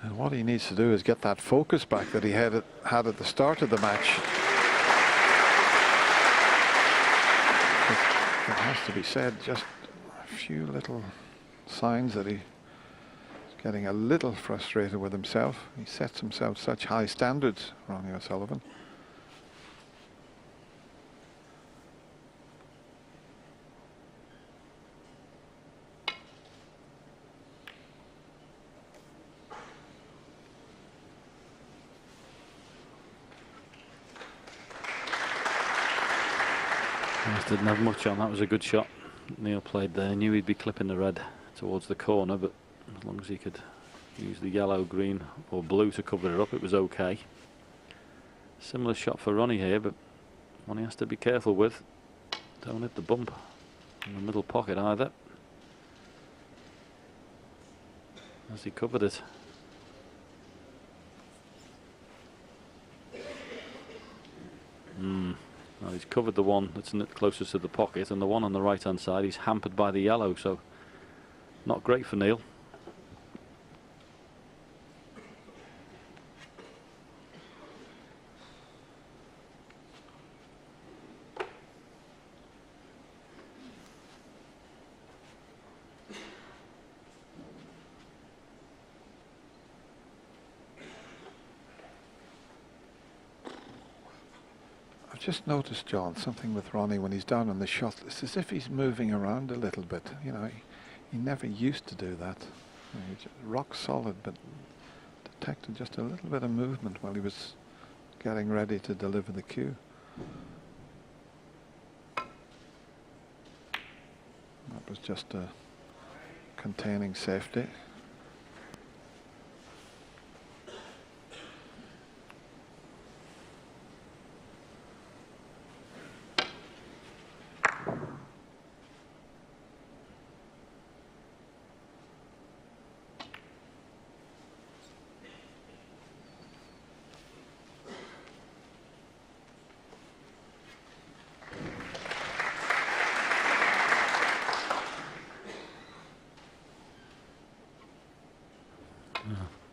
And what he needs to do is get that focus back that he had at the start of the match. It has to be said, just a few little signs that he's getting a little frustrated with himself. He sets himself such high standards, Ronnie O'Sullivan. Didn't have much on. That was a good shot. Neil played there. Knew he'd be clipping the red towards the corner, but as long as he could use the yellow, green or blue to cover it up, it was okay. Similar shot for Ronnie here, but one he has to be careful with. Don't hit the bump in the middle pocket either. As he covered it. Well, he's covered the one that's closest to the pocket, and the one on the right hand side he's hampered by the yellow, so not great for Neil. just noticed, John, something with Ronnie when he's down on the shot. It's as if he's moving around a little bit. You know, he never used to do that. You know, he's just rock solid, but detected just a little bit of movement while he was getting ready to deliver the cue. That was just containing safety.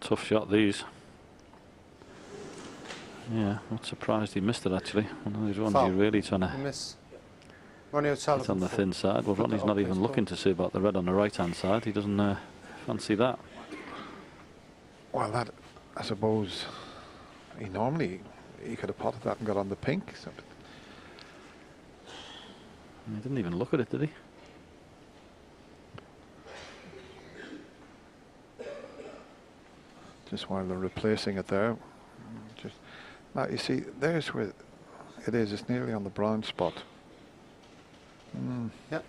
Tough shot, these. Yeah, not surprised he missed it, actually. One of these ones Foul. you're really trying to Miss. Ronnie O'Sullivan. hit on the four. thin side. Well, Ronnie's not even looking to see about the red on the right-hand side. He doesn't fancy that. Well, that, I suppose, he could have potted that and got on the pink. So. He didn't even look at it, did he? Just while they're replacing it there. Just now, you see, there's where it is. It's nearly on the brown spot. Yeah.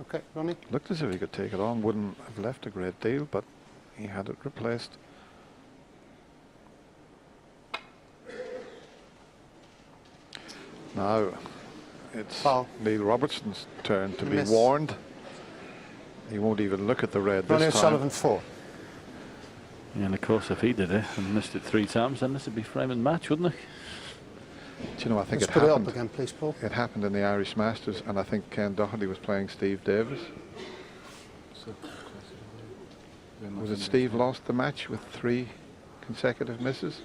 Okay, Ronnie. Looked as if he could take it on. Wouldn't have left a great deal, but he had it replaced. Now it's Foul. Neil Robertson's turn to be Miss. warned. He won't even look at the red Ronnie this time. O'Sullivan 4. Yeah, and of course, if he did it and missed it 3 times, then this would be frame and match, wouldn't it? Do you know, I think Let's it put it up happened. again, please, Paul. It happened in the Irish Masters, and I think Ken Doherty was playing Steve Davis. Was it Steve lost the match with 3 consecutive misses?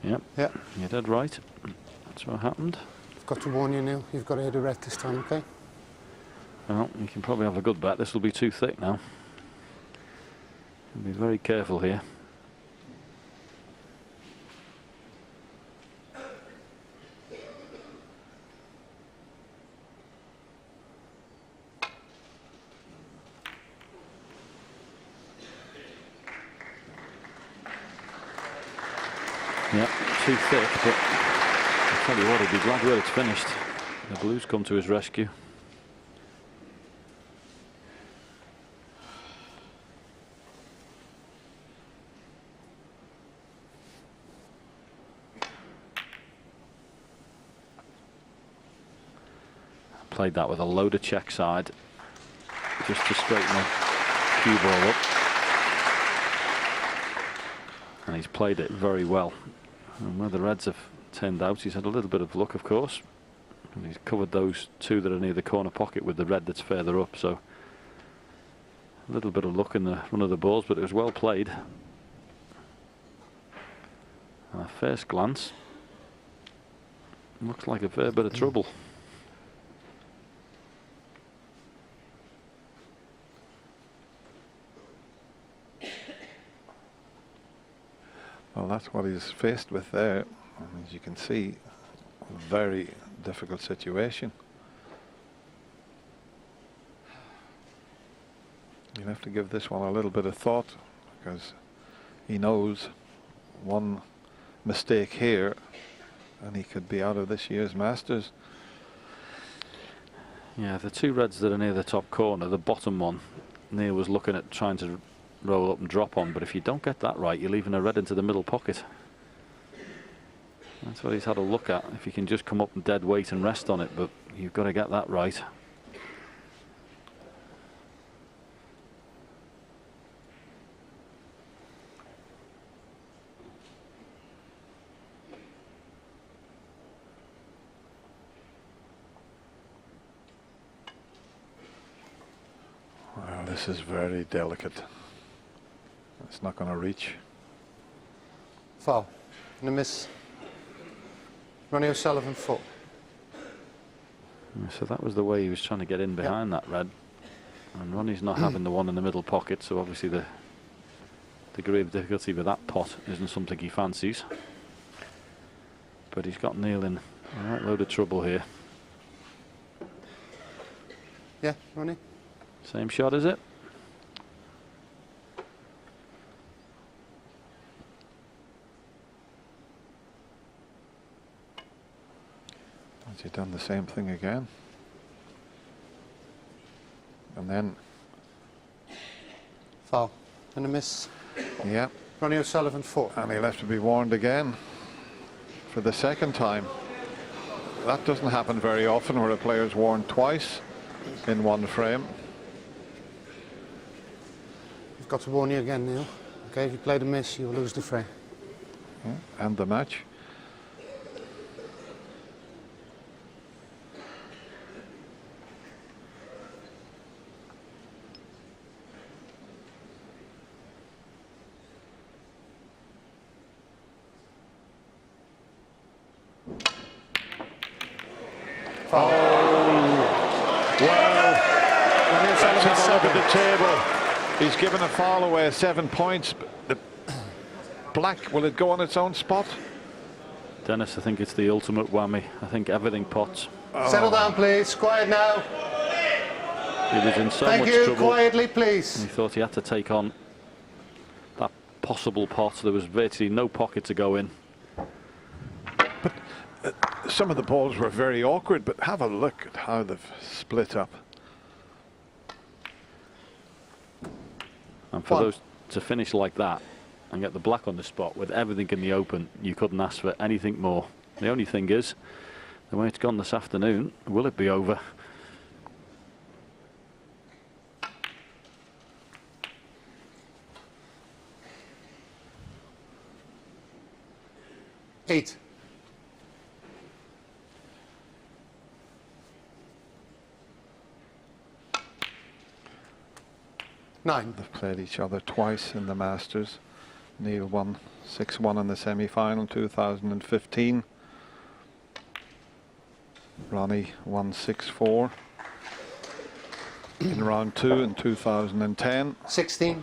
Yep. Yeah. You did right. That's what happened. I've got to warn you, Neil. You've got to hit a red this time, okay? Well, you can probably have a good bet. This will be too thick now. Be very careful here. Yeah, too thick, but I'll tell you what, he'd be glad when it's finished. The blues come to his rescue. Played that with a load of check side, just to straighten the cue ball up. And he's played it very well. And where the reds have turned out, he's had a little bit of luck, of course. And he's covered those 2 that are near the corner pocket with the red that's further up. So a little bit of luck in the run of the balls, but it was well played. And at first glance, looks like a fair bit of trouble. Well, that's what he's faced with there. And as you can see, a very difficult situation. You'll have to give this one a little bit of thought, because he knows one mistake here and he could be out of this year's Masters. Yeah, the 2 reds that are near the top corner, the bottom one, Neil was looking at trying to roll up and drop on, but if you don't get that right, you're leaving a red into the middle pocket. That's what he's had a look at, if you can just come up and dead weight and rest on it, but you've got to get that right. Well, this is very delicate. It's not going to reach. Foul. And a miss. Ronnie O'Sullivan 4. So that was the way he was trying to get in behind that red. And Ronnie's not having the one in the middle pocket, so obviously the degree of difficulty with that pot isn't something he fancies. But he's got Neil in All right, load of trouble here. Yeah, Ronnie? Same shot, is it? Has he done the same thing again? And then, Foul. And a miss. yeah, Ronnie O'Sullivan 4. and he'll have to be warned again for the second time. That doesn't happen very often, where a player's warned twice in one frame. I've got to warn you again, Neil. Okay, if you play the miss, you'll lose the frame. Yeah, and the match. Let's have a look at the table. He's given a foul away, 7 points. The black, will it go on its own spot? Dennis, I think it's the ultimate whammy. I think everything pots. Settle down, please. Quiet now. He was in so Thank much you. trouble. Quietly, please. He thought he had to take on that possible pot. There was virtually no pocket to go in. Some of the balls were very awkward, but have a look at how they've split up. And for those to finish like that and get the black on the spot with everything in the open, you couldn't ask for anything more. The only thing is, the way it's gone this afternoon, will it be over? Eight. Nine. They've played each other twice in the Masters. Neil won 6-1 in the semi-final 2015. Ronnie won 6-4 in round 2 in 2010. 16.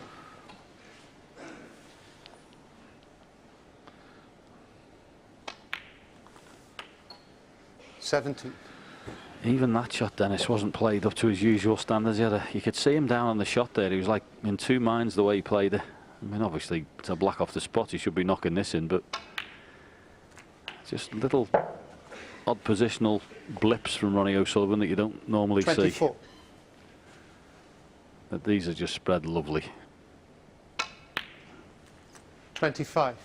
Even that shot, Dennis, wasn't played up to his usual standards. You could see him down on the shot there. He was like in two minds the way he played it. I mean, obviously, it's a black off the spot. He should be knocking this in, but just little odd positional blips from Ronnie O'Sullivan that you don't normally 24. see. But these are just spread lovely. 25.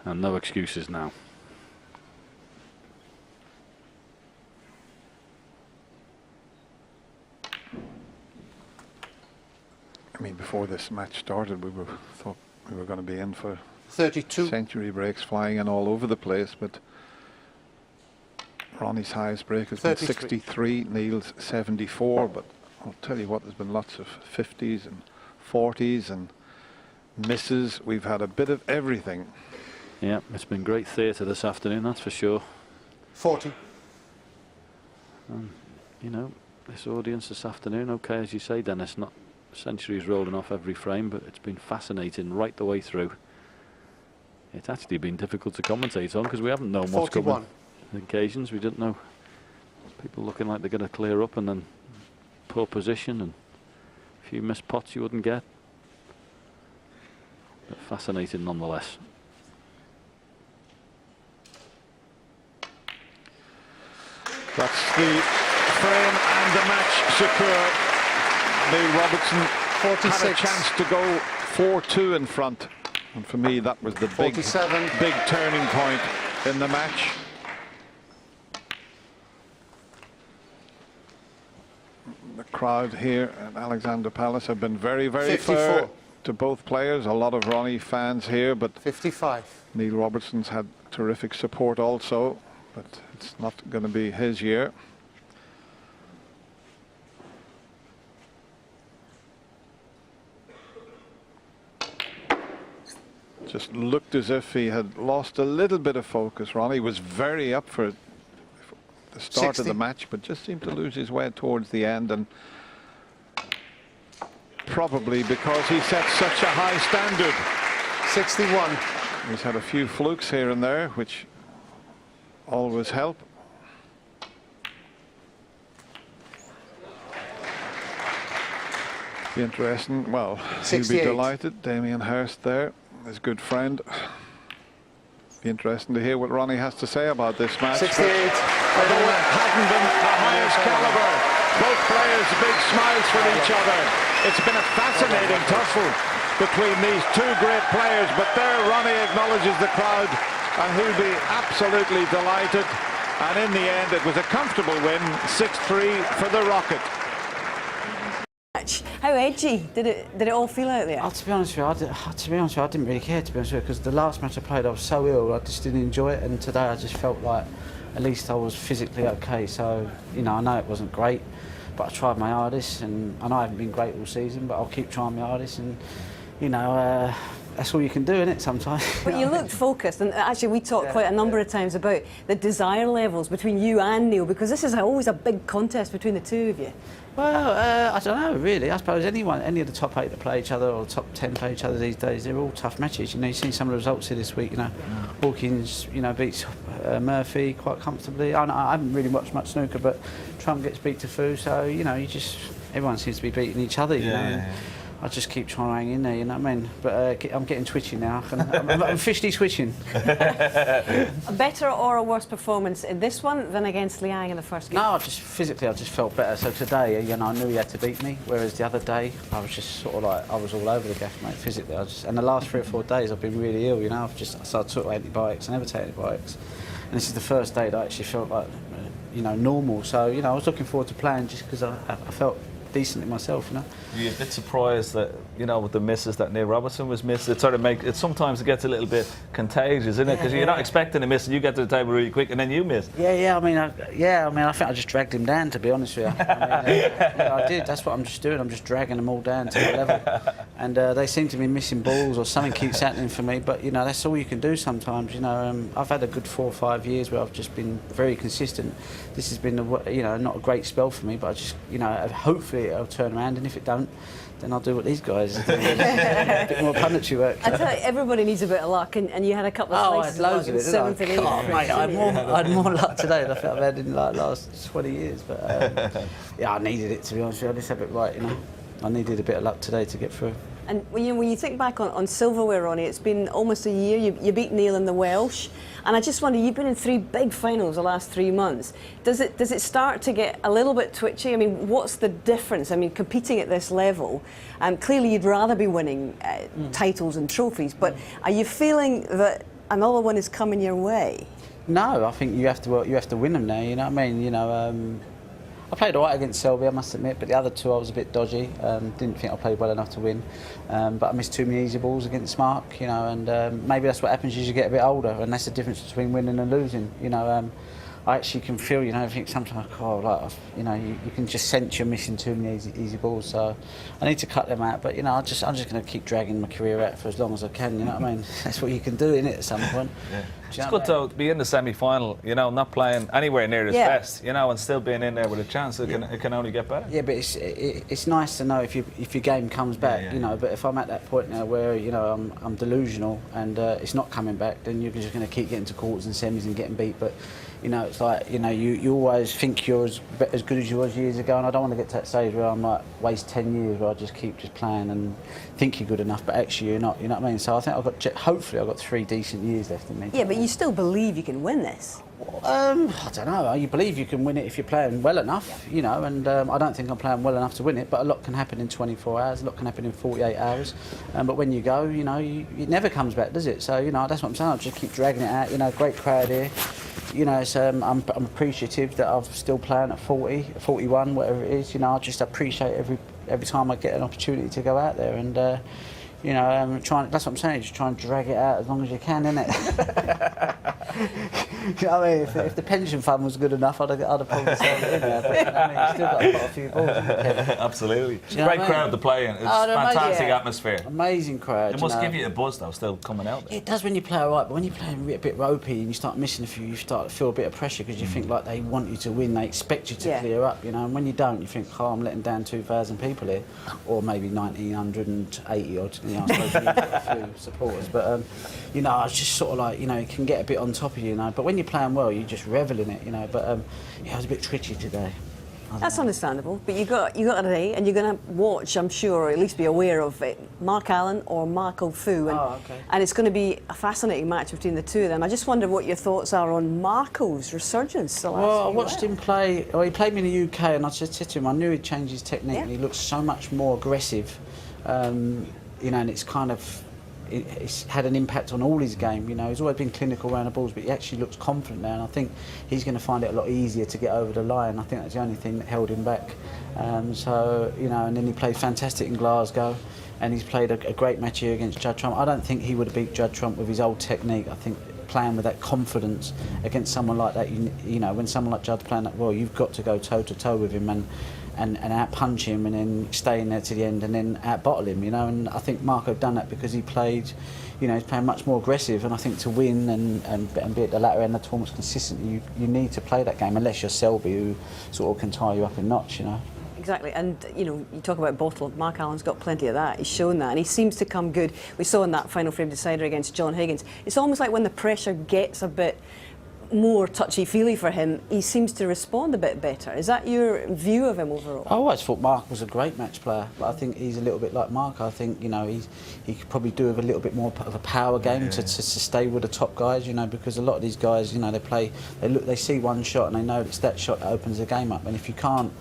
And no excuses now. I mean, before this match started, we thought we were going to be in for 32. century breaks flying in all over the place, but Ronnie's highest break has been 63, Neil's 74, but I'll tell you what, there's been lots of 50s and 40s and misses. We've had a bit of everything. Yeah, it's been great theatre this afternoon, that's for sure. 40. You know, this audience this afternoon, okay, as you say, Dennis, not centuries rolling off every frame, but it's been fascinating right the way through. It's actually been difficult to commentate on because we haven't known what's 41. coming. On occasions we didn't know. People looking like they're going to clear up and then poor position and a few missed pots you wouldn't get. But fascinating nonetheless. That's the frame and the match secure. Neil Robertson 46. had a chance to go 4-2 in front, and for me that was the big 47. turning point in the match. The crowd here at Alexander Palace have been very, very 54. fair to both players. A lot of Ronnie fans here, but 55. Neil Robertson's had terrific support also, but it's not going to be his year. Just looked as if he had lost a little bit of focus. Ronnie was very up for the start 60. of the match, but just seemed to lose his way towards the end, and probably because he set such a high standard. 61. He's had a few flukes here and there, which always help. Be interesting. Well, he'll be 68. delighted. Damien Hirst there, his good friend. Be interesting to hear what Ronnie has to say about this match. 68. Although it hasn't been the highest caliber, both players big smiles for each other. It's been a fascinating tussle between these two great players, but there Ronnie acknowledges the crowd, and he'll be absolutely delighted. And in the end, it was a comfortable win, 6-3 for the Rocket. How edgy did it all feel out there? To be honest with you, I didn't really care, to be honest with you, because the last match I played, I was so ill, I just didn't enjoy it, and today I just felt like at least I was physically okay. So, you know, I know it wasn't great, but I tried my hardest, and I know I haven't been great all season, but I'll keep trying my hardest, and, you know, that's all you can do, innit, sometimes. But you looked focused, and actually we talked quite a number of times about the desire levels between you and Neil, because this is always a big contest between the two of you. Well, I don't know, really. I suppose any of the top 8 that play each other, or top 10 play each other these days, they're all tough matches. You know, you've seen some of the results here this week, you know. Hawkins, you know, beats Murphy quite comfortably. I haven't really watched much snooker, but Trump gets beat to Fu, so, you know, everyone seems to be beating each other, you know. Yeah. I just keep trying to hang in there, you know what I mean? But I'm getting twitchy now. I'm officially switching. A better or a worse performance in this one than against Liang in the first game? No, physically I just felt better. So today, you know, I knew he had to beat me, whereas the other day I was just sort of like, I was all over the gaff, mate, physically. And the last 3 or 4 days I've been really ill, you know. So I took antibiotics. I never take antibiotics. And this is the first day that I actually felt like, you know, normal. So, you know, I was looking forward to playing just because I felt decently myself, you know. You're a bit surprised that, you know, with the misses that Neil Robertson was missed, it sort of sometimes it gets a little bit contagious, isn't it? Because you're not expecting a miss and you get to the table really quick and then you miss. Yeah. I mean, I think I just dragged him down, to be honest with you. I did. That's what I'm just doing. I'm just dragging them all down to the level. And they seem to be missing balls or something keeps happening for me. But, you know, that's all you can do sometimes. You know, I've had a good 4 or 5 years where I've just been very consistent. This has been, you know, not a great spell for me, but I just, you know, hopefully it'll turn around. And if it don't, then I'll do what these guys do. A bit more punditry work. I tell you, everybody needs a bit of luck, and you had a couple of slices I had loads of it, didn't I? 7th and 8th. God, mate, I had more luck today than I think I've had in like the last 20 years. But yeah, I needed it, to be honest with you. I just have it right, you know. I needed a bit of luck today to get through. And when you think back on silverware, Ronnie, it's been almost a year. You beat Neil in the Welsh, and I just wonder, you've been in 3 big finals the last 3 months. Does it start to get a little bit twitchy? I mean, what's the difference? I mean, competing at this level, clearly you'd rather be winning titles and trophies, but are you feeling that another one is coming your way? No, I think you have to win them now. You know what I mean? You know. I played all right against Selby, I must admit, but the other 2 I was a bit dodgy. Didn't think I played well enough to win. But I missed too many easy balls against Mark, you know, and maybe that's what happens as you get a bit older, and that's the difference between winning and losing. You know, I actually can feel, you know, I think sometimes, you know, you can just sense you're missing too many easy balls, so I need to cut them out. But, you know, I'm just going to keep dragging my career out for as long as I can, you know what I mean? That's what you can do, innit, at some point. Yeah. It's good to be in the semi-final, you know, not playing anywhere near his best, you know, and still being in there with a chance. It can only get better. Yeah, but it's nice to know if your game comes back, you know. But if I'm at that point now where, you know, I'm delusional and it's not coming back, then you're just going to keep getting to quarters and semis and getting beat. But, you know, it's like, you know, you always think you're as good as you was years ago, and I don't want to get to that stage where I'm like waste 10 years where I just keep playing and think you're good enough, but actually you're not. You know what I mean? So I think hopefully I've got 3 decent years left in me. Yeah, but you still believe you can win this? I don't know. You believe you can win it if you're playing well enough, you know, and I don't think I'm playing well enough to win it, but a lot can happen in 24 hours, a lot can happen in 48 hours, but when you go, you know, it never comes back, does it? So, you know, that's what I'm saying. I'll just keep dragging it out, you know, great crowd here. You know, so I'm appreciative that I'm still playing at 40, 41, whatever it is, you know. I just appreciate every time I get an opportunity to go out there, and you know, that's what I'm saying, just try and drag it out as long as you can, innit? You know what I mean? If the pension fund was good enough, I'd have probably sold it in there. But, you know what I mean? You still got to put a few balls in it. Absolutely. You know Great what I mean? crowd to play in. It's fantastic atmosphere. Amazing crowd. It must give you a buzz, though, still coming out there. It does when you play all right, but when you're playing a bit ropey and you start missing a few, you start to feel a bit of pressure because you think like they want you to win, they expect you to clear up, you know. And when you don't, you think, oh, I'm letting down 2,000 people here, or maybe 1,980 odd. You know, I suppose you get a few supporters, but you know, I was just sort of like, you know, it can get a bit on top of you, you know. But when you're playing well, you just revel in it, you know. But yeah, I was a bit twitchy today. That's understandable, but you got a day, and you're going to watch, I'm sure, or at least be aware of it, Mark Allen or Michael Fu, and it's going to be a fascinating match between the two of them. I just wonder what your thoughts are on Marco's resurgence. Well, I watched him play. Well, he played me in the UK, and I just said to him, I knew he'd change his technique, and he looks so much more aggressive. You know, and it's kind of. It's had an impact on all his game. You know, he's always been clinical around the balls, but he actually looks confident now, and I think he's going to find it a lot easier to get over the line. I think that's the only thing that held him back. So, you know, and then he played fantastic in Glasgow, and he's played a great match here against Judd Trump. I don't think he would have beat Judd Trump with his old technique. I think playing with that confidence against someone like that, you know, when someone like Judd's playing that well, you've got to go toe-to-toe with him and out-punch him and then stay in there to the end and then out-bottle him, you know. And I think Marco done that because he played, you know, he's playing much more aggressive, and I think to win and be at the latter end of the tournament consistently, you need to play that game, unless you're Selby, who sort of can tie you up in knots, you know. Exactly, and you know, you talk about bottle. Mark Allen's got plenty of that. He's shown that, and he seems to come good. We saw in that final frame decider against John Higgins. It's almost like when the pressure gets a bit more touchy-feely for him, he seems to respond a bit better. Is that your view of him overall? I always thought Mark was a great match player, but I think he's a little bit like Mark. I think, you know, he could probably do with a little bit more of a power game to stay with the top guys, you know, because a lot of these guys, you know, they see one shot and they know it's that shot that opens the game up, and if you can't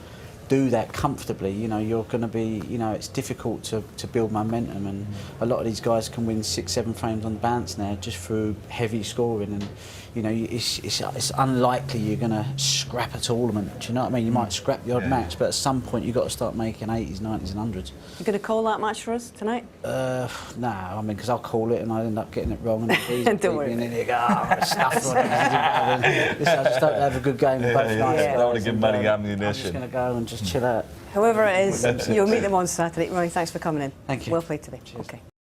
do that comfortably, you know, you're going to be, you know, it's difficult to build momentum, and a lot of these guys can win 6-7 frames on the bounce now just through heavy scoring, and you know, it's unlikely you're going to scrap a tournament. Do you know what I mean? You might scrap the odd match, but at some point you've got to start making 80s, 90s and 100s. You going to call that match for us tonight? No, I mean, because I'll call it and I'll end up getting it wrong, and it's easy. Don't worry. And then you go, oh, stuff on it. I just don't have a good game with both nights. I don't want to give money ammunition. I'm just going to go and just chill out. However it is, you'll meet them on Saturday. Ronnie, thanks for coming in. Thank you. Well played today. Cheers. Okay.